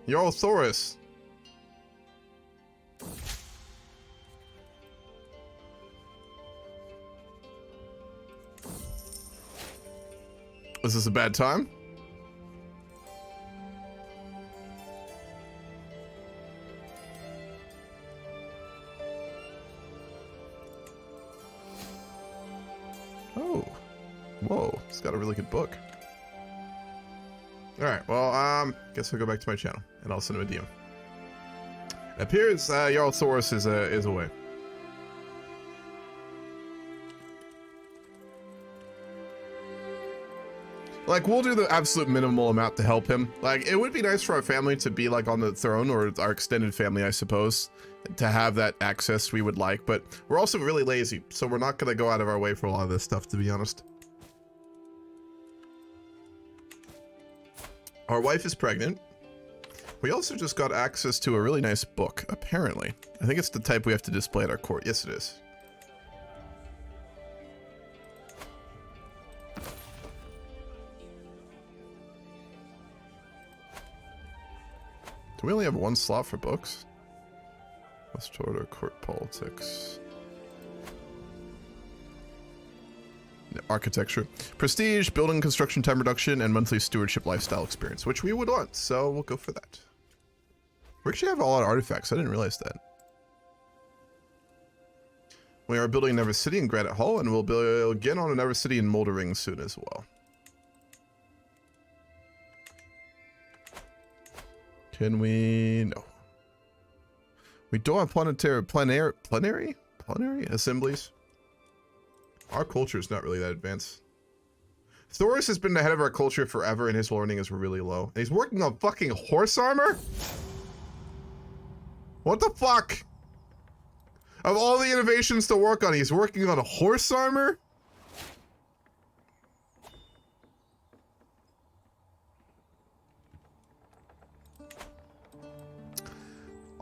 Jarl Thoris. Is this a bad time? Oh. Whoa, it's got a really good book. Alright, well, guess I'll go back to my channel, and I'll send him a DM. It appears Jarl Thoris is away. Like, we'll do the absolute minimal amount to help him. Like, it would be nice for our family to be, like, on the throne, or our extended family, I suppose, to have that access we would like, but we're also really lazy, so we're not gonna go out of our way for a lot of this stuff, to be honest. Our wife is pregnant. We also just got access to a really nice book, apparently. I think it's the type we have to display at our court. Yes, it is. Do we only have one slot for books? West Order, court politics. Architecture. Prestige, building construction time reduction, and monthly stewardship lifestyle experience, which we would want, so we'll go for that. We actually have a lot of artifacts, I didn't realize that. We are building another city in Granite Hall, and we'll build again on another city in Moldering soon as well. Can we? No. We don't have plenary assemblies. Our culture is not really that advanced. Thoris has been ahead of our culture forever, and his learning is really low. And he's working on fucking horse armor? What the fuck? Of all the innovations to work on, he's working on a horse armor?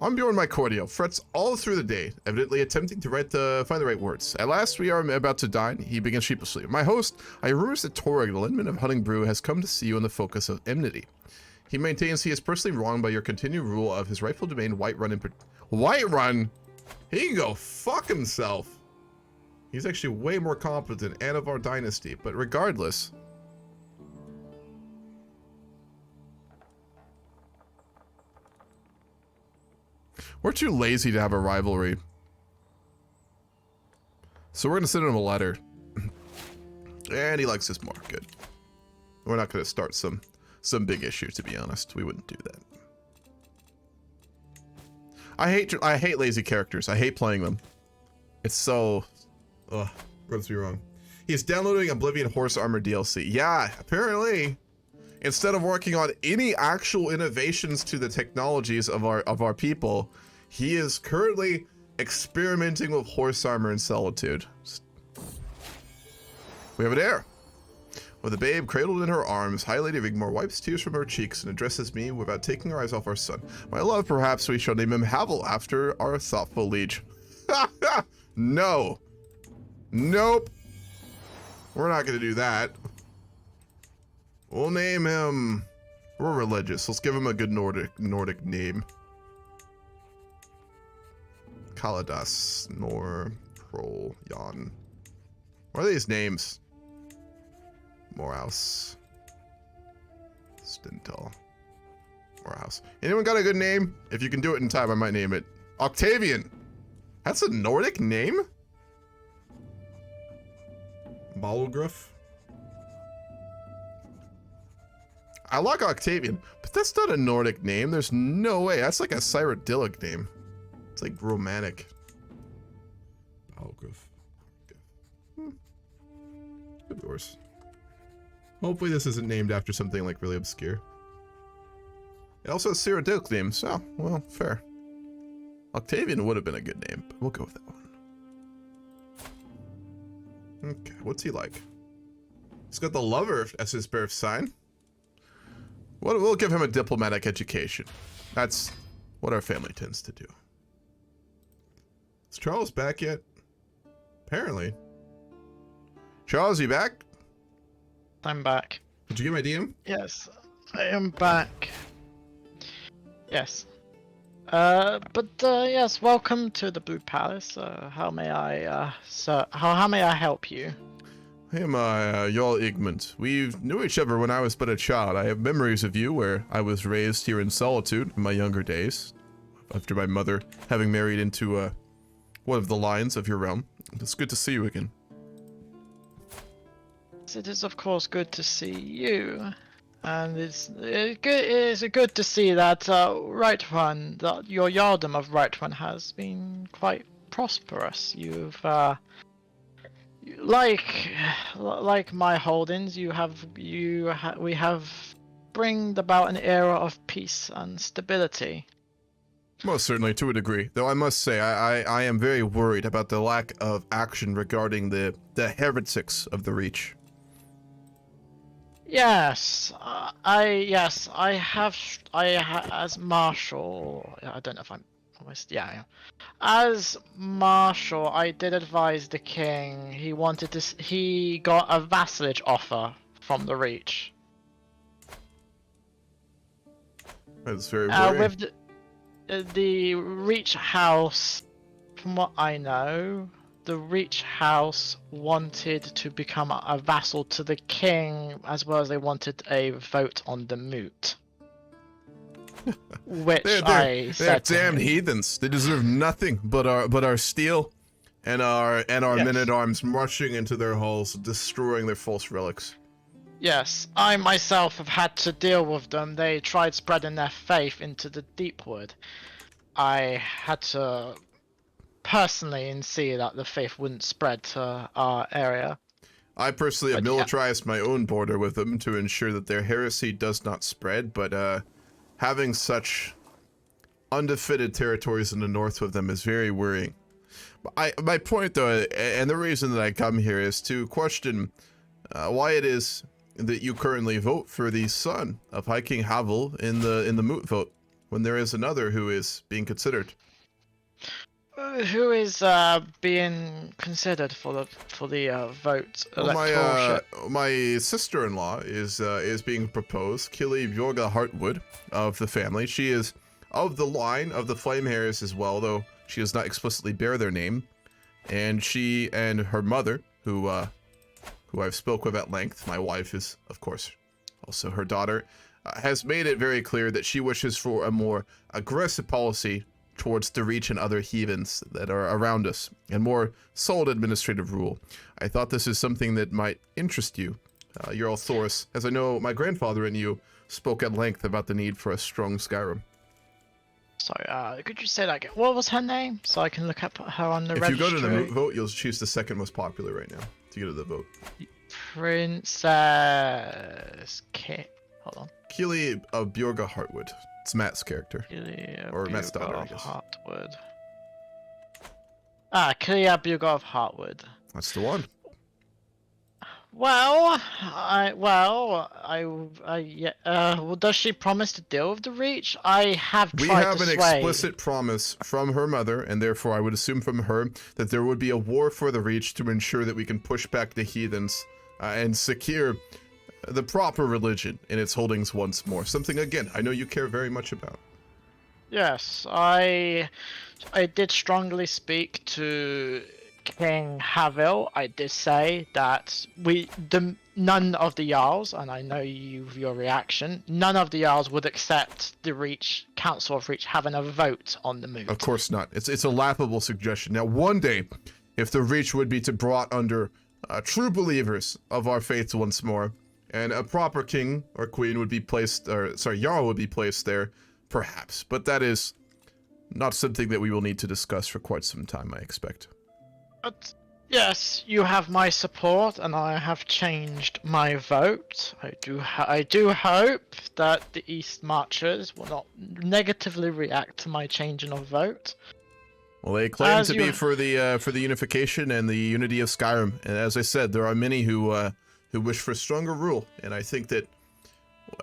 I'm Bjorn my cordial, frets all through the day, evidently attempting to find the right words. At last we are about to dine, he begins sheepishly. My host, I rumors that Torag, the landman of Hunting Brew, has come to see you in the focus of enmity. He maintains he is personally wronged by your continued rule of his rightful domain, Whiterun. Whiterun? He can go fuck himself. He's actually way more competent and of our dynasty, but regardless. We're too lazy to have a rivalry. So we're gonna send him a letter. And he likes us more. Good. We're not gonna start some big issue, to be honest. We wouldn't do that. I hate lazy characters. I hate playing them. It's so rubs me wrong. He's downloading Oblivion Horse Armor DLC. Yeah, apparently. Instead of working on any actual innovations to the technologies of our people, he is currently experimenting with horse armor in solitude. We have an heir. With a babe cradled in her arms, High Lady Rigmore wipes tears from her cheeks and addresses me without taking her eyes off our son. My love, perhaps we shall name him Havel after our thoughtful liege. No. Nope. We're not going to do that. We'll name him... We're religious. Let's give him a good Nordic name. Kaladas, Nor, Prol, Jan. What are these names? Morehouse. Stental. Morehouse. Anyone got a good name? If you can do it in time, I might name it. Octavian. That's a Nordic name? Balgruff. I like Octavian, but that's not a Nordic name. There's no way. That's like a Cyrodiilic name. It's like romantic. Balgruff. Good horse. Hopefully this isn't named after something like really obscure. It also has Cyrodiilic names, so, well, fair. Octavian would have been a good name, but we'll go with that one. Okay, what's he like? He's got the lover as his birth sign. We'll give him a diplomatic education. That's what our family tends to do. Is Charles back yet? Apparently. Charles, you back? I'm back. Did you get my DM? Yes, I am back. Yes. Yes, welcome to the Blue Palace. How may I help you? I am Jarl Igmund. We knew each other when I was but a child. I have memories of you where I was raised here in solitude in my younger days, after my mother having married into one of the lions of your realm. It's good to see you again. It is of course good to see you, and it is good to see that Whiterun, that your Yardom of Whiterun has been quite prosperous. You've like my holdings, we have bring about an era of peace and stability. Most certainly, to a degree. Though I must say, I am very worried about the lack of action regarding the heretics of the Reach. Yes, I have as Marshal. I don't know if I'm almost. Yeah. As Marshal, I did advise the king. He got a vassalage offer from the Reach. That's very worrying. With the Reach House, from what I know, the Reach House wanted to become a vassal to the king, as well as they wanted a vote on the moot. Which they're said to damned him, heathens. They deserve nothing but our steel and our Yes. men-at-arms marching into their halls, destroying their false relics. Yes, I myself have had to deal with them. They tried spreading their faith into the Deepwood. I had to personally see that the faith wouldn't spread to our area. I personally have But yeah. militarized my own border with them to ensure that their heresy does not spread, but having such undefended territories in the north with them is very worrying. My point, though, and the reason that I come here is to question why it is that you currently vote for the son of High King Havel in the moot vote, when there is another who is being considered. Who is being considered for the vote electoral? My sister-in-law is being proposed, Killy Bjorga Hartwood of the family. She is of the line of the Flame Hairs as well, though she does not explicitly bear their name. And she and her mother, who I've spoke with at length, my wife is of course also her daughter, has made it very clear that she wishes for a more aggressive policy towards the Reach and other heathens that are around us, and more solid administrative rule. I thought this is something that might interest you, Jarl Thoris, as I know my grandfather and you spoke at length about the need for a strong Skyrim. Sorry, could you say that again? What was her name, so I can look up her on the If registry? you go to the moot vote, you'll choose the second most popular right now to get to the vote. Princess Hold on. Keely of Bjorga Hartwood. It's Matt's character. Or Matt's daughter, I guess. Hartwood. Kelia Bugor of Hartwood. That's the one. Well, does she promise to deal with the Reach? I have tried to We have an sway. explicit promise from her mother, and therefore I would assume from her that there would be a war for the Reach to ensure that we can push back the heathens and secure the proper religion in its holdings once more. Something, again, I know you care very much about. Yes, I did strongly speak to King Havel. I did say that none of the Jarls, and I know your reaction, none of the Jarls would accept the Reach, Council of Reach having a vote on the moot. Of course not. It's a laughable suggestion. Now, one day, if the Reach would be brought under true believers of our faith once more, and a proper king or queen would be placed, Jarl would be placed there, perhaps. But that is not something that we will need to discuss for quite some time, I expect. But yes, you have my support, and I have changed my vote. I do hope that the East Marchers will not negatively react to my changing of vote. Well, they claim As to you- be for the unification and the unity of Skyrim, and as I said, there are many who wish for stronger rule, and I think that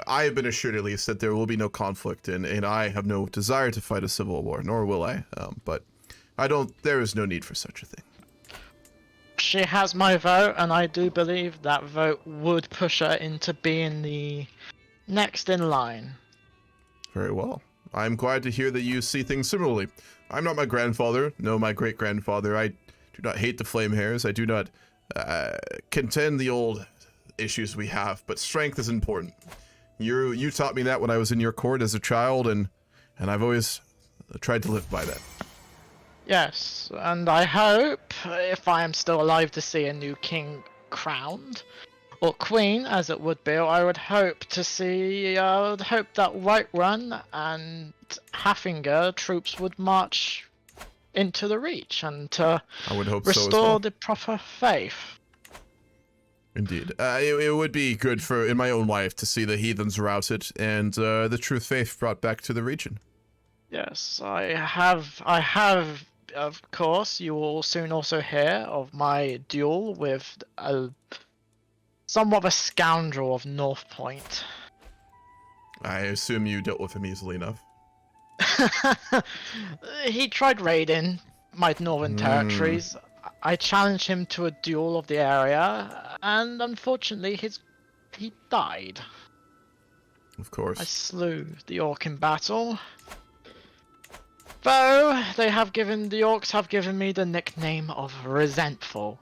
I have been assured at least that there will be no conflict, and I have no desire to fight a civil war, nor will I. But I don't. There is no need for such a thing. She has my vote, and I do believe that vote would push her into being the next in line. Very well. I'm glad to hear that you see things similarly. I'm not my grandfather, no, my great-grandfather. I do not hate the flame hairs. I do not contend the old issues we have, but strength is important. You taught me that when I was in your court as a child, and I've always tried to live by that. Yes, and I hope, if I am still alive to see a new king crowned, or queen, as it would be, I would hope to see, I would hope that Whiterun and Haffinger troops would march into the Reach and to I would hope so as restore well. the proper faith. Indeed. It would be good for, in my own life, to see the heathens routed and the true faith brought back to the region. Yes, I have, of course, you will soon also hear of my duel with somewhat of a scoundrel of North Point. I assume you dealt with him easily enough. He tried raiding my northern territories. I challenged him to a duel of the area, and unfortunately he died. Of course. I slew the orc in battle. Though the orcs have given me the nickname of Resentful,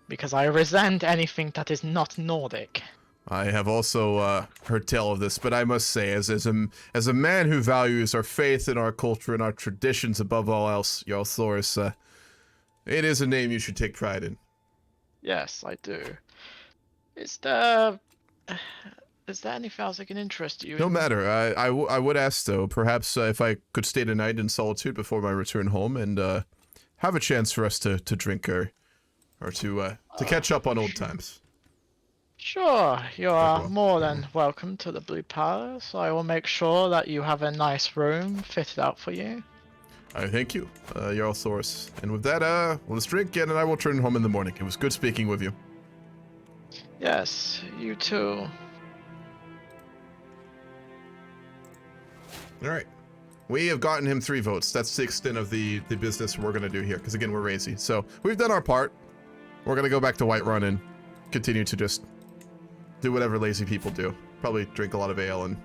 because I resent anything that is not Nordic. I have also heard tell of this, but I must say, as a man who values our faith and our culture and our traditions above all else, Jarl Thoris, it is a name you should take pride in. Yes, I do. Is there anything else that can interest you? No matter. I would ask, though, perhaps if I could stay the night in solitude before my return home and have a chance for us to drink or to catch up on old times. Sure, you are well. more than welcome to the Blue Palace. I will make sure that you have a nice room fitted out for you. I thank you, Jarl Thoris. And with that, let's drink again, and I will return home in the morning. It was good speaking with you. Yes, you too. All right. We have gotten him 3 votes. That's the extent of the business we're going to do here, because again, we're racy. So we've done our part. We're going to go back to Whiterun and continue to just do whatever lazy people do. Probably drink a lot of ale and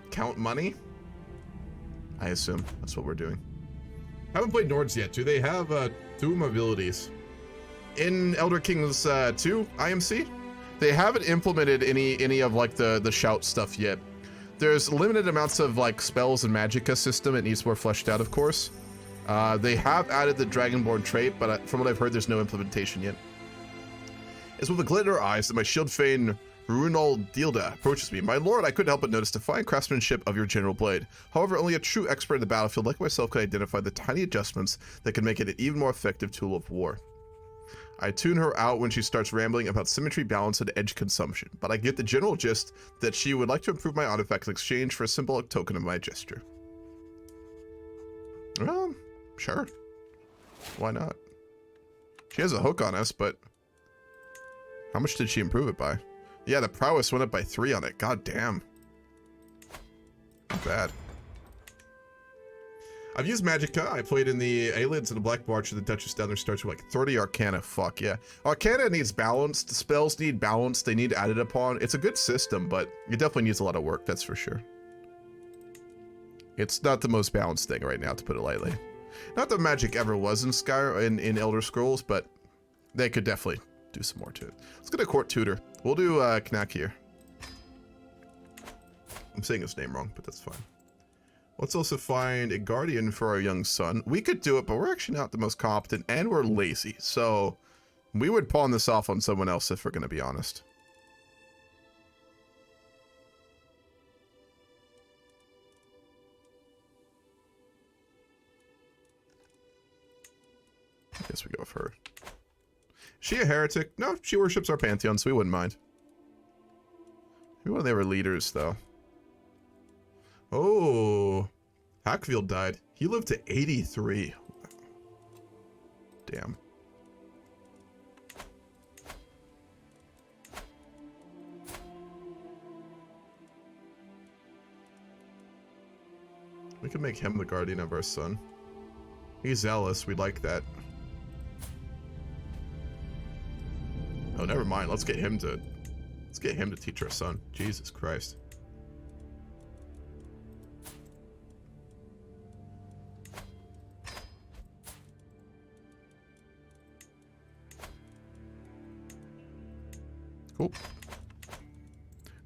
count money. I assume that's what we're doing. Haven't played Nords yet. Do they have Doom abilities? In Elder Kings 2 IMC, they haven't implemented any of like the shout stuff yet. There's limited amounts of like spells and magicka system. It needs more fleshed out, of course. They have added the Dragonborn trait, but from what I've heard, there's no implementation yet. It's with a glint in her eyes that my shield Fane Runal Dilda approaches me. My lord, I couldn't help but notice the fine craftsmanship of your general blade. However, only a true expert in the battlefield like myself could identify the tiny adjustments that can make it an even more effective tool of war. I tune her out when she starts rambling about symmetry, balance, and edge consumption, but I get the general gist that she would like to improve my artifacts in exchange for a symbolic token of my gesture. Sure. Why not? She has a hook on us, but how much did she improve it by? Yeah, the prowess went up by 3 on it. God damn. Not bad. I've used Magicka. I played in the Aylids and the Black March, and the Duchess down there starts with like 30 Arcana. Fuck yeah. Arcana needs balance. The spells need balance. They need added upon. It's a good system, but it definitely needs a lot of work, that's for sure. It's not the most balanced thing right now, to put it lightly. Not that magic ever was in Skyrim, in Elder Scrolls, but they could definitely do some more to it. Let's get a court tutor. We'll do Knack here. I'm saying his name wrong, but that's fine. Let's also find a guardian for our young son. We could do it, but we're actually not the most competent, and we're lazy. So we would pawn this off on someone else if we're going to be honest. I guess we go with her. Is she a heretic? No, she worships our pantheon, so we wouldn't mind. Maybe one of their leaders, though. Oh, Hackfield died. He lived to 83. Damn. We can make him the guardian of our son. He's zealous, we like that. Oh, never mind. Let's get him to teach our son. Jesus Christ. Cool.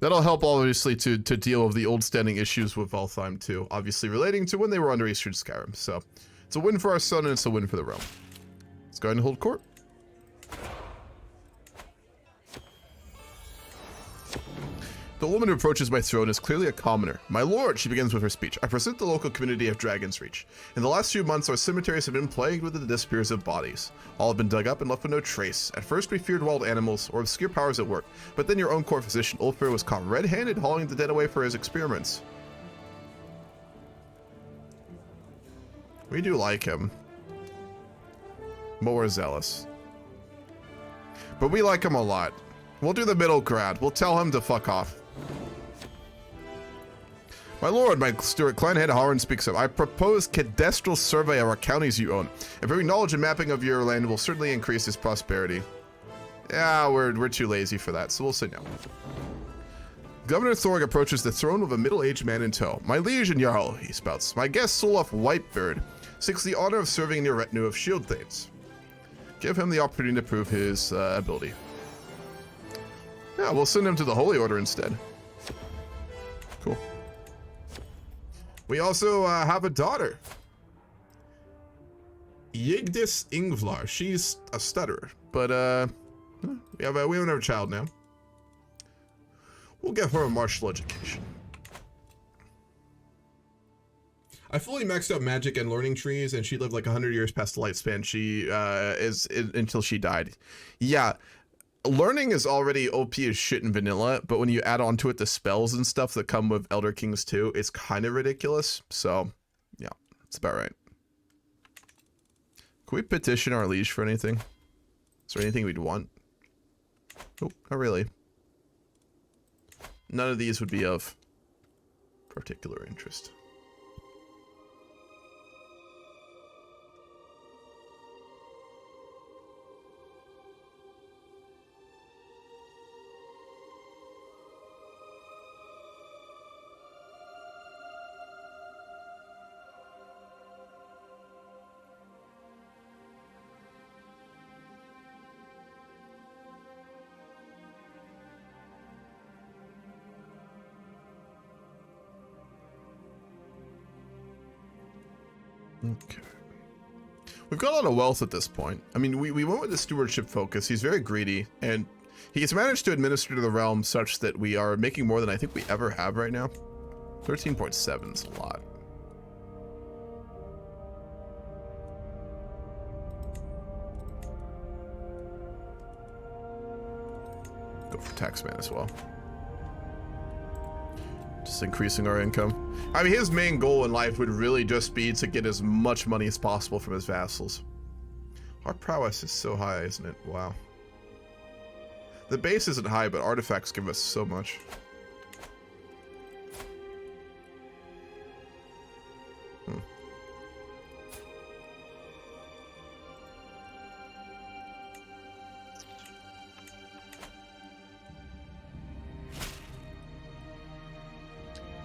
That'll help, obviously, to deal with the old standing issues with Valtheim, too. Obviously relating to when they were under Eastern Skyrim. So, it's a win for our son, and it's a win for the realm. Let's go ahead and hold court. The woman who approaches my throne is clearly a commoner. My lord, she begins with her speech. I present the local community of Dragon's Reach. In the last few months, our cemeteries have been plagued with the disappearance of bodies. All have been dug up and left with no trace. At first, we feared wild animals or obscure powers at work, but then your own court physician, Ulfir, was caught red-handed hauling the dead away for his experiments. We do like him. But we're zealous. But we like him a lot. We'll do the middle ground. We'll tell him to fuck off. My lord, my Stuart clan head Harren speaks up. I propose cadastral survey of our counties you own. Improving knowledge and mapping of your land will certainly increase its prosperity. Yeah, we're too lazy for that, so we'll say no. Governor Thorg approaches the throne with a middle-aged man in tow. My liege and jarl, he spouts. My guest Solof Whitebeard seeks the honor of serving in your retinue of shield thanes. Give him the opportunity to prove his ability. Yeah, we'll send him to the Holy Order instead. Cool. We also have a daughter. Yigdis Ingvlar. She's a stutterer, but we have another child now. We'll give her a martial education. I fully maxed out magic and learning trees, and she lived like 100 years past the lifespan. She until she died. Yeah. Learning is already OP as shit in vanilla, but when you add on to it the spells and stuff that come with Elder Kings 2, it's kind of ridiculous. So, yeah, it's about right. Can we petition our liege for anything? Is there anything we'd want? Oh, not really. None of these would be of particular interest. Okay. We've got a lot of wealth at this point. I mean, we went with the stewardship focus. He's very greedy, and he's managed to administer the realm such that we are making more than I think we ever have right now. 13.7 is a lot. Go for taxman as well. Just increasing our income. I mean, his main goal in life would really just be to get as much money as possible from his vassals. Our prowess is so high, isn't it? Wow. The base isn't high, but artifacts give us so much.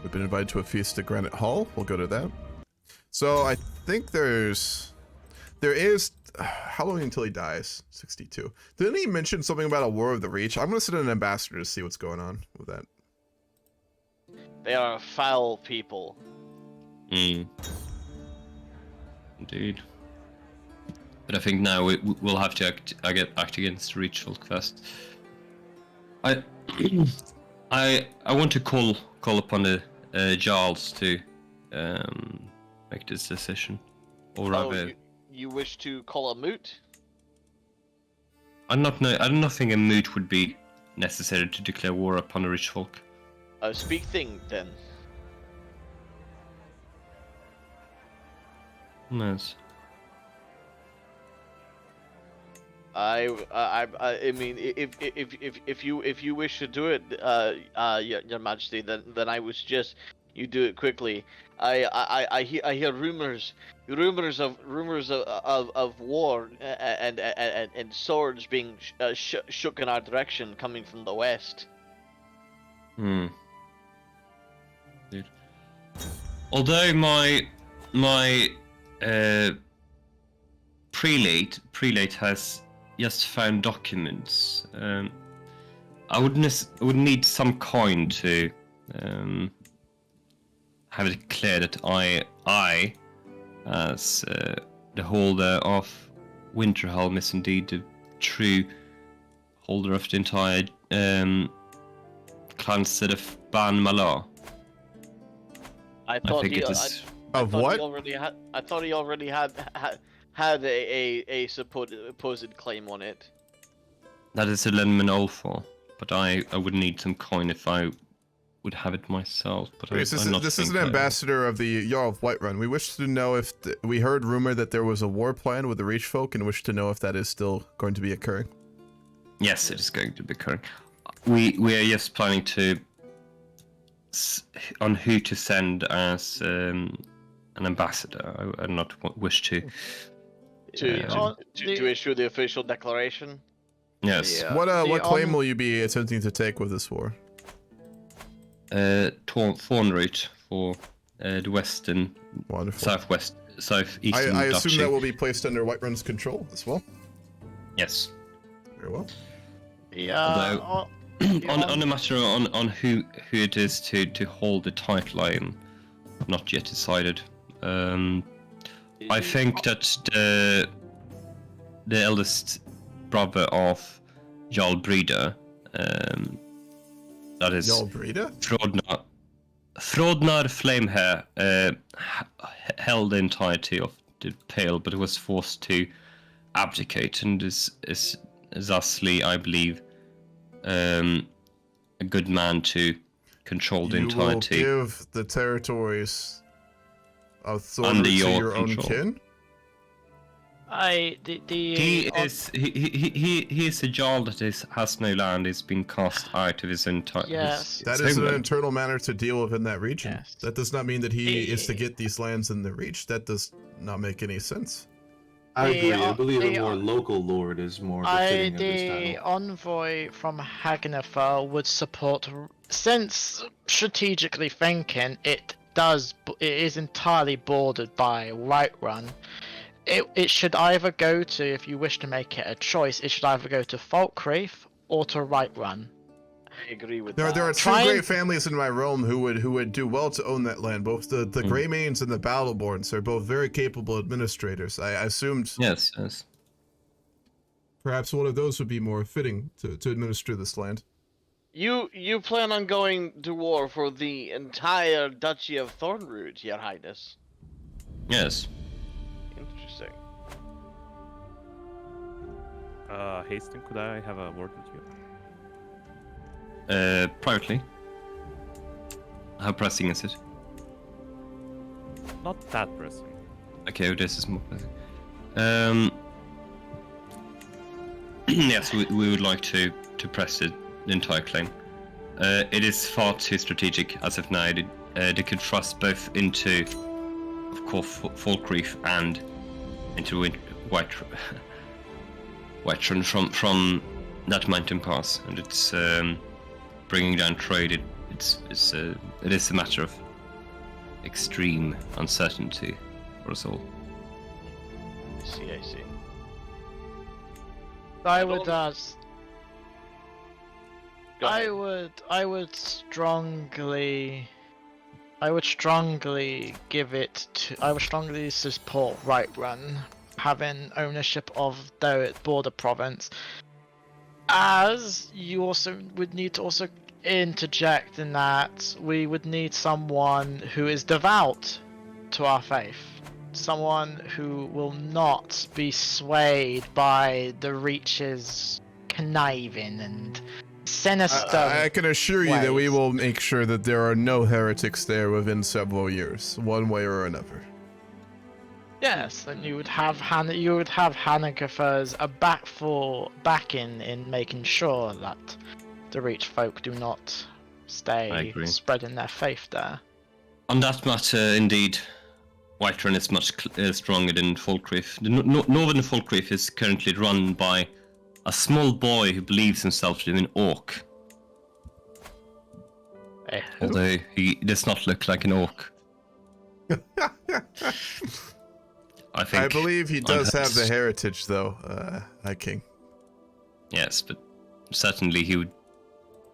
We've been invited to a feast at Granite Hall. We'll go to that. So I think there is, how long until he dies? 62. Didn't he mention something about a War of the Reach? I'm going to send an ambassador to see what's going on with that. They are foul people. Indeed. But I think now we'll have to act against Reach Folkfest. I want to call upon the Jarls to make this decision, or rather, you wish to call a moot? I do not think a moot would be necessary to declare war upon the rich folk. Speak thing then. Yes. I mean, if you wish to do it, Your Majesty, then I would suggest you do it quickly. I hear rumors of war and swords being shook in our direction coming from the west. Hmm. Dude. Although my prelate has just found documents, I would need some coin to have it clear that I as the holder of Winterhelm is indeed the true holder of the entire clanstead of Ban Malar. I thought think he, it is I Of thought what? He already had. I thought he already had a supposed claim on it. that is a Lenman Olfor, but I would need some coin if I would have it myself. But This I'm not is an think I- ambassador of the Jarl of Whiterun. We wish to know if we heard rumor that there was a war plan with the Reach folk, and wish to know if that is still going to be occurring. Yes, it is going to be occurring. We are just planning to on who to send as an ambassador. I not wish to. To issue the official declaration. Yes. Yeah. What claim on- will you be attempting to take with this war? Thorn route for the western, Wonderful. southeastern I assume duchy. that will be placed under Whiterun's control as well. Yes. Very well. Yeah. On the matter on who it is to hold the title, I am not yet decided. I think that the eldest brother of Jarl Brida, that is Jarl Brida? Frodnar Flamehair, held the entirety of the Pale, but was forced to abdicate, and is thusly, I believe, a good man to control the You will entirety. give the territories of Thorn Under to your your own control. kin? He is a jarl that has no land. He's been cast out of his entire. Yes. That his is an homeland. internal matter to deal with in that region. Yes. That does not mean that he is to get these lands in the Reach. That does not make any sense. I agree. I believe a the- more local lord is more befitting of this The title. envoy from Hagnifel would support, since strategically thinking, it is entirely bordered by Whiterun. It should either go to, if you wish to make it a choice, it should either go to Falkreath or to Whiterun. I agree with There that. are two Try and- great families in my realm who would do well to own that land. Both the Greymanes and the Battleborns are both very capable administrators. I assumed Yes. Perhaps one of those would be more fitting to administer this land. You plan on going to war for the entire Duchy of Thornroot, Your Highness? Yes. Interesting. Hastings, could I have a word with you? Privately. How pressing is it? Not that pressing. Okay, this is more pressing. Yes, we would like to press the entire claim. It is far too strategic as of now. They could thrust both into, of course, Falkreath and into Whiterun from that mountain pass, and it's bringing down trade. It is a matter of extreme uncertainty for us all. I see. I don't- would Go ahead. I would strongly support Whiterun having ownership of their border province. As you also would need to also interject in that we would need someone who is devout to our faith. Someone who will not be swayed by the Reach's conniving and sinister. I can assure you that we ways. will make sure that there are no heretics there within several years, one way or another. Yes, and you would have Hannegger's back in making sure that the Reach folk do not I stay agree. spreading their faith there. On that matter, indeed, Whiterun is much stronger than Falkreath. The northern Falkreath is currently run by a small boy who believes himself to be an orc. Although he does not look like an orc. I believe he does have the heritage, though, High King. Yes, but certainly he would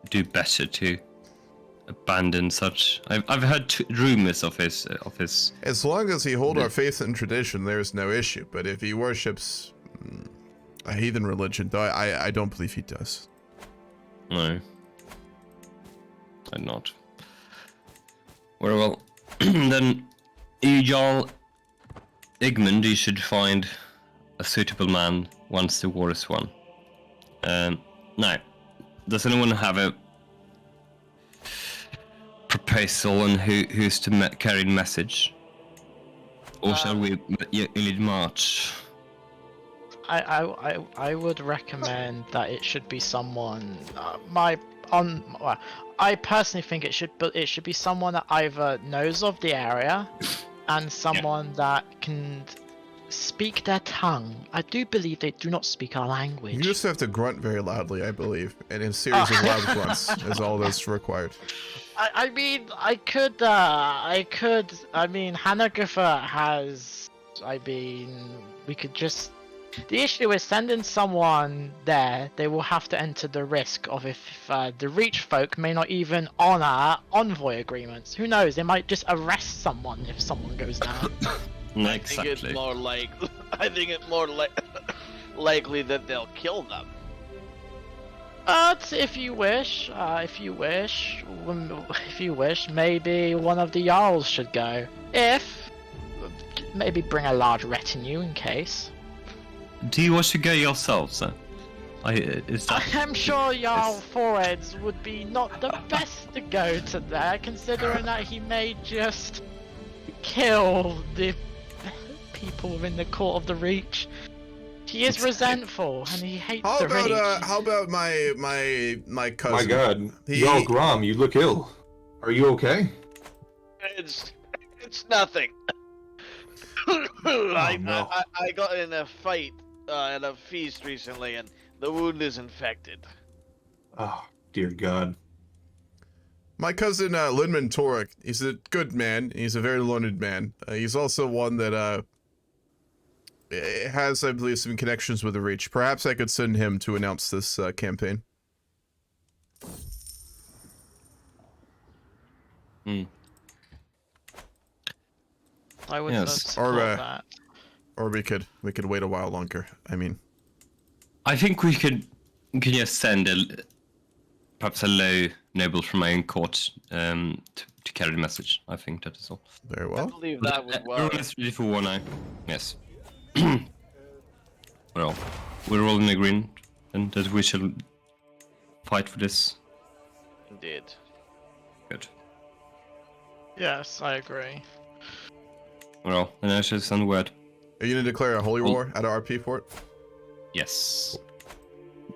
do better to abandon such. I've heard rumors of his. As long as he hold our faith and tradition, there's no issue. But if he worships a heathen religion, though, I don't believe he does. No, I'm not. Well, then, Jarl Igmund, you should find a suitable man once the war is won. Now, does anyone have a proposal on who's to carry the message? Or shall we lead march? I would recommend that it should be someone. I personally think it should be someone that either knows of the area, and someone that can speak their tongue. I do believe they do not speak our language. You just have to grunt very loudly, I believe, and a series of loud grunts is all that's required. I mean, Hannegger has. We could just. The issue is sending someone there. They will have to enter the risk of if the Reach folk may not even honor envoy agreements. Who knows? They might just arrest someone if someone goes down. I think it's more like. I think it's more likely that they'll kill them. But if you wish, maybe one of the Jarls should go. Maybe bring a large retinue in case. Do you want to go yourself, sir? I'm sure Jarl Foreheads would be not the best to go to there, considering that he may just kill the people within the court of the Reach. He is resentful and he hates the Reach. How about my cousin? My God, Jarl Grom, you look ill. Are you okay? It's nothing. I got in a fight at a feast recently, and the wound is infected. Oh, dear God. My cousin Linman Torek, he's a good man. He's a very learned man. He's also one that has, I believe, some connections with the Reach. Perhaps I could send him to announce this campaign. I would support that. Or we could wait a while longer. I mean, I think we could just send perhaps a low noble from my own court to carry the message. I think that is all. Very well. I believe that would work. Let's ready for war now. Yes. Well, we're all in agreement, and that we shall fight for this. Indeed. Good. Yes, I agree. Well, then I shall send word. Are you gonna declare a holy war at our RP fort? Yes.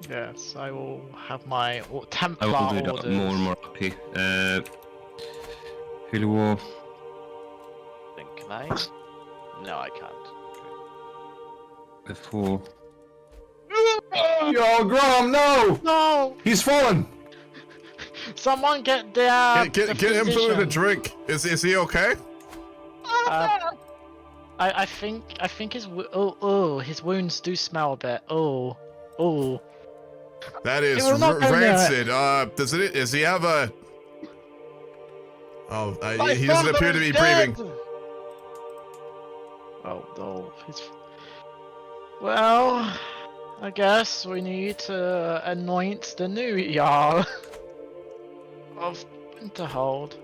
Yes, I will have my Templar I will do that orders. more and more happy. Holy war. Can I? No, I can't. Before. Jarl Grom, no! No! He's fallen! Someone get the Get him something to drink. Is he okay? I think his his wounds do smell a bit. Oh. That is It will not go rancid. Does he have a? Oh, he doesn't appear to be breathing. Oh no, well, I guess we need to anoint the new Jarl of Winterhold.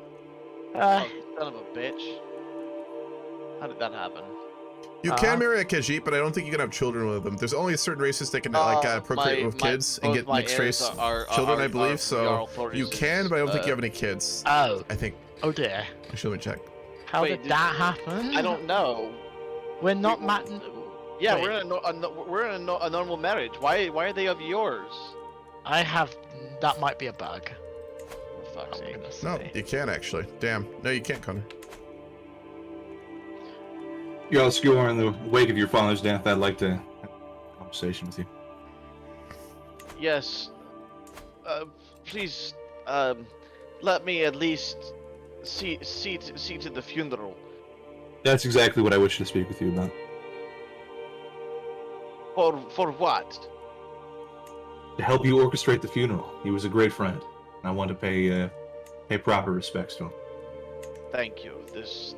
Oh, son of a bitch. How did that happen? You can marry a Khajiit, but I don't think you can have children with them. There's only certain races that can procreate with kids and get mixed race children, I believe. So you can, but I don't think you have any kids. Oh. I think. Oh dear. Actually, let me check. How did that happen? I don't know. We're not Yeah, Wait. we're in a normal marriage. Why are they of yours? That might be a bug. For fuck's I'm sake. gonna No, say. you can't actually. Damn. No, you can't, Connor. Y'all score in the wake of your father's death. I'd like to have a conversation with you. Yes. Please, let me at least see to the funeral. That's exactly what I wish to speak with you about. For what? To help you orchestrate the funeral. He was a great friend, and I want to pay proper respects to him. Thank you. This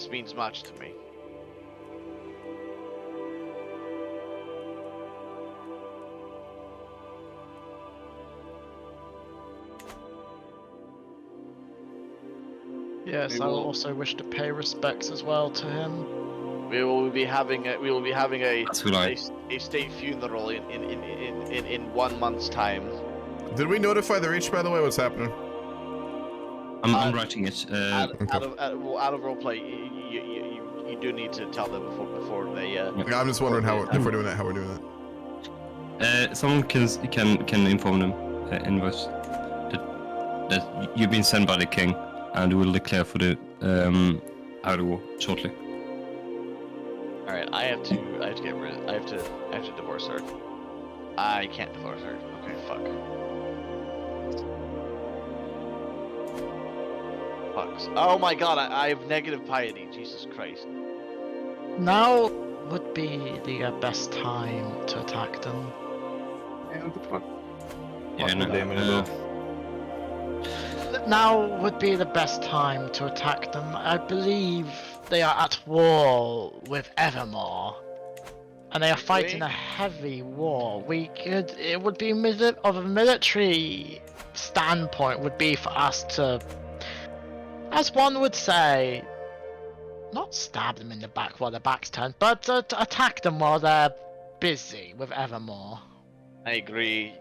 means much to me. Yes, We I will will- also wish to pay respects as well to him. We will be having a That's what I. a state funeral in 1 month's time. Did we notify the Reach, by the way? What's happening? I'm writing it. Out of roleplay, you do need to tell them before they. Yeah, I'm just wondering if we're doing that. How we're doing that? Someone can inform them in voice that you've been sent by the king, and will declare for the out of war shortly. All right, I have to get rid. I have to divorce her. I can't divorce her. Okay, fuck. Fucks. Oh my god, I have negative piety. Jesus Christ. Now would be the best time to attack them. Man, what the fuck? Yeah, no, Damn it, Now would be the best time to attack them. I believe they are at war with Evermore. And they are fighting a heavy war. It would be of a military standpoint would be for us to, as one would say, not stab them in the back while their back's turned, but to attack them while they're busy with Evermore. I agree.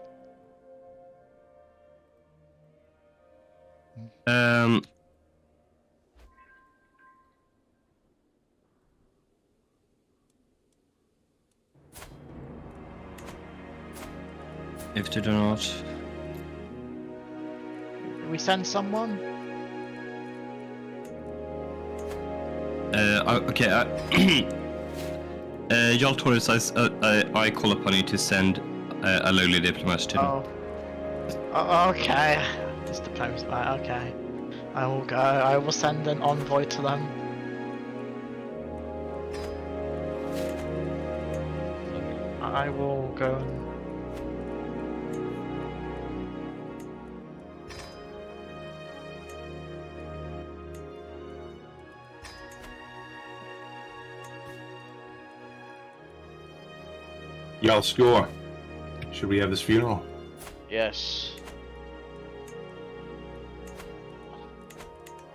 If they do not, Do we send someone? okay. Jarl Taurus, I call upon you to send a lowly diplomat to them. Okay. This diplomacy, right, okay. I will go. I will send an envoy to them. I will go and... Y'all score. Should we have this funeral? Yes.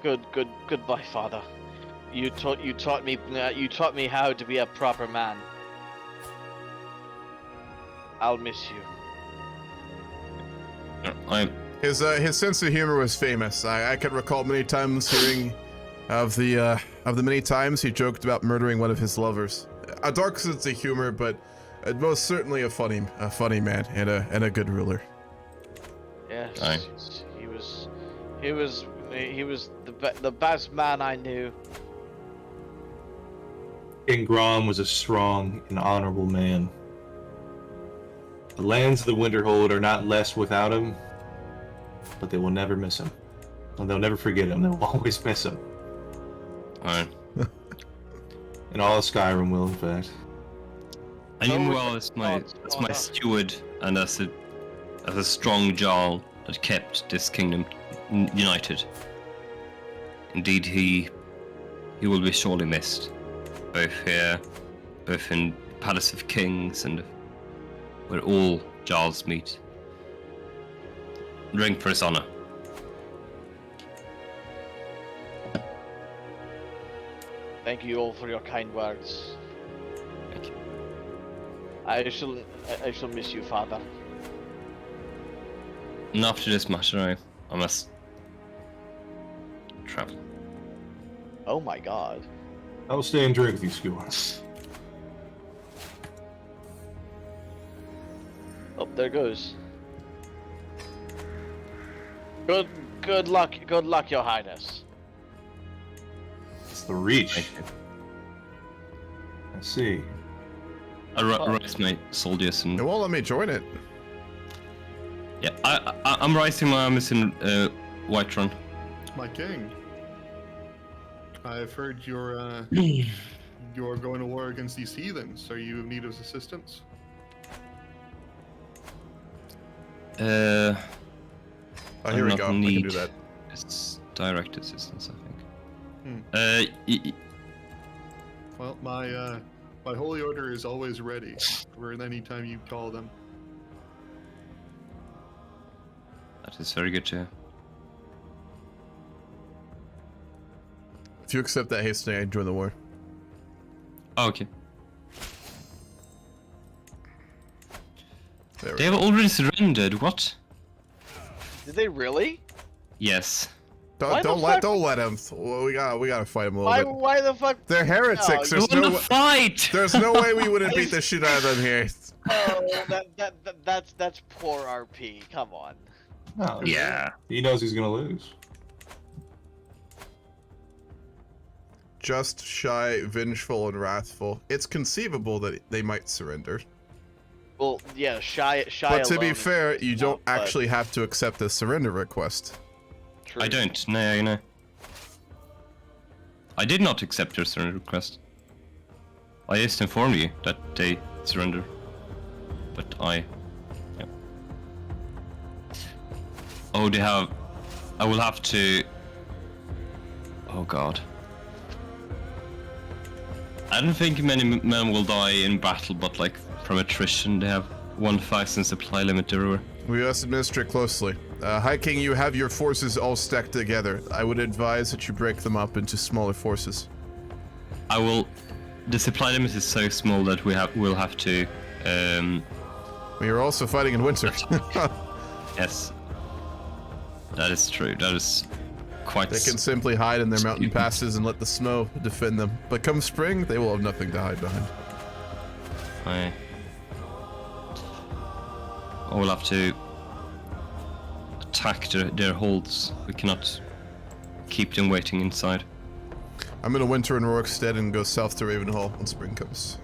Goodbye, father. You taught me how to be a proper man. I'll miss you. His sense of humor was famous. I can recall many times hearing of the many times he joked about murdering one of his lovers. A dark sense of humor, but most certainly a funny man and a good ruler. Yes. Aye. He was the best man I knew. King Grom was a strong and honorable man. The lands of the Winterhold are not less without him, but they will never miss him. And they'll never forget him. They'll always miss him. Alright. And all of Skyrim will, in fact. I knew him well as my steward and as a strong Jarl that kept this kingdom united. Indeed, he will be sorely missed, both here, both in Palace of Kings and where all Jarls meet. Drink for his honor. Thank you all for your kind words. Thank you. I shall miss you, father. And after this matter, I must travel. Oh my god. I'll stay and drink with you, Skewer. Oh, there goes. Good luck, Your Highness. It's the reach. I see. I raise my soldiers and It won't let me join it. yeah, I'm raising my armies in Whiterun. My king, I've heard you're going to war against these heathens. Are you in need of assistance? Oh, here we not go. We can need- do that. It's direct assistance, I think. Well, my holy order is always ready for any time you call them. That is very good to hear. If you accept that hastening, I join the war. Oh, okay. There we They have already surrendered. What? Did they really? Yes. Why the Don't let them. We gotta fight them a little bit. Why the fuck? They're heretics. No, There's You no want to fight? there's no way we wouldn't beat the shit out of them here. Oh, that's poor RP. Come on. No, Yeah. he knows he's gonna lose. Just, shy, vengeful, and wrathful. It's conceivable that they might surrender. Well, yeah, shy. But to be alone fair, is you not, don't but actually have to accept a surrender request. true. I don't. No. I did not accept your surrender request. I just informed you that they surrender. But yeah. Oh, they have. I will have to. Oh God. I don't think many men will die in battle, but like from attrition, they have 1,000 supply limit everywhere. We must administer it closely. High King, you have your forces all stacked together. I would advise that you break them up into smaller forces. I will. The supply limit is so small that we'll have to. We are also fighting in winter. Yes. That is true. That is quite. They can simply hide in their mountain passes and let the snow defend them. But come spring, they will have nothing to hide behind. I will have to attack their holds. We cannot keep them waiting inside. I'm gonna winter in Rorikstead and go south to Ravenhall when spring comes.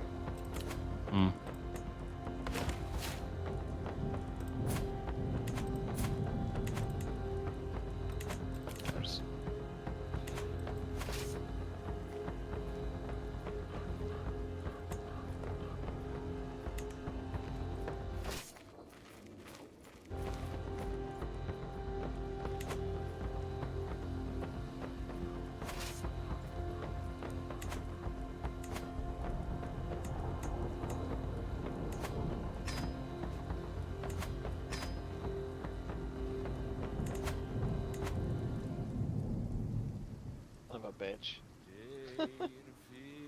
I'm a bitch.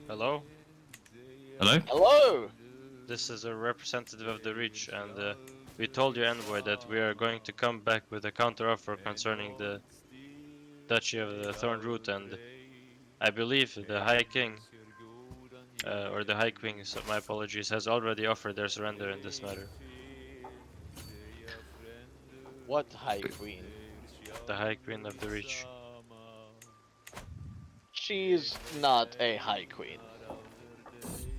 Hello, Hello? Hello. this is a representative of the Reach, and we told your envoy that we are going to come back with a counteroffer concerning the Duchy of the Thorn Root, and I believe the High King, or the High Queen, so my apologies, has already offered their surrender in this matter. What High Queen? The High Queen of the Reach. She's not a High Queen.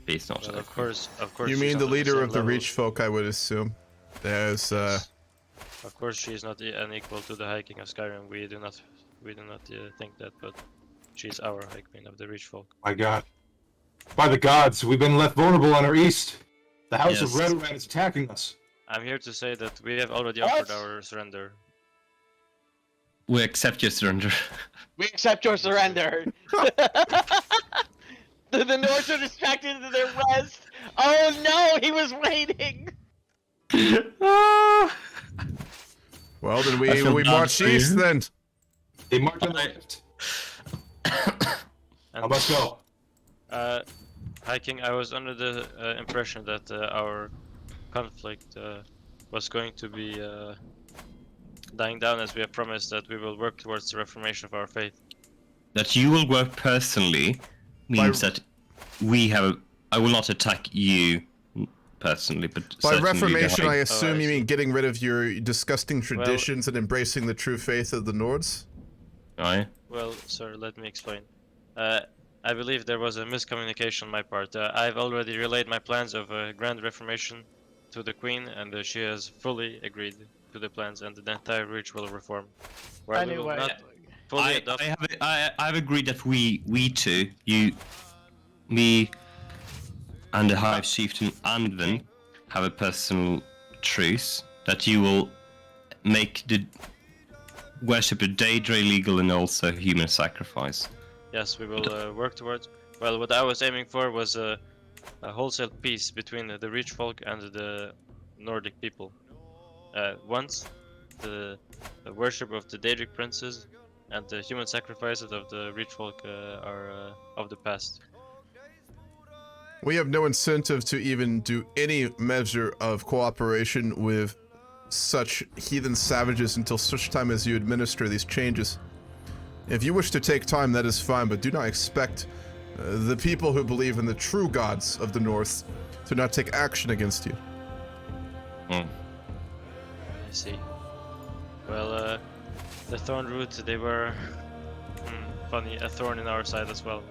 He's not. Well, of course. You she's mean not the at leader same of the level. Reach folk, I would assume. There's, Of course, she is not unequal to the High King of Skyrim. We do not think that, but she's our High Queen of the Reach folk. My God. By the gods, we've been left vulnerable on our east. The House of Yes. Redran is attacking us. I'm here to say that we have already What? offered our surrender. We accept your surrender. We accept your surrender. the North are distracted to their west. Oh no, he was waiting. well, then I feel we bad march for you. east then. They march on the left. Now let's go. High King, I was under the impression that our conflict was going to be dying down, as we have promised that we will work towards the reformation of our faith. That you will work personally means that we have. I will not attack you personally, but By certainly the reformation, High- I assume I you see. mean getting rid of your disgusting traditions and embracing the true faith of the Nords? Aye. Well, sir, let me explain. I believe there was a miscommunication on my part. I've already relayed my plans of a grand reformation to the Queen, and she has fully agreed to the plans and the entire Reach will reform. Where we will Anyway, not fully adopt. I've agreed that we two, me, and the Hive Chieftain Anvin have a personal truce that you will make the worship of Daedra illegal and also human sacrifice. Yes, we will work towards. Well, what I was aiming for was a wholesale peace between the Reach folk and the Nordic people. Once the worship of the Daedric princes and the human sacrifices of the Reach folk are of the past. We have no incentive to even do any measure of cooperation with such heathen savages until such time as you administer these changes. If you wish to take time, that is fine, but do not expect the people who believe in the true gods of the North to not take action against you. I see. Well, the Thorn Root, they were funny, a thorn in our side as well.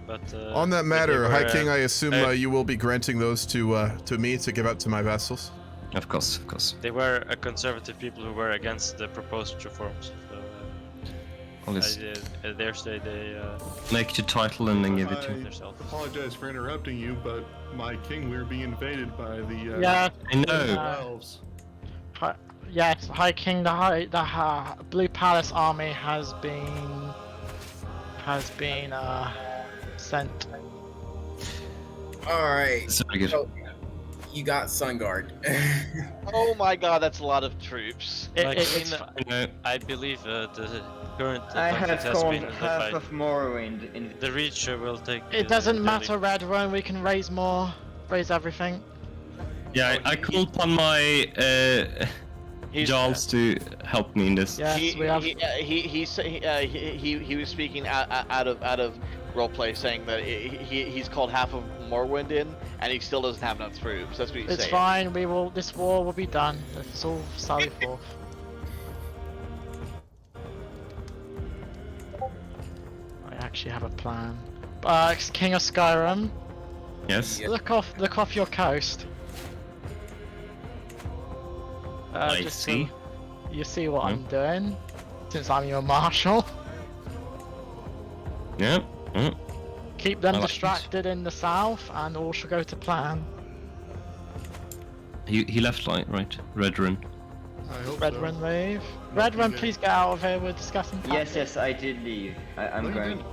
But On that matter, they were, High King, I assume you will be granting those to me to give out to my vassals. Of course, of course. They were a conservative people who were against the proposed reforms. So, I dare say they make the title and then give it to I themselves. apologize for interrupting you, but my king, we're being invaded by the yeah, I know. elves. yes, High King, the Blue Palace army has been sent. Alright, It's very good. so you got Sun Guard. Oh my god, that's a lot of troops. I believe the current I conflict have has called been led half by of Morrowind in the Reach will take. It doesn't matter, Red Run, we can raise more, raise everything. Yeah, I called upon my Jarls to help me in this. Yes, he, we have. he was speaking out of roleplay, saying that he's called half of Morrowind in, and he still doesn't have enough troops. That's what he's It's saying. fine. We will. This war will be done. It's all sally forth. I actually have a plan. King of Skyrim. Yes. Look off your coast. I just see. so you see what I'm doing, since I'm your marshal. Yeah. Keep them I like distracted in the south, and all shall go to plan. He left right. Red Run. I hope Red so. Run leave. Red Run, please get out of here. We're discussing. Yes, I did leave. I'm going.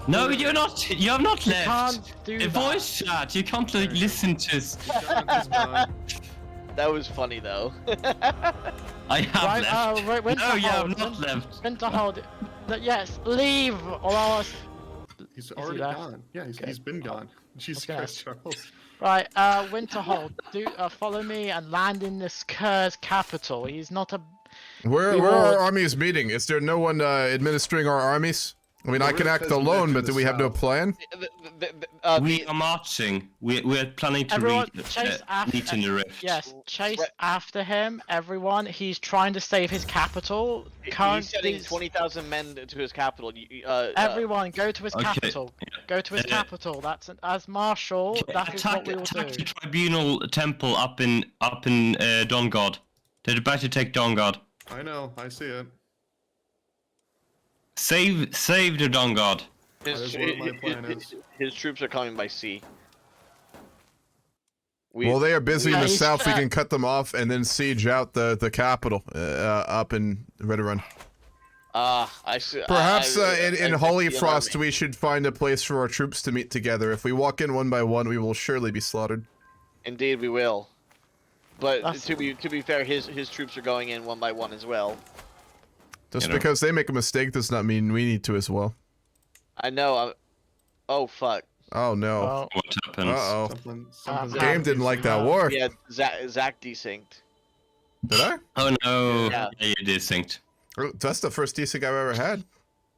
No, you're not. You have not You left. can't do A that. voice chat. You can't like, listen to us. That was funny though. I have Right, left. Winterhold, No, you have not left. Winterhold, yes, leave, or else. He's he already left? gone. Yeah, he's been gone. Jesus Okay. Christ, Charles. Right, Winterhold, follow me and land in this Kerr's capital. He's not a. Where We are will- our armies meeting? Is there no one administering our armies? I mean, The I can Rift act has alone, met but in do the we have no south. plan? We are marching. We're planning to Everyone, chase meet in the rift. Yes, chase after him, everyone. He's trying to save his capital. He's sending 20,000 men to his capital. Everyone, go to his Okay. capital. Go to his capital. That's as marshal. That is what we will Attack do. the tribunal temple up in Dongard. They're about to take Dongard. I know, I see it. Save the Dongard. That is what my plan is. His troops are coming by sea. Well, they are busy in the he's south. We fat. can cut them off and then siege out the capital up in Redrun. I see. Perhaps I in think Holy the Frost, army- we should find a place for our troops to meet together. If we walk in one by one, we will surely be slaughtered. Indeed, we will. But That's- to be fair, his troops are going in one by one as well. Just You know. because they make a mistake does not mean we need to as well. I know. Oh fuck. Oh no. Well, What happens? Uh-oh. Something's The game didn't like that war. Yeah, Zach desynced. Did I? Oh no. Yeah. Yeah, you desynced. Oh, that's the first desync I've ever had.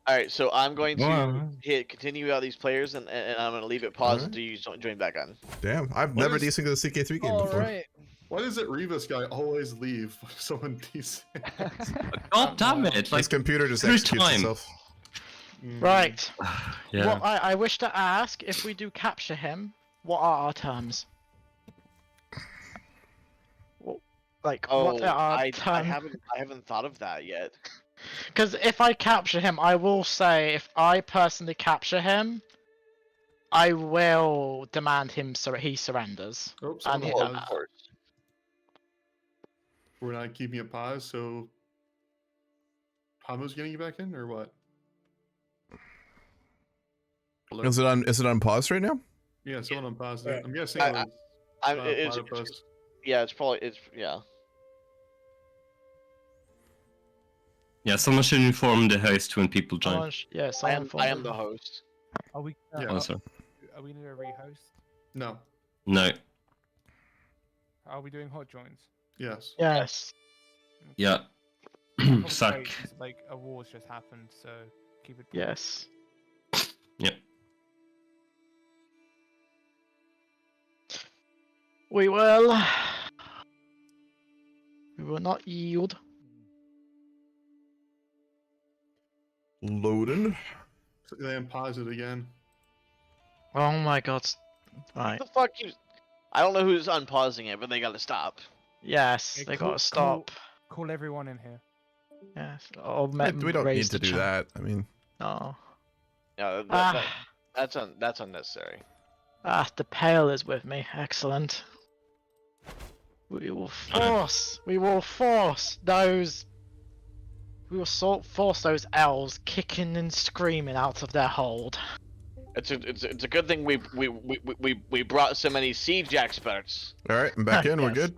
All right, so I'm going to Wow. hit continue out these players, and I'm going to leave it paused until you join back on. Damn, I've What never is- desynced the CK3 game before. Alright. Why does it Revis guy always leave when someone desyncs? God damn it! His Like, computer just through executes time. itself. Right. yeah. Well, I wish to ask, if we do capture him, what are our terms? Well, like, what are our I terms? haven't thought of that yet. Because if I capture him, I will say, if I personally capture him, I will demand he surrenders. Oops, And I'm he- on Of pause. course. We're not keeping it paused, so Hamu's getting you back in, or what? Hello? Is it on pause right now? Yeah, someone on pause. There. I'm guessing I- it was platypus. Yeah, yeah. Yeah, someone should inform the host when people join. Someone yeah, I someone am the host. Are we? Yeah. Oh, sorry. Are we doing a rehost? No. No. Are we doing hot joins? Yes. Yes. Yeah. Probably Suck. wait, 'cause, like a war's just happened, so keep it. Yes. Yeah. We will not yield. Loading. So then pause it again. Oh my god. Right. What the fuck you? I don't know who's unpausing it, but they gotta stop. Yes, Yeah, they call- gotta stop. Call everyone in here. Yes. Or We don't need raise to the do chat. that. I mean, No. Yeah, Ah. that's unnecessary. The pale is with me. Excellent. We will force those. We will force those elves kicking and screaming out of their hold. It's a good thing we brought so many siege experts. all right, I'm back in. We're Yes. good.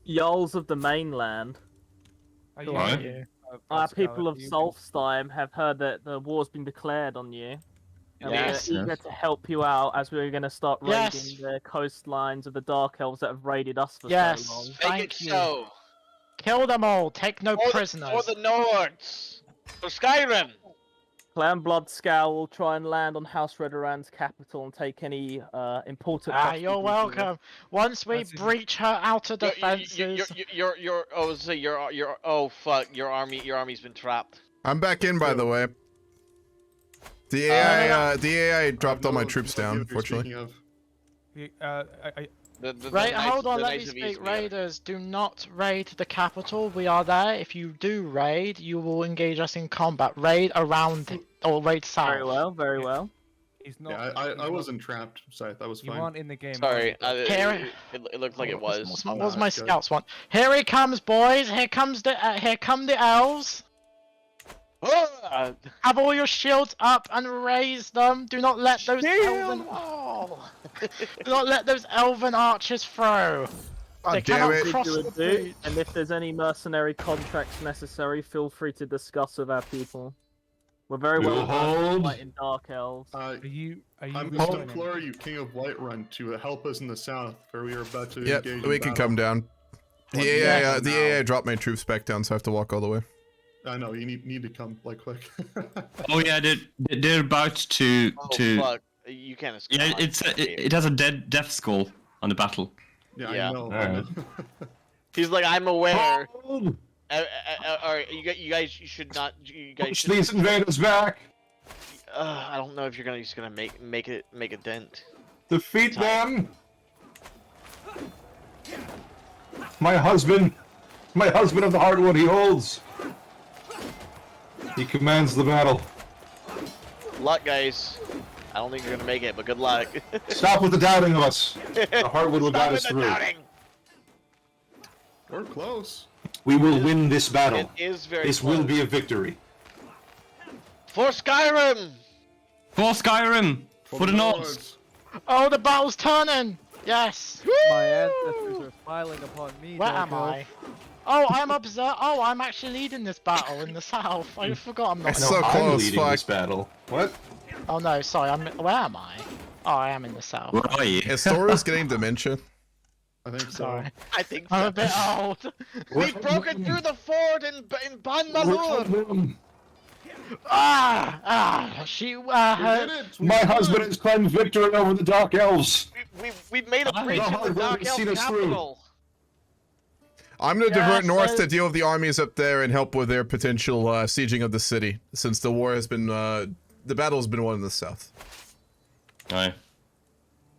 Jarls of the mainland, Are Who you? are Right. you? our Pascal, people of are you- Solstheim, have heard that the war's been declared on you. And Yes. we're eager to help you out as we're going to start raiding Yes. the coastlines of the Dark Elves that have raided us for Yes. so long. Make Thank it you. so. Kill them all. Take no prisoners. For the Nords. For Skyrim. Clan Bloodscowl will try and land on House Redoran's capital and take any important. You're hostages. welcome. Once we That's it. breach her outer defenses. Oh fuck, your army's been trapped. I'm back in, by the way. The AI dropped all my troops down, unfortunately. Right, hold on, let me Knights of speak. East Raiders, do not raid the capital. We are there. If you do raid, you will engage us in combat. Raid around or raid south. Very well, very well. He's not. Yeah, I wasn't trapped, so that was You fine. weren't in the game. Sorry, Here- it looked like it was. What's Nah, my it's good. scouts want? Here he comes, boys. Here come the elves. Ah! Have all your shields up and raise them. Do not let those elven. Do not let those elven archers through. They damn cannot it. cross You the would do, bridge. and if there's any mercenary contracts necessary, feel free to discuss with our people. We're very We well will versed in hold. fighting Dark Elves. Are you? I'm joining? going to implore you, King of Whiterun, to help us in the south, for we are about to Yep, engage we in can battle. come down. The AI dropped my troops back down, so I have to walk all the way. I know, you need to come, like, quick. Oh yeah, they're about to Oh fuck, you can't escape. Yeah, it has a death skull on the battle. yeah, Yeah. I know. Alright. He's like, I'm aware. Hold! Alright, you guys should not. You guys Push should. these invaders back! I don't know if you're just gonna make a dent. Defeat them! My husband of the hardwood he holds! He commands the battle. Luck, guys. I don't think you're gonna make it, but good luck. Stop with the doubting of us. The hardwood will Stop guide with us the through. doubting. We're close. We will win this battle. It is very This close. will be a victory. For Skyrim. For Skyrim! For the Nords! Oh, the battle's turning. Yes. My ancestors are smiling upon me. Where am I? Oh, I'm actually leading this battle in the south. I forgot I'm not. It's in so the- I'm close, leading fuck. this battle. What? Oh no, sorry. Where am I? Oh, I am in the south. Where are you? Is Thoros getting dementia? I think so. Sorry. I think I'm so. a bit old. We've broken through the fort in Ban Malur. She We her, did it! We My did husband it! has claimed victory over the Dark Elves. We made a breach The in the hard work Dark has Elf seen us through. capital. I'm gonna Yeah, divert north so- to deal with the armies up there and help with their potential sieging of the city, since the war has been the battle's been won in the south. Aye.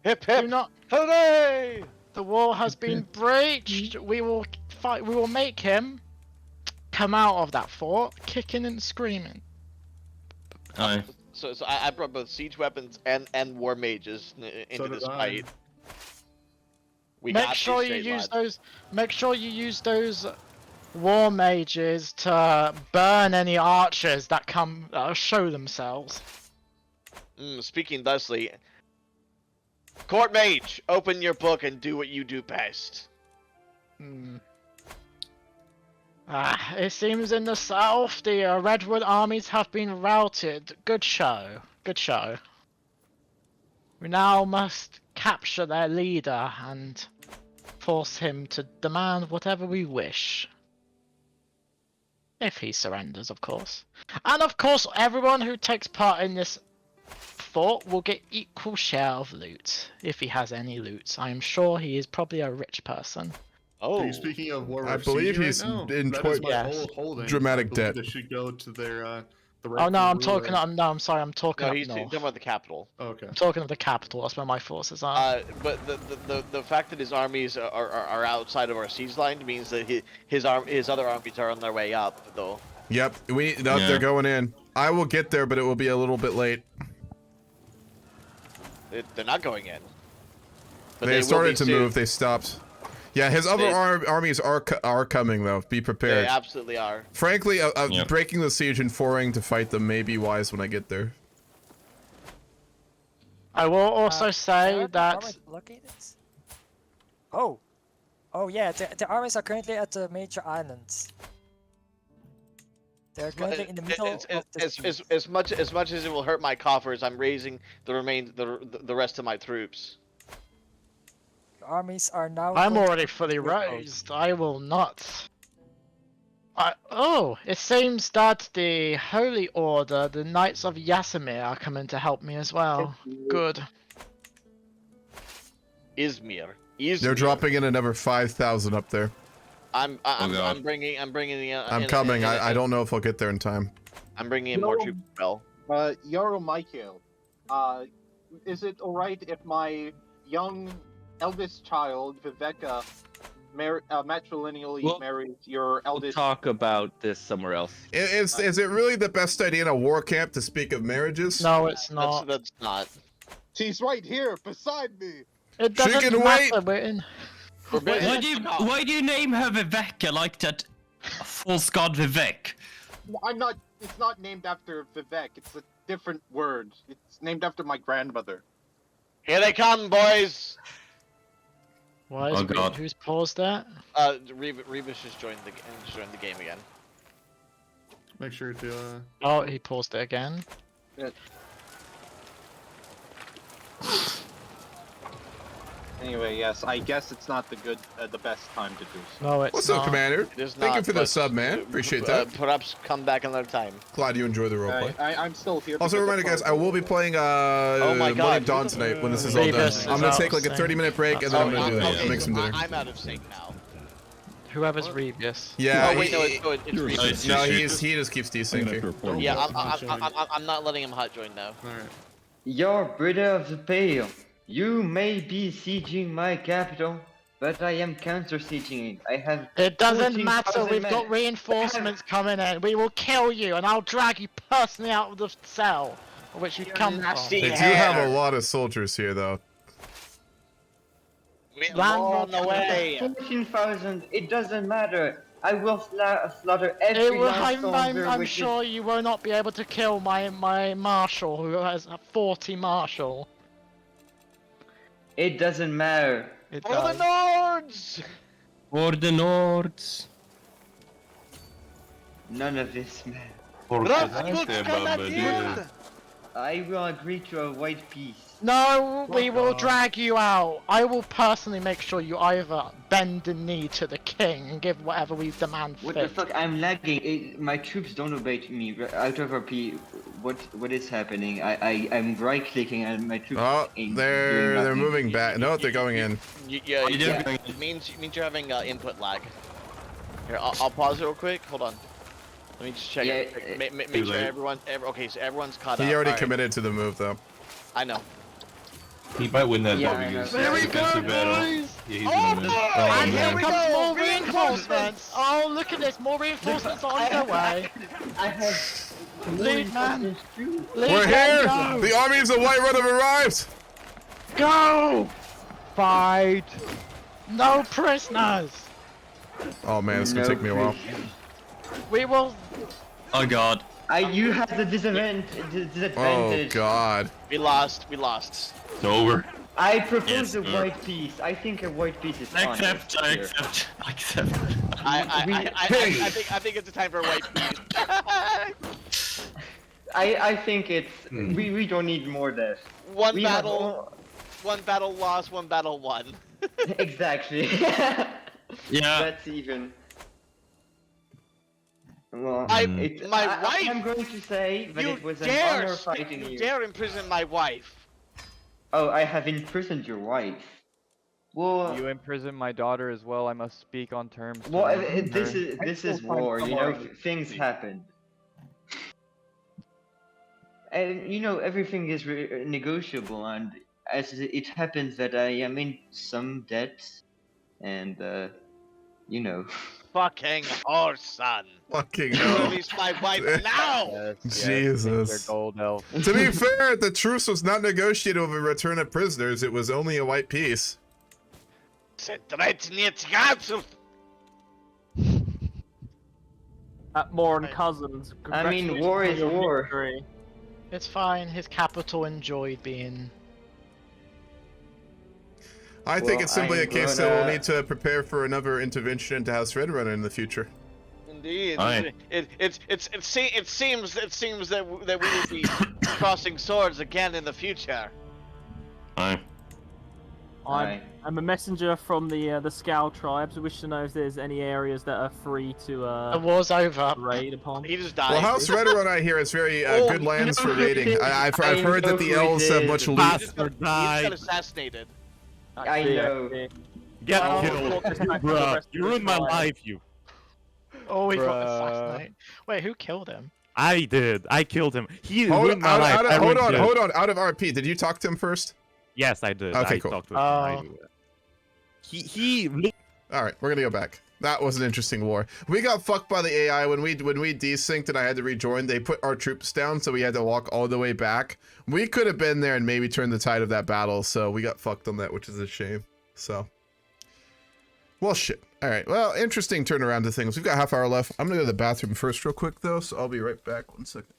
Hip do hip! not. Hooray! The wall has been breached. We will fight. We will make him come out of that fort, kicking and screaming. Aye. So I brought both siege weapons and war mages into did this I. fight. We Make got sure these you straight, use lad. those. Make sure you use those war mages to burn any archers that come show themselves. Speaking thusly, court mage, open your book and do what you do best. It seems in the south the Redwood armies have been routed. Good show. Good show. We now must capture their leader and force him to demand whatever we wish. If he surrenders, of course. And of course, everyone who takes part in this fort will get equal share of loot, if he has any loot. I am sure he is probably a rich person. Oh. Are you speaking of war I we're believe sieging he's right now? in That is my Yes. whole holding. Dramatic I believe debt. They should go to their the Oh no, I'm rightful talking. ruler. No, I'm sorry. I'm talking No, up he's north. talking about the capital. Oh, okay. I'm talking of the capital. That's where my forces are. But the fact that his armies are outside of our siege line means that his other armies are on their way up, though. Yep, no, Yeah. they're going in. I will get there, but it will be a little bit late. They're not going in. But They will started be to soon. move. They stopped. Yeah, his other armies are coming though. Be prepared. They absolutely are. Frankly, Yep. breaking the siege and foraying to fight them may be wise when I get there. I will also say where are the that. armies located? Oh, yeah. The armies are currently at the major islands. They're currently in the middle of the sea. As much as it will hurt my coffers, I'm raising the rest of my troops. The armies are now. I'm going already to fully your coast. raised. I will not. Oh, it seems that the Holy Order, the Knights of Yasamir, are coming to help me as well. Good. Izmir. They're dropping in another 5,000 up there. I'm God. bringing the. I'm coming. I don't know if I'll get there in time. I'm bringing in more troops as well. Yarrow Michael, is it alright if my young eldest child, Viveka, matrilineally marries your eldest? We'll talk about this somewhere else. Is it really the best idea in a war camp to speak of marriages? No, it's not. That's not. She's right here, beside me! It She doesn't can matter. wait. We're in. Why do you name her Viveka like that? False god Vivek. I'm not. It's not named after Vivek. It's a different word. It's named after my grandmother. Here they come, boys. Why is God. who's paused that? Rebus just joined the game again. Make sure to. Oh, he paused it again. Anyway, yes, I guess it's not the best time to do so. No, it's What's not. up, Commander? It is Thank you not, for the but, sub, man. Appreciate that. Perhaps come back another time. Glad you enjoy the roleplay. I'm still here. Also, because reminder, of guys, I will be playing my Money God. of Dawn tonight when this is all done. Rebus I'm is gonna out take like a of 30-minute break and then I'm gonna do that. okay, Make some so dinner. I'm out of sync now. Whoever's Rebus. Yeah. Oh wait, no, it's You're Rebus. No, he just keeps I'm gonna have to desync. report you. Yeah, I'm not letting him hot join now. Alright. Your brother of the pale, you may be sieging my capital, but I am counter-sieging it. I have. It doesn't 14,000 matter. We've men. got reinforcements coming in. We will kill you, and I'll drag you personally out of the cell, which you come from. nasty. They do have a lot of soldiers here, though. We're Land on the way. 14,000. It doesn't matter. I will slaughter every last soldier. I'm which sure you will not be able to kill my marshal, who has 40 marshal. It doesn't matter. It For the does. Nords! For the Nords. None of this matters. Ras Canadian! I will agree to a white peace. No, we Fuck will off. drag you out. I will personally make sure you either bend the knee to the king and give whatever we demand What fit. the fuck? I'm lagging. My troops don't obey me. Out of RP, what is happening? I'm right clicking and my troops. Oh, ain't doing they're nothing. moving back. No, they're going in. Yeah, it means you're having input lag. Here, I'll pause it real quick. Hold on. Let me just check it. Make sure okay, so everyone's caught up. He already All right. committed to the move, though. I know. He might win that Yeah, though I know. because There we go, defensive battle. boys! Yeah, he's gonna win. And here man. comes more reinforcements! Oh, look at this, more reinforcements on their way! I have. Lead, man! Lead, We're man, here! go! The armies of Whiterun have arrived! Go! Fight! No prisoners! Oh man, it's gonna take me a while. We will... Oh god. You have the Oh disadvantage. god. We lost. It's over. I propose Yes, a sir. white piece. I think a white piece is fine. I here. accept. I think it's a time for a white piece. I think it's we don't need more death. One We have all- battle lost, one battle won. Exactly. Yeah. That's even. Well, my wife. I'm going to say that You it was an dare, honor fighting you you. dare imprison my wife. Oh, I have imprisoned your wife. Well, You imprison my daughter as well. I must speak on terms. well, to this her. is war. You know, things happen. And you know, everything is negotiable, and as it happens that I am in some debt, and you know. Fucking horse, son. Fucking hell. Release my wife now. Jesus. Gold elf. To be fair, the truce was not negotiated over return of prisoners. It was only a white peace. More cousins. I mean, war is war. It's fine, his capital enjoyed being... I think Well, it's simply I'm a case gonna- that we'll need to prepare for another intervention into House Redrunner in the future. Indeed. Aye. It seems that we will be crossing swords again in the future. Aye. I'm a messenger from the Scow tribes. I wish to know if there's any areas that are free to The war's over. raid upon. He just died. Well, House Redrun, I hear, is very good lands for raiding. I've heard that the elves have much loot. He just got assassinated. I know. Get Oh, killed. focus back on the Bruh, rest you of ruined the my tribe. life, you. Oh, he got Bruh. assassinated. Wait, who killed him? I did. I killed him. He Hold ruined my life. I hold ruined his. on. Out of RP, did you talk to him first? Yes, I did. Okay, I cool. talked to him. I do. He All right, we're gonna go back. That was an interesting war. We got fucked by the AI when we desynced and I had to rejoin. They put our troops down, so we had to walk all the way back. We could have been there and maybe turned the tide of that battle, so we got fucked on that, which is a shame. So, well, shit. All right. Well, interesting turnaround to things. We've got half hour left. I'm gonna go to the bathroom first, real quick, though. So I'll be right back. 1 second.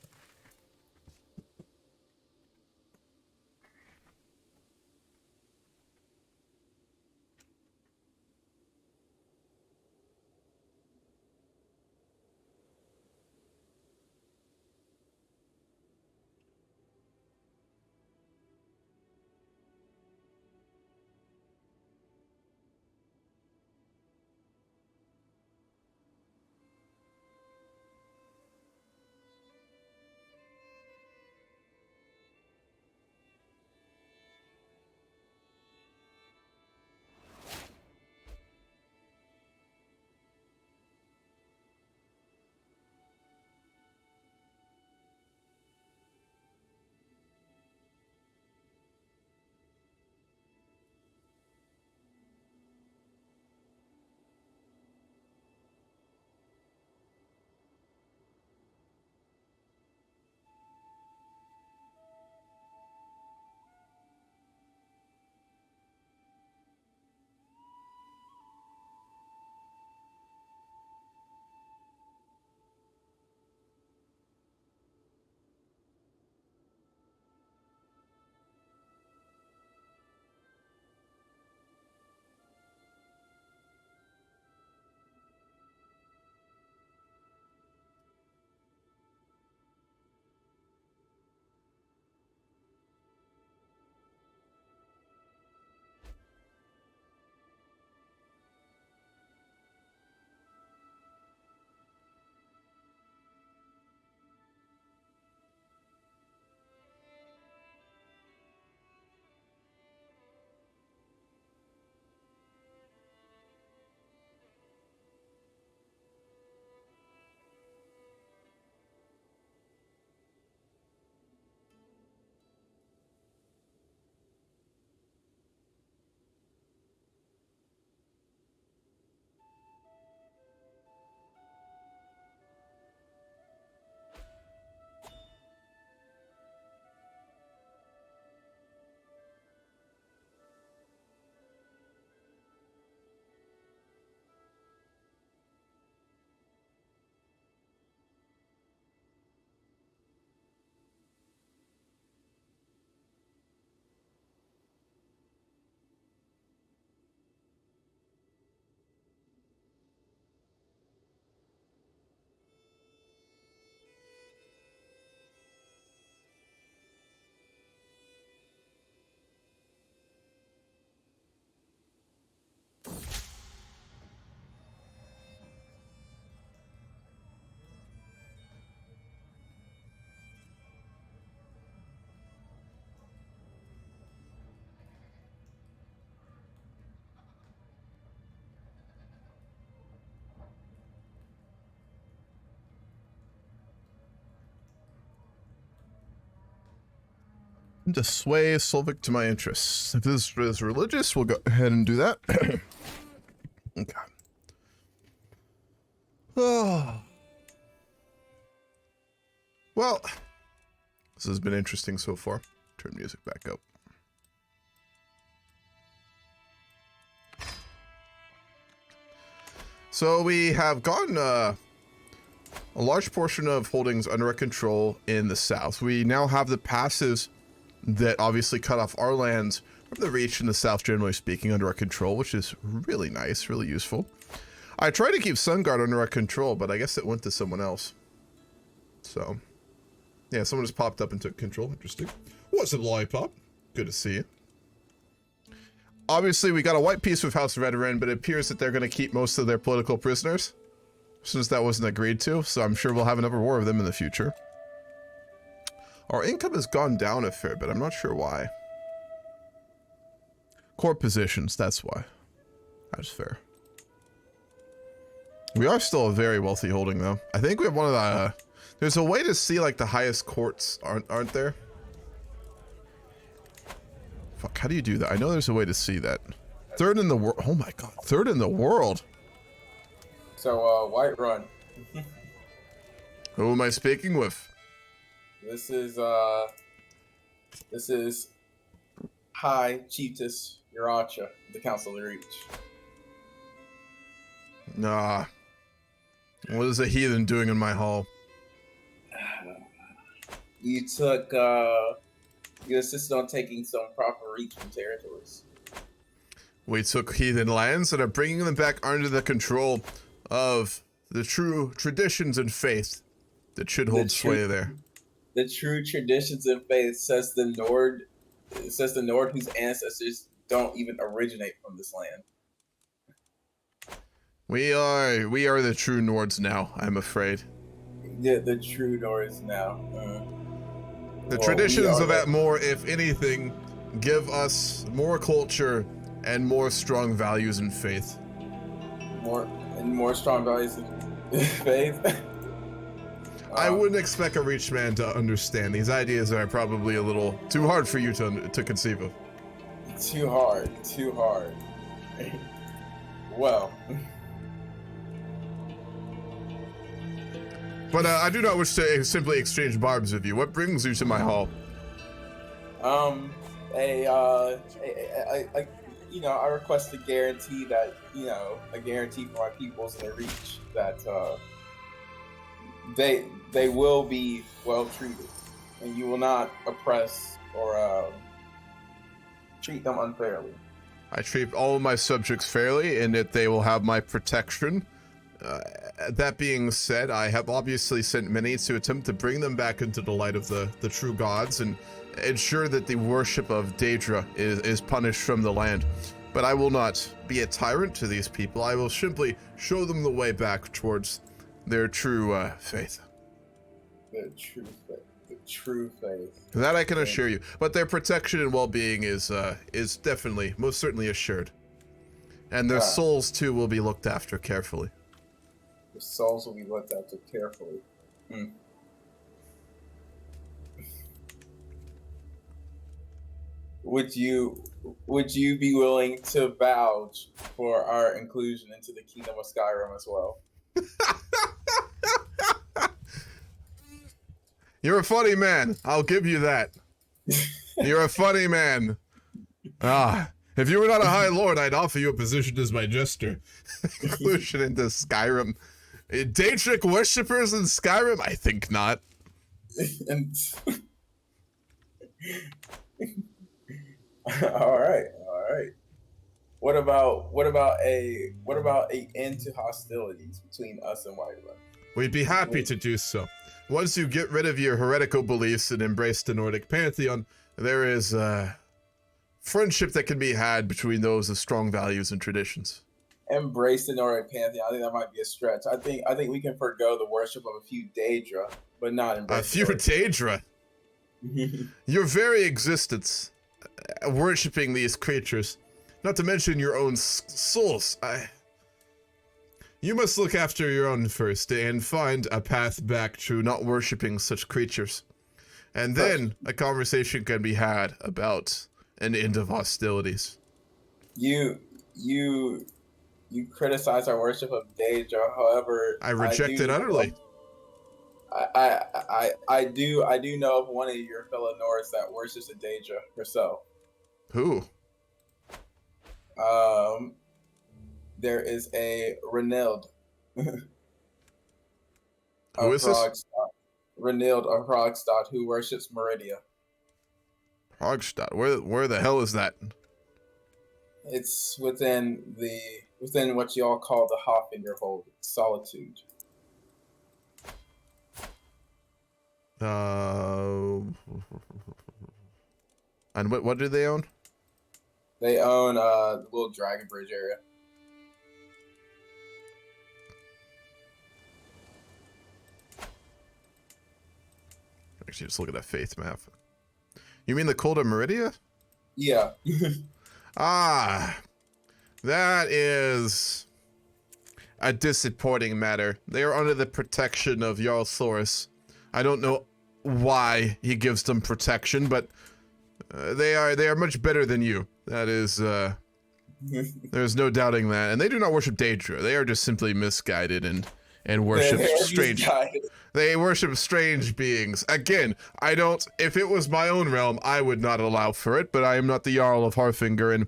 To sway Solvik to my interests. If this is religious, we'll go ahead and do that. Okay. Oh. Well, this has been interesting so far. Turn music back up. So we have gotten a large portion of holdings under our control in the south. We now have the passives that obviously cut off our lands from the reach in the south, generally speaking, under our control, which is really nice, really useful. I tried to keep Sunguard under our control, but I guess it went to someone else. So, yeah, someone just popped up and took control. Interesting. What's up, Lollipop? Good to see you. Obviously, we got a white peace with House Veteran, but it appears that they're going to keep most of their political prisoners, since that wasn't agreed to, so I'm sure we'll have another war of them in the future. Our income has gone down a fair bit. I'm not sure why. Court positions, that's why. That's fair. We are still a very wealthy holding, though. I think we have one of the... there's a way to see, like, the highest courts, aren't there? Fuck, how do you do that? I know there's a way to see that. Third in the world. Oh my god, third in the world. So, Whiterun. Who am I speaking with? This is High Chiefess Uracha, the Council of the Reach. Nah. What is a heathen doing in my hall? You took, you assisted on taking some proper reach from territories. We took heathen lands and are bringing them back under the control of the true traditions and faith that should hold sway there. The true traditions and faith says the Nord. It says the Nord whose ancestors don't even originate from this land. We are the true Nords now, I'm afraid. Yeah, the true Nords now. The traditions of Atmore, if anything, give us more culture and more strong values and faith. More strong values and faith. I wouldn't expect a Reach man to understand. These ideas are probably a little too hard for you to conceive of. Too hard. Well. But I do not wish to simply exchange barbs with you. What brings you to my hall? I request a guarantee that, a guarantee for my peoples in the Reach that, they will be well treated, and you will not oppress or treat them unfairly. I treat all of my subjects fairly, and that they will have my protection. That being said, I have obviously sent many to attempt to bring them back into the light of the true gods and ensure that the worship of Daedra is punished from the land. But I will not be a tyrant to these people. I will simply show them the way back towards their true faith. The true faith. That I can assure you. But their protection and well-being is definitely, most certainly assured. And their souls, too, will be looked after carefully. The souls will be looked after carefully. Would you be willing to vouch for our inclusion into the Kingdom of Skyrim as well? You're a funny man. I'll give you that. You're a funny man. If you were not a High Lord, I'd offer you a position as my jester. Inclusion into Skyrim. Daedric worshippers in Skyrim? I think not. All right. What about a end to hostilities between us and Whiterun? We'd be happy to do so. Once you get rid of your heretical beliefs and embrace the Nordic pantheon, there is friendship that can be had between those of strong values and traditions. Embrace the Nordic pantheon. I think that might be a stretch. I think we can forgo the worship of a few Daedra, but not embrace a few Daedra. Your very existence, worshipping these creatures, not to mention your own souls. You must look after your own first and find a path back to not worshipping such creatures. And then a conversation can be had about an end of hostilities. You criticize our worship of Daedra, however, I reject it utterly. I do know of one of your fellow Nords that worships a Daedra herself. Who? There is a Reneld. Who is this? Reneld of Hrogstad, who worships Meridia. Hrogstad. Where the hell is that? It's within what you all call the Hoffinger Hold, Solitude. And what do they own? They own the little Dragon Bridge area. Actually, just look at that faith map. You mean the Cult of Meridia? Yeah. Ah, that is a disappointing matter. They are under the protection of Jarl Thoris. I don't know why he gives them protection, but they are much better than you. That is, there's no doubting that. And they do not worship Daedra. They are just simply misguided and worship strange. They worship strange beings. Again, I don't. If it was my own realm, I would not allow for it. But I am not the Jarl of Harfinger, and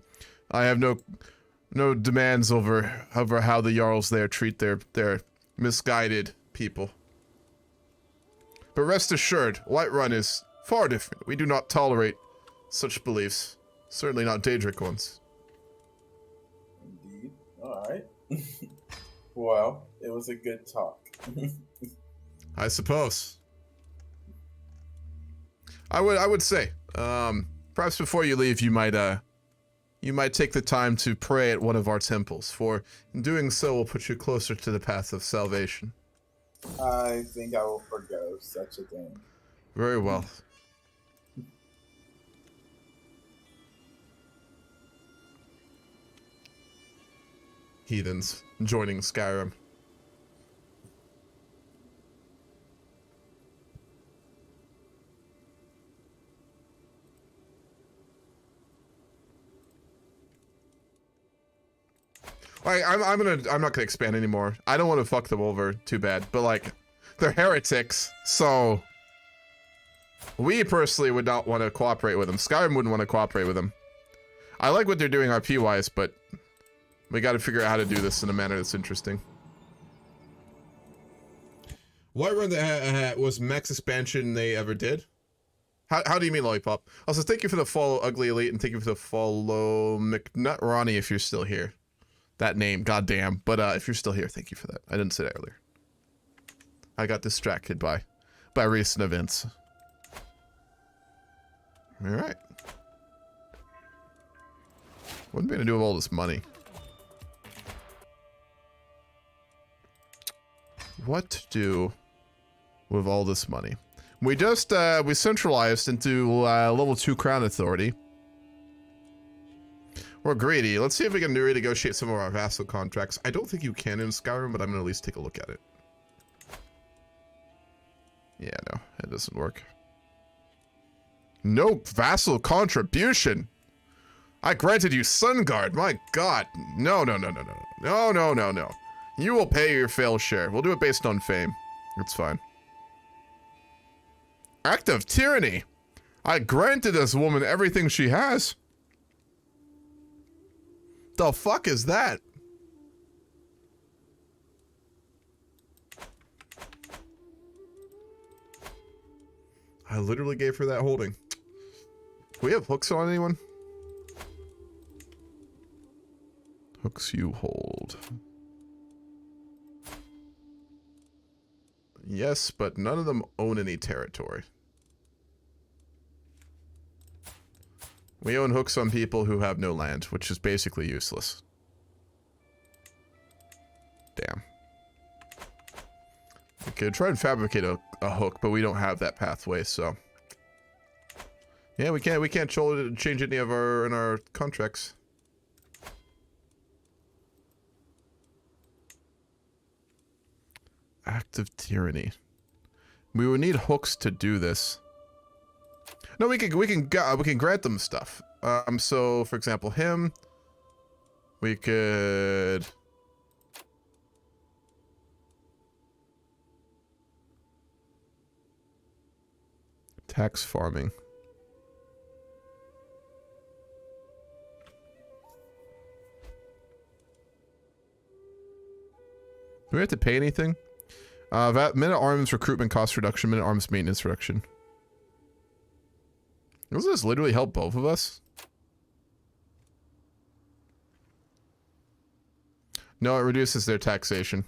I have no demands over how the Jarls there treat their misguided people. But rest assured, Whiterun is far different. We do not tolerate such beliefs. Certainly not Daedric ones. Indeed. All right. Well, it was a good talk. I suppose. I would say, perhaps before you leave, you might take the time to pray at one of our temples, for in doing so will put you closer to the path of salvation. I think I will forgo such a thing. Very well. Heathens joining Skyrim. I'm not gonna expand anymore. I don't want to fuck them over too bad, but like, they're heretics, so we personally would not want to cooperate with them. Skyrim wouldn't want to cooperate with them. I like what they're doing RP wise, but we got to figure out how to do this in a manner that's interesting. Whiterun was max expansion they ever did. How do you mean, Lollipop? Also, thank you for the follow, Ugly Elite, and thank you for the follow, McNut Ronnie, if you're still here. That name, goddamn. But if you're still here, thank you for that. I didn't say that earlier. I got distracted by recent events. All right. What am I gonna do with all this money? What to do with all this money? We just we centralized into level 2 crown authority. We're greedy. Let's see if we can renegotiate some of our vassal contracts. I don't think you can in Skyrim, but I'm gonna at least take a look at it. Yeah, no, it doesn't work. No vassal contribution. I granted you Sunguard. My God, no. You will pay your fair share. We'll do it based on fame. It's fine. Act of tyranny. I granted this woman everything she has. The fuck is that? I literally gave her that holding. Do we have hooks on anyone? Hooks you hold. Yes, but none of them own any territory. We own hooks on people who have no land, which is basically useless. Damn. We could try and fabricate a hook, but we don't have that pathway, so. Yeah, we can't change any of our contracts. Act of tyranny. We would need hooks to do this. No, we can grant them stuff. So for example, him, we could. Tax farming. Do we have to pay anything? Minute arms recruitment cost reduction, minute arms maintenance reduction. Doesn't this literally help both of us? No, it reduces their taxation.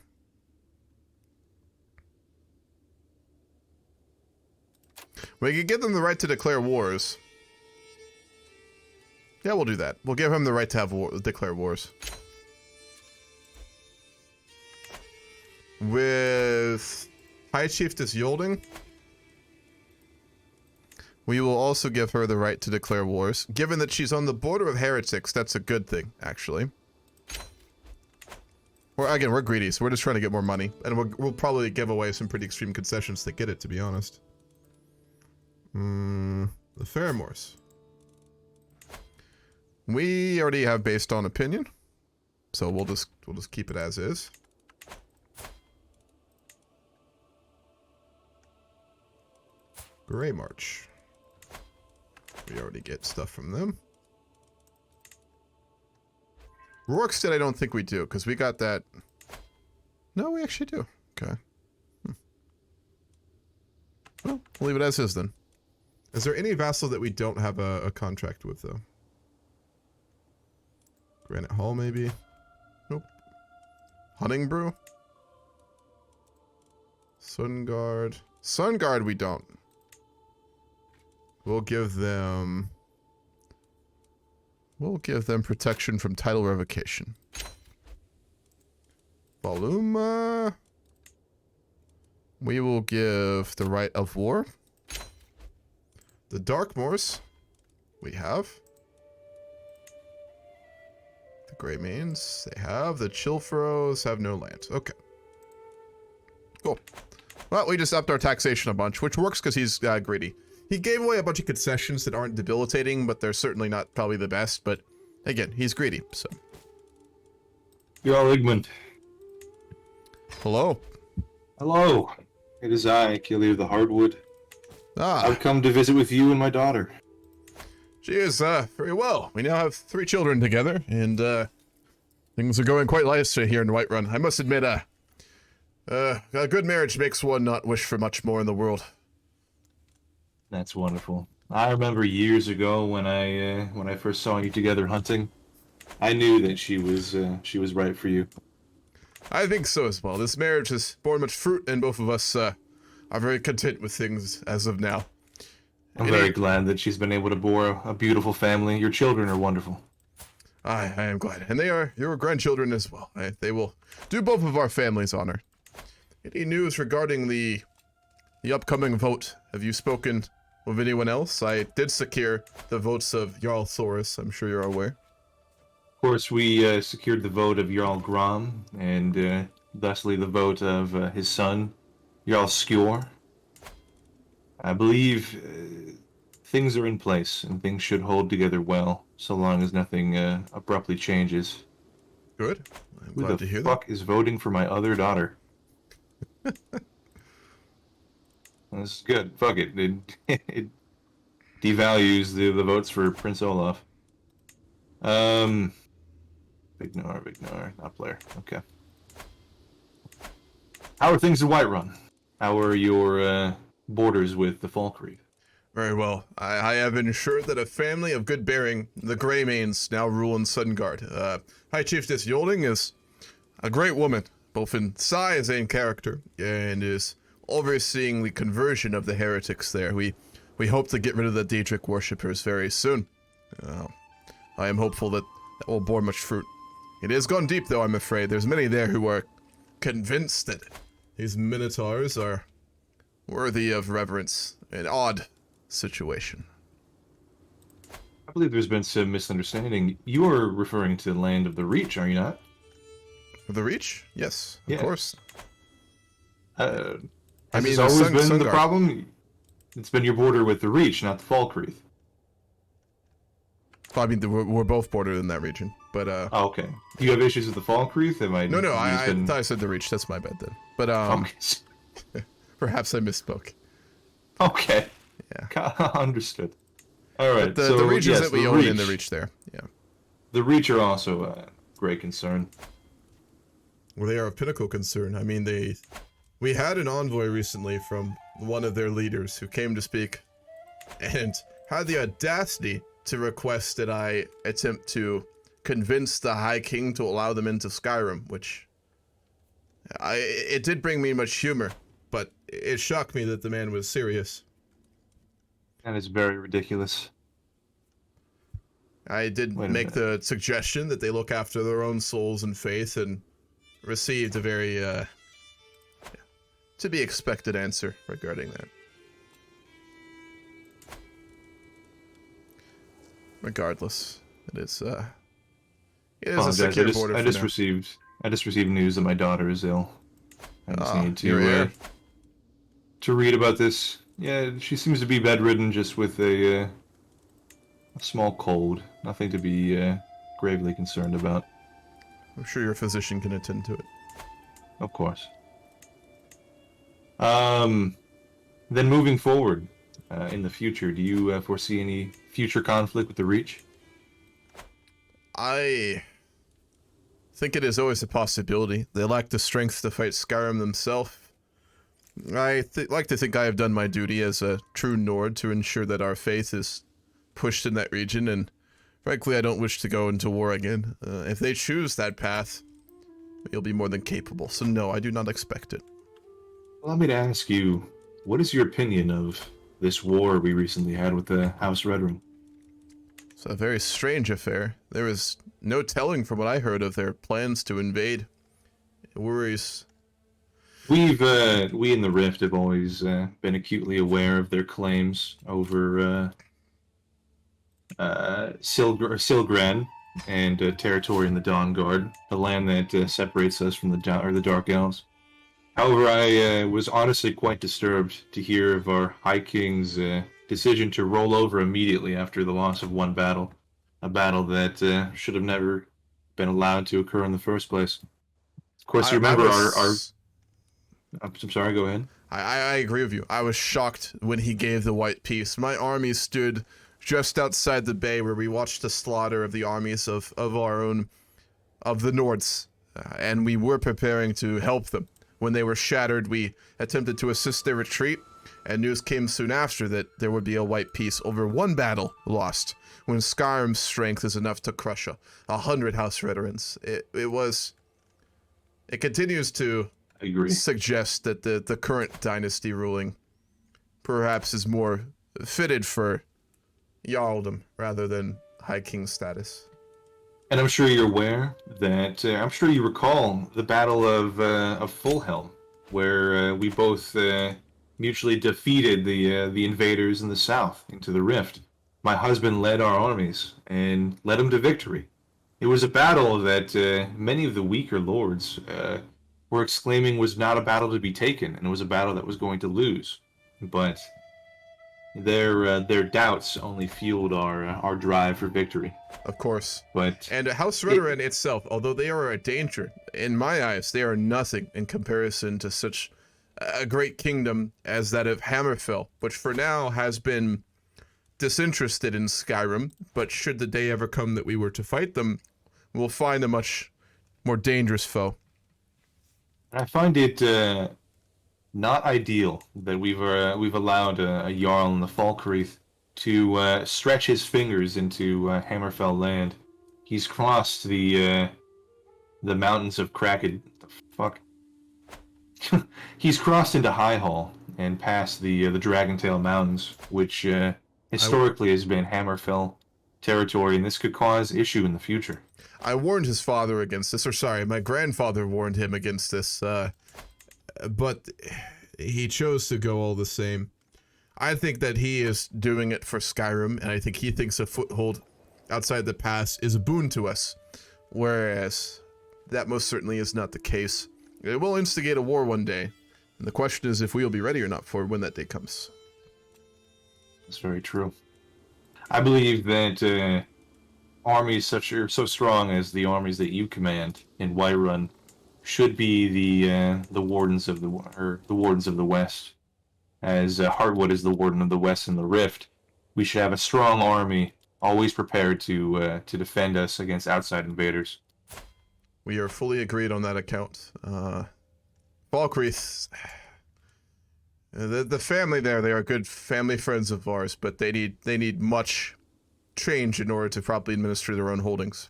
We could give them the right to declare wars. Yeah, we'll do that. We'll give him the right to have declare wars. With High Chiefess Yolding, we will also give her the right to declare wars. Given that she's on the border of heretics, that's a good thing, actually. Again, we're greedy, so we're just trying to get more money. And we'll probably give away some pretty extreme concessions to get it, to be honest. The Fairmores. We already have based on opinion, so we'll just keep it as is. Grey March. We already get stuff from them. Rorikstead, I don't think we do, because we got that. No, we actually do. Okay. Well, we'll leave it as is then. Is there any vassal that we don't have a contract with, though? Granite Hall, maybe? Nope. Hunting Brew? Sunguard. Sunguard, we don't. We'll give them protection from title revocation. Baluma. We will give the right of war. The Darkmoors. We have. The Greymanes. They have. The Chilfros have no land. Okay. Cool. Well, we just upped our taxation a bunch, which works because he's greedy. He gave away a bunch of concessions that aren't debilitating, but they're certainly not probably the best. But again, he's greedy, so. Jarl Igmund. Hello. Hello. It is I, Killier the Hardwood. Ah. I've come to visit with you and my daughter. She is very well. We now have 3 children together, and things are going quite nicely here in Whiterun. I must admit, a good marriage makes one not wish for much more in the world. That's wonderful. I remember years ago when I first saw you together hunting. I knew that she was right for you. I think so as well. This marriage has borne much fruit, and both of us are very content with things as of now. I'm very glad that she's been able to bore a beautiful family. Your children are wonderful. I am glad, and they are your grandchildren as well. They will do both of our families honor. Any news regarding the upcoming vote? Have you spoken with anyone else? I did secure the votes of Jarl Thoris. I'm sure you're aware. Of course, we secured the vote of Jarl Grom, and thusly the vote of his son, Jarl Skjor. I believe things are in place, and things should hold together well, so long as nothing abruptly changes. Good. I'm Who glad the to hear fuck that. is voting for my other daughter? That's good. Fuck it. It devalues the votes for Prince Olaf. Ignore, not player. Okay. How are things in Whiterun? How are your borders with the Falkreath? Very well. I have ensured that a family of good bearing, the Greymanes, now rule in Sudengard. High Chiefess Yolding is a great woman, both in size and character, and is overseeing the conversion of the heretics there. We hope to get rid of the Daedric worshippers very soon. I am hopeful that will bore much fruit. It has gone deep, though, I'm afraid. There's many there who are convinced that these Minotaurs are worthy of reverence. An odd situation. I believe there's been some misunderstanding. You are referring to the Land of the Reach, are you not? The Reach? Yes, of course. Has I mean, this always been the Sunguard. problem? It's been your border with the Reach, not the Falkreath. Well, I mean, we're both bordered in that region, but Oh, okay. Do you have issues with the Falkreath? Am I? No, have you I been- thought I said the Reach. That's my bad then. But Okay. perhaps I misspoke. Okay. Yeah. Understood. All right. But the so, regions yes, that we the own Reach. in the Reach there, yeah. The Reach are also a great concern. Well, they are of pinnacle concern. I mean, we had an envoy recently from one of their leaders who came to speak and had the audacity to request that I attempt to convince the High King to allow them into Skyrim, which it did bring me much humor, but it shocked me that the man was serious. That is very ridiculous. I did make the suggestion that they look after their own souls and faith, and received a very to be expected answer regarding that. Regardless, it is a secure border. I just received news that my daughter is ill. I just need to read about this. Yeah, she seems to be bedridden, just with a small cold. Nothing to be gravely concerned about. I'm sure your physician can attend to it. Of course. Then moving forward, in the future, do you foresee any future conflict with the Reach? I think it is always a possibility. They lack the strength to fight Skyrim themselves. I like to think I have done my duty as a true Nord to ensure that our faith is pushed in that region, and frankly, I don't wish to go into war again. If they choose that path, you'll be more than capable. So no, I do not expect it. Allow me to ask you, what is your opinion of this war we recently had with the House Redrum? It's a very strange affair. There is no telling from what I heard of their plans to invade. It worries. We in the Rift have always been acutely aware of their claims over Silgran and territory in the Dawnguard, the land that separates us from the Dark Elves. However, I was honestly quite disturbed to hear of our High King's decision to roll over immediately after the loss of one battle, a battle that should have never been allowed to occur in the first place. Of course, you remember our I'm sorry, go ahead. I agree with you. I was shocked when he gave the white peace. My army stood just outside the bay where we watched the slaughter of the armies of our own, of the Nords, and we were preparing to help them. When they were shattered, we attempted to assist their retreat, and news came soon after that there would be a white peace over one battle lost, when Skyrim's strength is enough to crush 100 House veterans. It continues to suggest that the current dynasty ruling perhaps is more fitted for Jarldom rather than High King status. And I'm sure you're aware that I'm sure you recall the Battle of Fulhelm, where we both mutually defeated the invaders in the south into the Rift. My husband led our armies and led them to victory. It was a battle that many of the weaker lords were exclaiming was not a battle to be taken, and it was a battle that was going to lose. But their doubts only fueled our drive for victory. Of course. And House Redrum itself, although they are a danger, in my eyes, they are nothing in comparison to such a great kingdom as that of Hammerfell, which for now has been disinterested in Skyrim, but should the day ever come that we were to fight them, we'll find a much more dangerous foe. I find it not ideal that we've allowed a Jarl in the Falkreath to stretch his fingers into Hammerfell land. He's crossed the mountains of Kraken. The fuck? He's crossed into High Hall and past the Dragontail Mountains, which historically has been Hammerfell territory, and this could cause issue in the future. I warned his father against this, or sorry, my grandfather warned him against this, but he chose to go all the same. I think that he is doing it for Skyrim, and I think he thinks a foothold outside the pass is a boon to us, whereas that most certainly is not the case. It will instigate a war one day, and the question is if we will be ready or not for when that day comes. That's very true. I believe that armies so strong as the armies that you command in Whiterun should be the wardens of the wardens of the West. As Heartwood is the warden of the West and the Rift, we should have a strong army, always prepared to defend us against outside invaders. We are fully agreed on that account. Falkreath, the family there, they are good family friends of ours, but they need much change in order to properly administer their own holdings.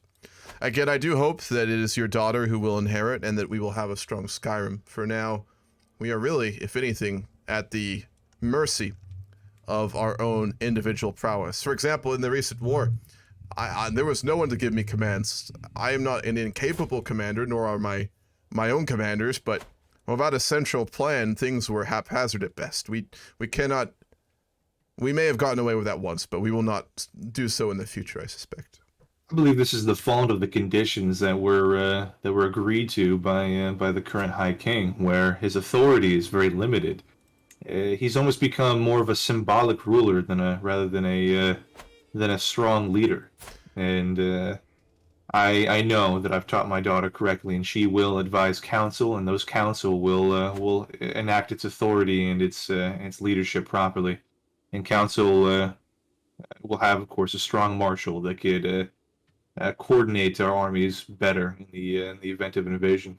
Again, I do hope that it is your daughter who will inherit and that we will have a strong Skyrim. For now, we are really, if anything, at the mercy of our own individual prowess. For example, in the recent war, there was no one to give me commands. I am not an incapable commander, nor are my own commanders, but without a central plan, things were haphazard at best. We may have gotten away with that once, but we will not do so in the future, I suspect. I believe this is the fault of the conditions that were agreed to by the current High King, where his authority is very limited. He's almost become more of a symbolic ruler rather than a strong leader. And I know that I've taught my daughter correctly, and she will advise council, and those council will enact its authority and its leadership properly. And council will have, of course, a strong marshal that could coordinate our armies better in the event of an invasion.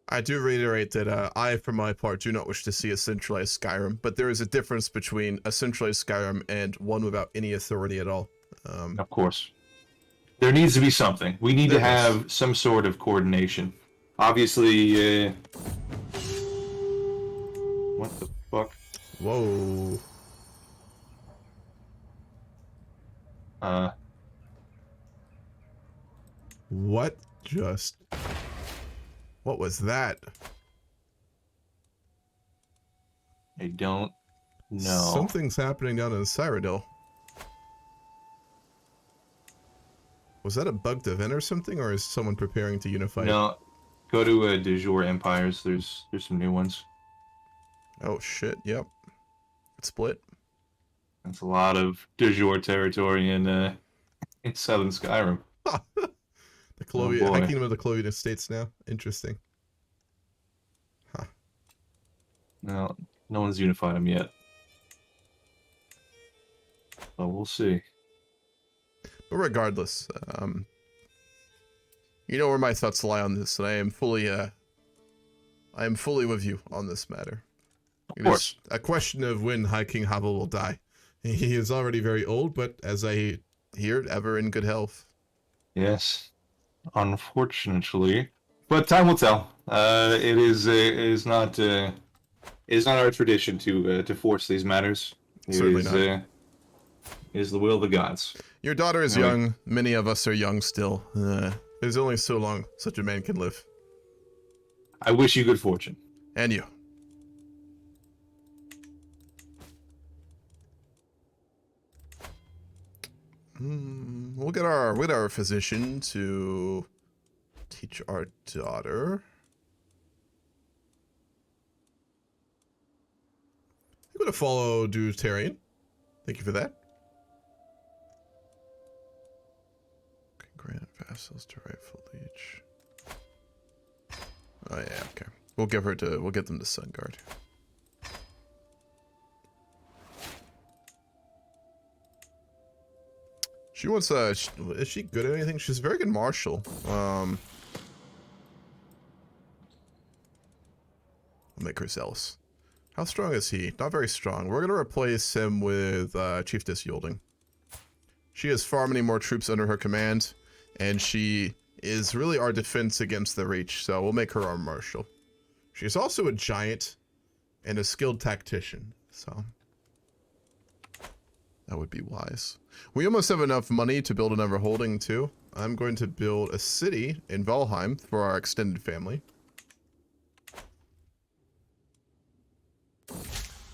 I do reiterate that I, for my part, do not wish to see a centralized Skyrim, but there is a difference between a centralized Skyrim and one without any authority at all. Of course. There needs to be something. We need to have some sort of coordination. Obviously, what the fuck? Whoa. What was that? I don't know. Something's happening down in Cyrodiil. Was that a bugged event or something, or is someone preparing to unify? No, go to de jure empires. There's some new ones. Oh shit! Yep, it's split. That's a lot of de jure territory in southern Skyrim. The Colovian, High Kingdom of the Colovian Estates now. Interesting. Huh. No one's unified them yet. But we'll see. But regardless, you know where my thoughts lie on this, and I am fully with you on this matter. Of course. It is a question of when High King Havel will die. He is already very old, but as I hear, ever in good health. Yes, unfortunately, but time will tell. It is not our tradition to force these matters. Certainly not. It is the will of the gods. Your daughter is young. Many of us are young still. There's only so long such a man can live. I wish you good fortune. And you. We'll get our physician to teach our daughter. I'm going to follow Deuterian. Thank you for that. Grant vassals to rightful liege. Oh yeah, okay. We'll get them to Sunguard. She wants is she good at anything? She's a very good marshal. I'll make her zealous. How strong is he? Not very strong. We're gonna replace him with Chiefess Yielding. She has far many more troops under her command, and she is really our defense against the Reach, so we'll make her our marshal. She's also a giant and a skilled tactician, so that would be wise. We almost have enough money to build another holding too. I'm going to build a city in Valheim for our extended family.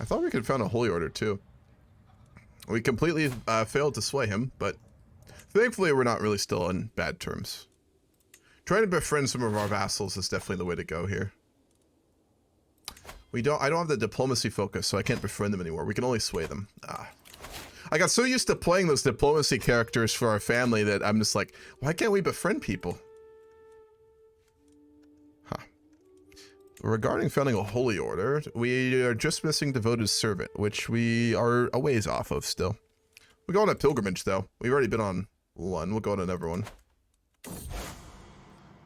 I thought we could found a holy order too. We completely failed to sway him, but thankfully we're not really still on bad terms. Trying to befriend some of our vassals is definitely the way to go here. I don't have the diplomacy focus, so I can't befriend them anymore. We can only sway them. I got so used to playing those diplomacy characters for our family that I'm just like, why can't we befriend people? Huh. Regarding founding a holy order, we are just missing devoted servant, which we are a ways off of still. We're going on a pilgrimage though. We've already been on one. We'll go on another one.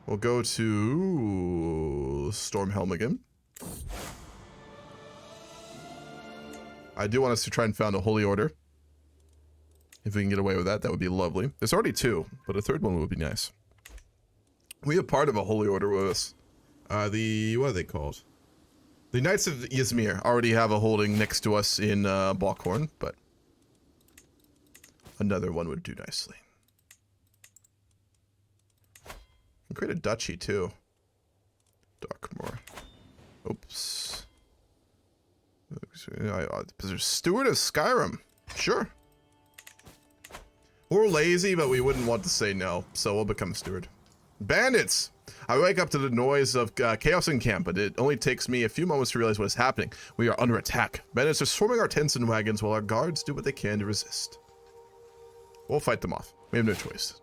We'll go to Stormhelm again. I do want us to try and found a holy order. If we can get away with that, that would be lovely. There's already 2, but a 3rd one would be nice. We have part of a holy order with us. What are they called? The Knights of Ysmir already have a holding next to us in Balkhorn, but another one would do nicely. We can create a duchy too. Darkmoor. Oops. Steward of Skyrim. Sure. We're lazy, but we wouldn't want to say no, so we'll become a steward. Bandits! I wake up to the noise of chaos in camp, but it only takes me a few moments to realize what is happening. We are under attack. Bandits are swarming our tents and wagons while our guards do what they can to resist. We'll fight them off. We have no choice.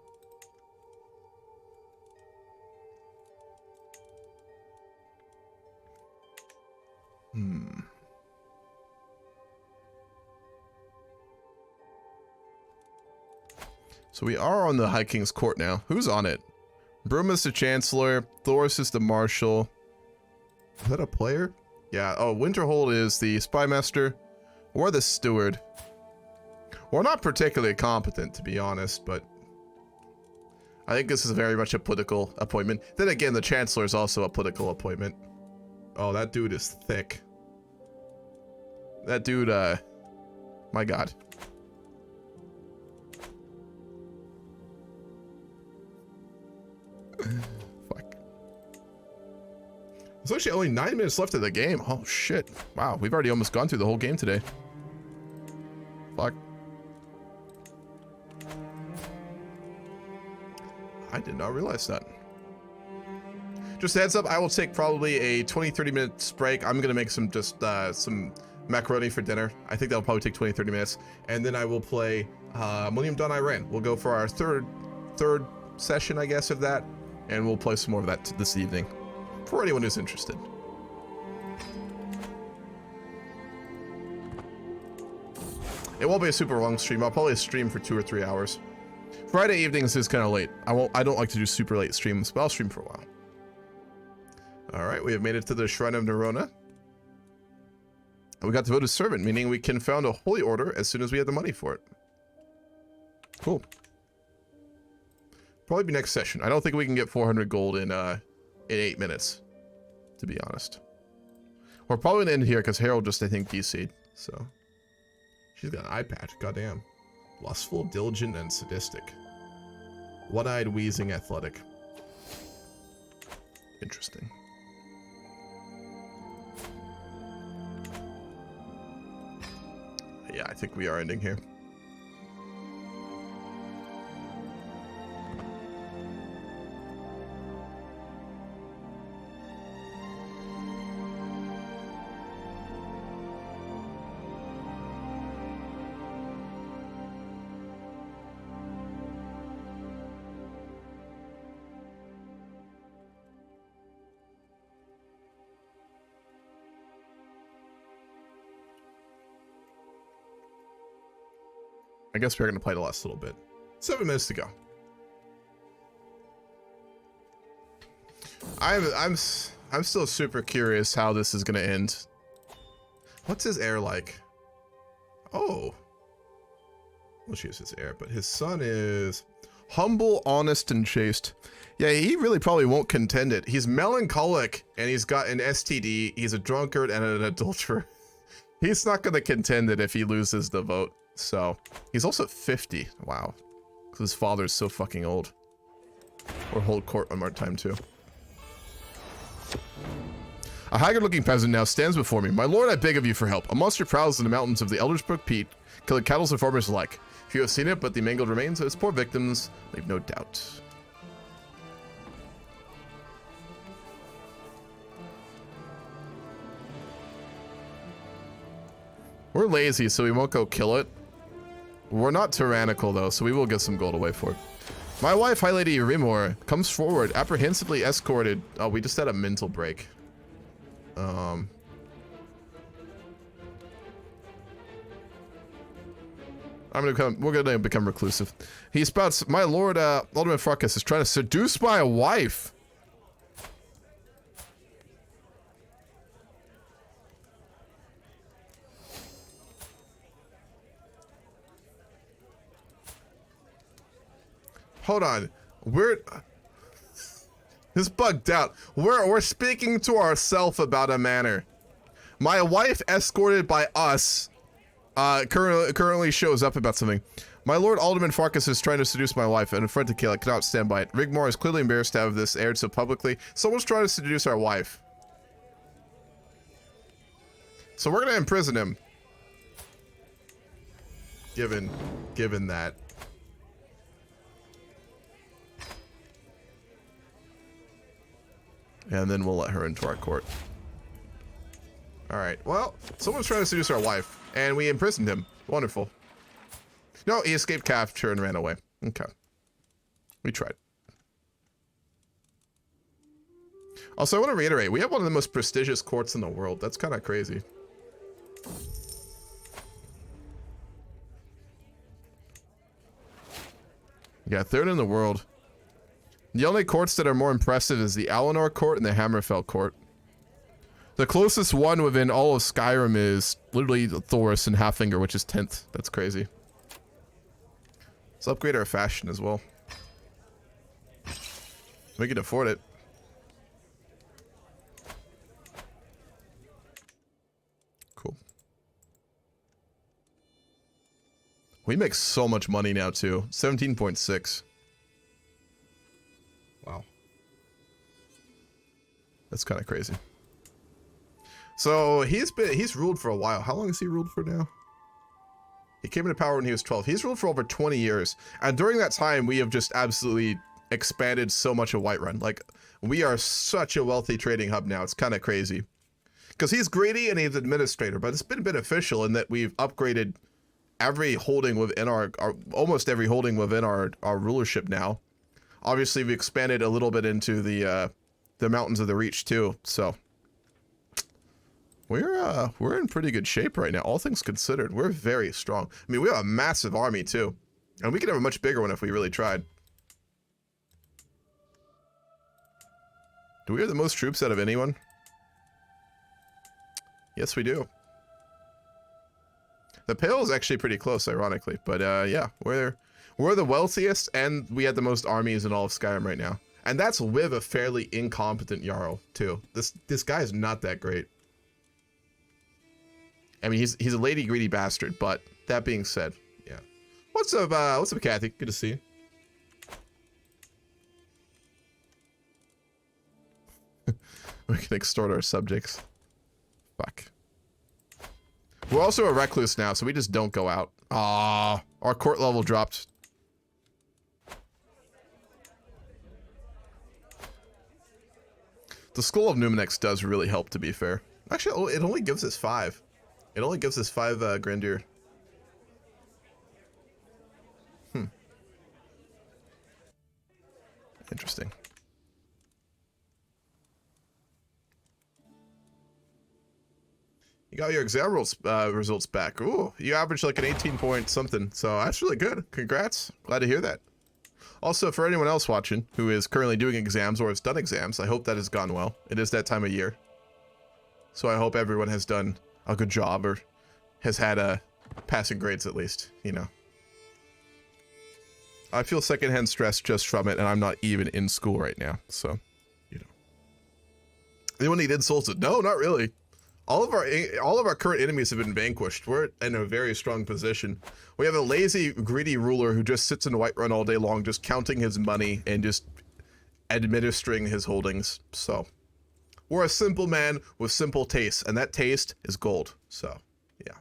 So we are on the High King's Court now. Who's on it? Brum is the Chancellor. Thoris is the Marshal. Is that a player? Yeah. Oh, Winterhold is the Spymaster. Or the Steward. We're not particularly competent, to be honest, but I think this is very much a political appointment. Then again, the Chancellor is also a political appointment. Oh, that dude is thick. That dude, my god. Fuck. There's actually only 9 minutes left of the game. Oh shit. Wow, we've already almost gone through the whole game today. Fuck. I did not realize that. Just a heads up, I will take probably a 20-30 minutes break. I'm gonna make some some macaroni for dinner. I think that'll probably take 20-30 minutes. And then I will play Millennium Dawn Iran. We'll go for our third session, I guess, of that. And we'll play some more of that this evening. For anyone who's interested. It won't be a super long stream. I'll probably stream for 2 or 3 hours. Friday evenings is kind of late. I don't like to do super late streams, but I'll stream for a while. Alright, we have made it to the Shrine of Nerona. And we got devoted servant, meaning we can found a holy order as soon as we have the money for it. Cool. Probably be next session. I don't think we can get 400 gold in 8 minutes, to be honest. We're probably gonna end here because Harold just, I think, DC'd, so. She's got an eye patch, goddamn. Lustful, diligent, and sadistic. One-eyed, wheezing, athletic. Interesting. Yeah, I think we are ending here. I guess we're gonna play the last little bit. 7 minutes to go. I'm still super curious how this is gonna end. What's his heir like? Oh. Well, she is his heir, but his son is humble, honest, and chaste. Yeah, he really probably won't contend it. He's melancholic, and he's got an STD. He's a drunkard and an adulterer. He's not gonna contend it if he loses the vote. So, he's also 50. Wow. Because his father's so fucking old. Or hold court one more time, too. A haggard-looking peasant now stands before me. My lord, I beg of you for help. A monster prowls in the mountains of the Eldersbrook Peat, killing cattle and farmers alike. Few have seen it, but the mangled remains of its poor victims leave no doubt. We're lazy, so we won't go kill it. We're not tyrannical though, so we will get some gold away for it. My wife, High Lady Rimor, comes forward, apprehensively escorted. Oh, we just had a mental break. I'm we're gonna become reclusive. He spouts, my lord, Alderman Farkas is trying to seduce my wife. Hold on, this bugged out. We're speaking to ourselves about a manor. My wife, escorted by us, currently shows up about something. My lord Alderman Farkas is trying to seduce my wife, and in front of Kayla cannot stand by it. Rigmor is clearly embarrassed to have this aired so publicly. Someone's trying to seduce our wife. So we're gonna imprison him. Given that. And then we'll let her into our court. Alright, well, someone's trying to seduce our wife, and we imprisoned him. Wonderful. No, he escaped capture and ran away. Okay. We tried. Also, I want to reiterate, we have one of the most prestigious courts in the world. That's kind of crazy. Yeah, third in the world. The only courts that are more impressive is the Alinor court and the Hammerfell court. The closest one within all of Skyrim is literally Thoris and Halffinger, which is 10th. That's crazy. Let's upgrade our fashion as well. We can afford it. Cool. We make so much money now too. 17.6. Wow. That's kind of crazy. So he's ruled for a while. How long has he ruled for now? He came into power when he was 12. He's ruled for over 20 years. And during that time, we have just absolutely expanded so much of Whiterun. Like, we are such a wealthy trading hub now. It's kind of crazy. Because he's greedy and he's administrator, but it's been beneficial in that we've upgraded every holding within our almost every holding within our rulership now. Obviously, we expanded a little bit into the Mountains of the Reach too, so we're in pretty good shape right now. All things considered, we're very strong. I mean, we have a massive army too, and we could have a much bigger one if we really tried. Do we have the most troops out of anyone? Yes, we do. The Pale is actually pretty close, ironically, but yeah, we're the wealthiest, and we have the most armies in all of Skyrim right now, and that's with a fairly incompetent Jarl too. This guy is not that great. I mean, he's a lady greedy bastard, but that being said, yeah. What's up, Kathy? Good to see you. We can extort our subjects. Fuck. We're also a recluse now, so we just don't go out. Ah, our court level dropped. The Skull of Numenix does really help, to be fair. Actually, it only gives us 5. It only gives us 5 grandeur. Interesting. You got your exam results back. Ooh, you averaged like an 18 point something, so that's really good. Congrats. Glad to hear that. Also, for anyone else watching who is currently doing exams or has done exams, I hope that has gone well. It is that time of year. So I hope everyone has done a good job or has had passing grades at least, you know. I feel secondhand stress just from it, and I'm not even in school right now, so, you know. Anyone need insults? No, not really. All of our current enemies have been vanquished. We're in a very strong position. We have a lazy, greedy ruler who just sits in Whiterun all day long, just counting his money and just administering his holdings. So, we're a simple man with simple tastes, and that taste is gold. So, yeah.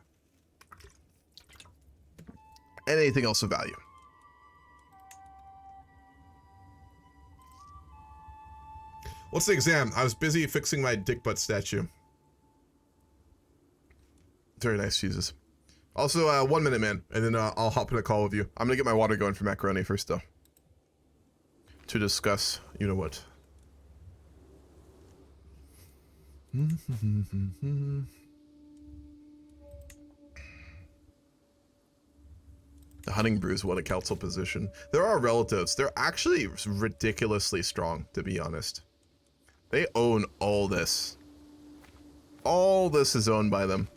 Anything else of value? What's the exam? I was busy fixing my dick butt statue. Very nice, Jesus. Also, 1 minute, man, and then I'll hop in a call with you. I'm gonna get my water going for macaroni first, though. To discuss, you know what. The hunting brews won a council position. There are relatives. They're actually ridiculously strong, to be honest. They own all this. All this is owned by them.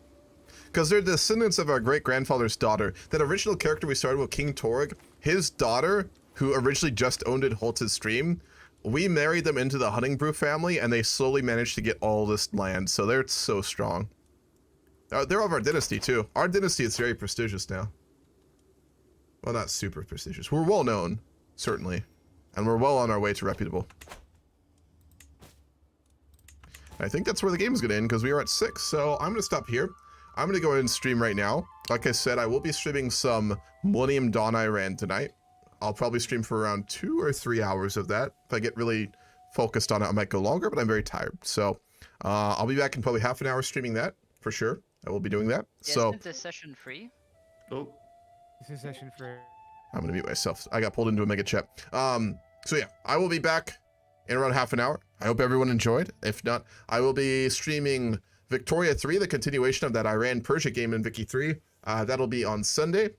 Because they're descendants of our great-grandfather's daughter. That original character we started with, King Torg, his daughter, who originally just owned it, Holtz's stream, we married them into the hunting brew family, and they slowly managed to get all this land. So they're so strong. They're of our dynasty, too. Our dynasty is very prestigious now. Well, not super prestigious. We're well known, certainly. And we're well on our way to reputable. I think that's where the game is going to end because we are at 6. So I'm going to stop here. I'm going to go ahead and stream right now. Like I said, I will be streaming some Millennium Dawn I ran tonight. I'll probably stream for around 2 or 3 hours of that. If I get really focused on it, I might go longer, but I'm very tired. So I'll be back in probably half an hour streaming that for sure. I will be doing that. Yeah, so isn't this session free? Oh. This is session for. I'm gonna mute myself. I got pulled into a mega chat. So yeah, I will be back in around half an hour. I hope everyone enjoyed. If not, I will be streaming Victoria 3, the continuation of that Iran-Persia game in Vicky 3. That'll be on Sunday.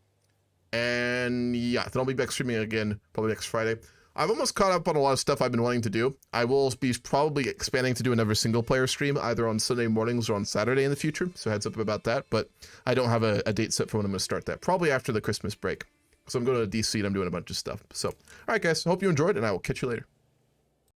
And yeah, then I'll be back streaming again probably next Friday. I've almost caught up on a lot of stuff I've been wanting to do. I will be probably expanding to do another single player stream either on Sunday mornings or on Saturday in the future. So heads up about that, but I don't have a date set for when I'm going to start that. Probably after the Christmas break. So I'm going to DC and I'm doing a bunch of stuff. So, all right guys, I hope you enjoyed and I will catch you later.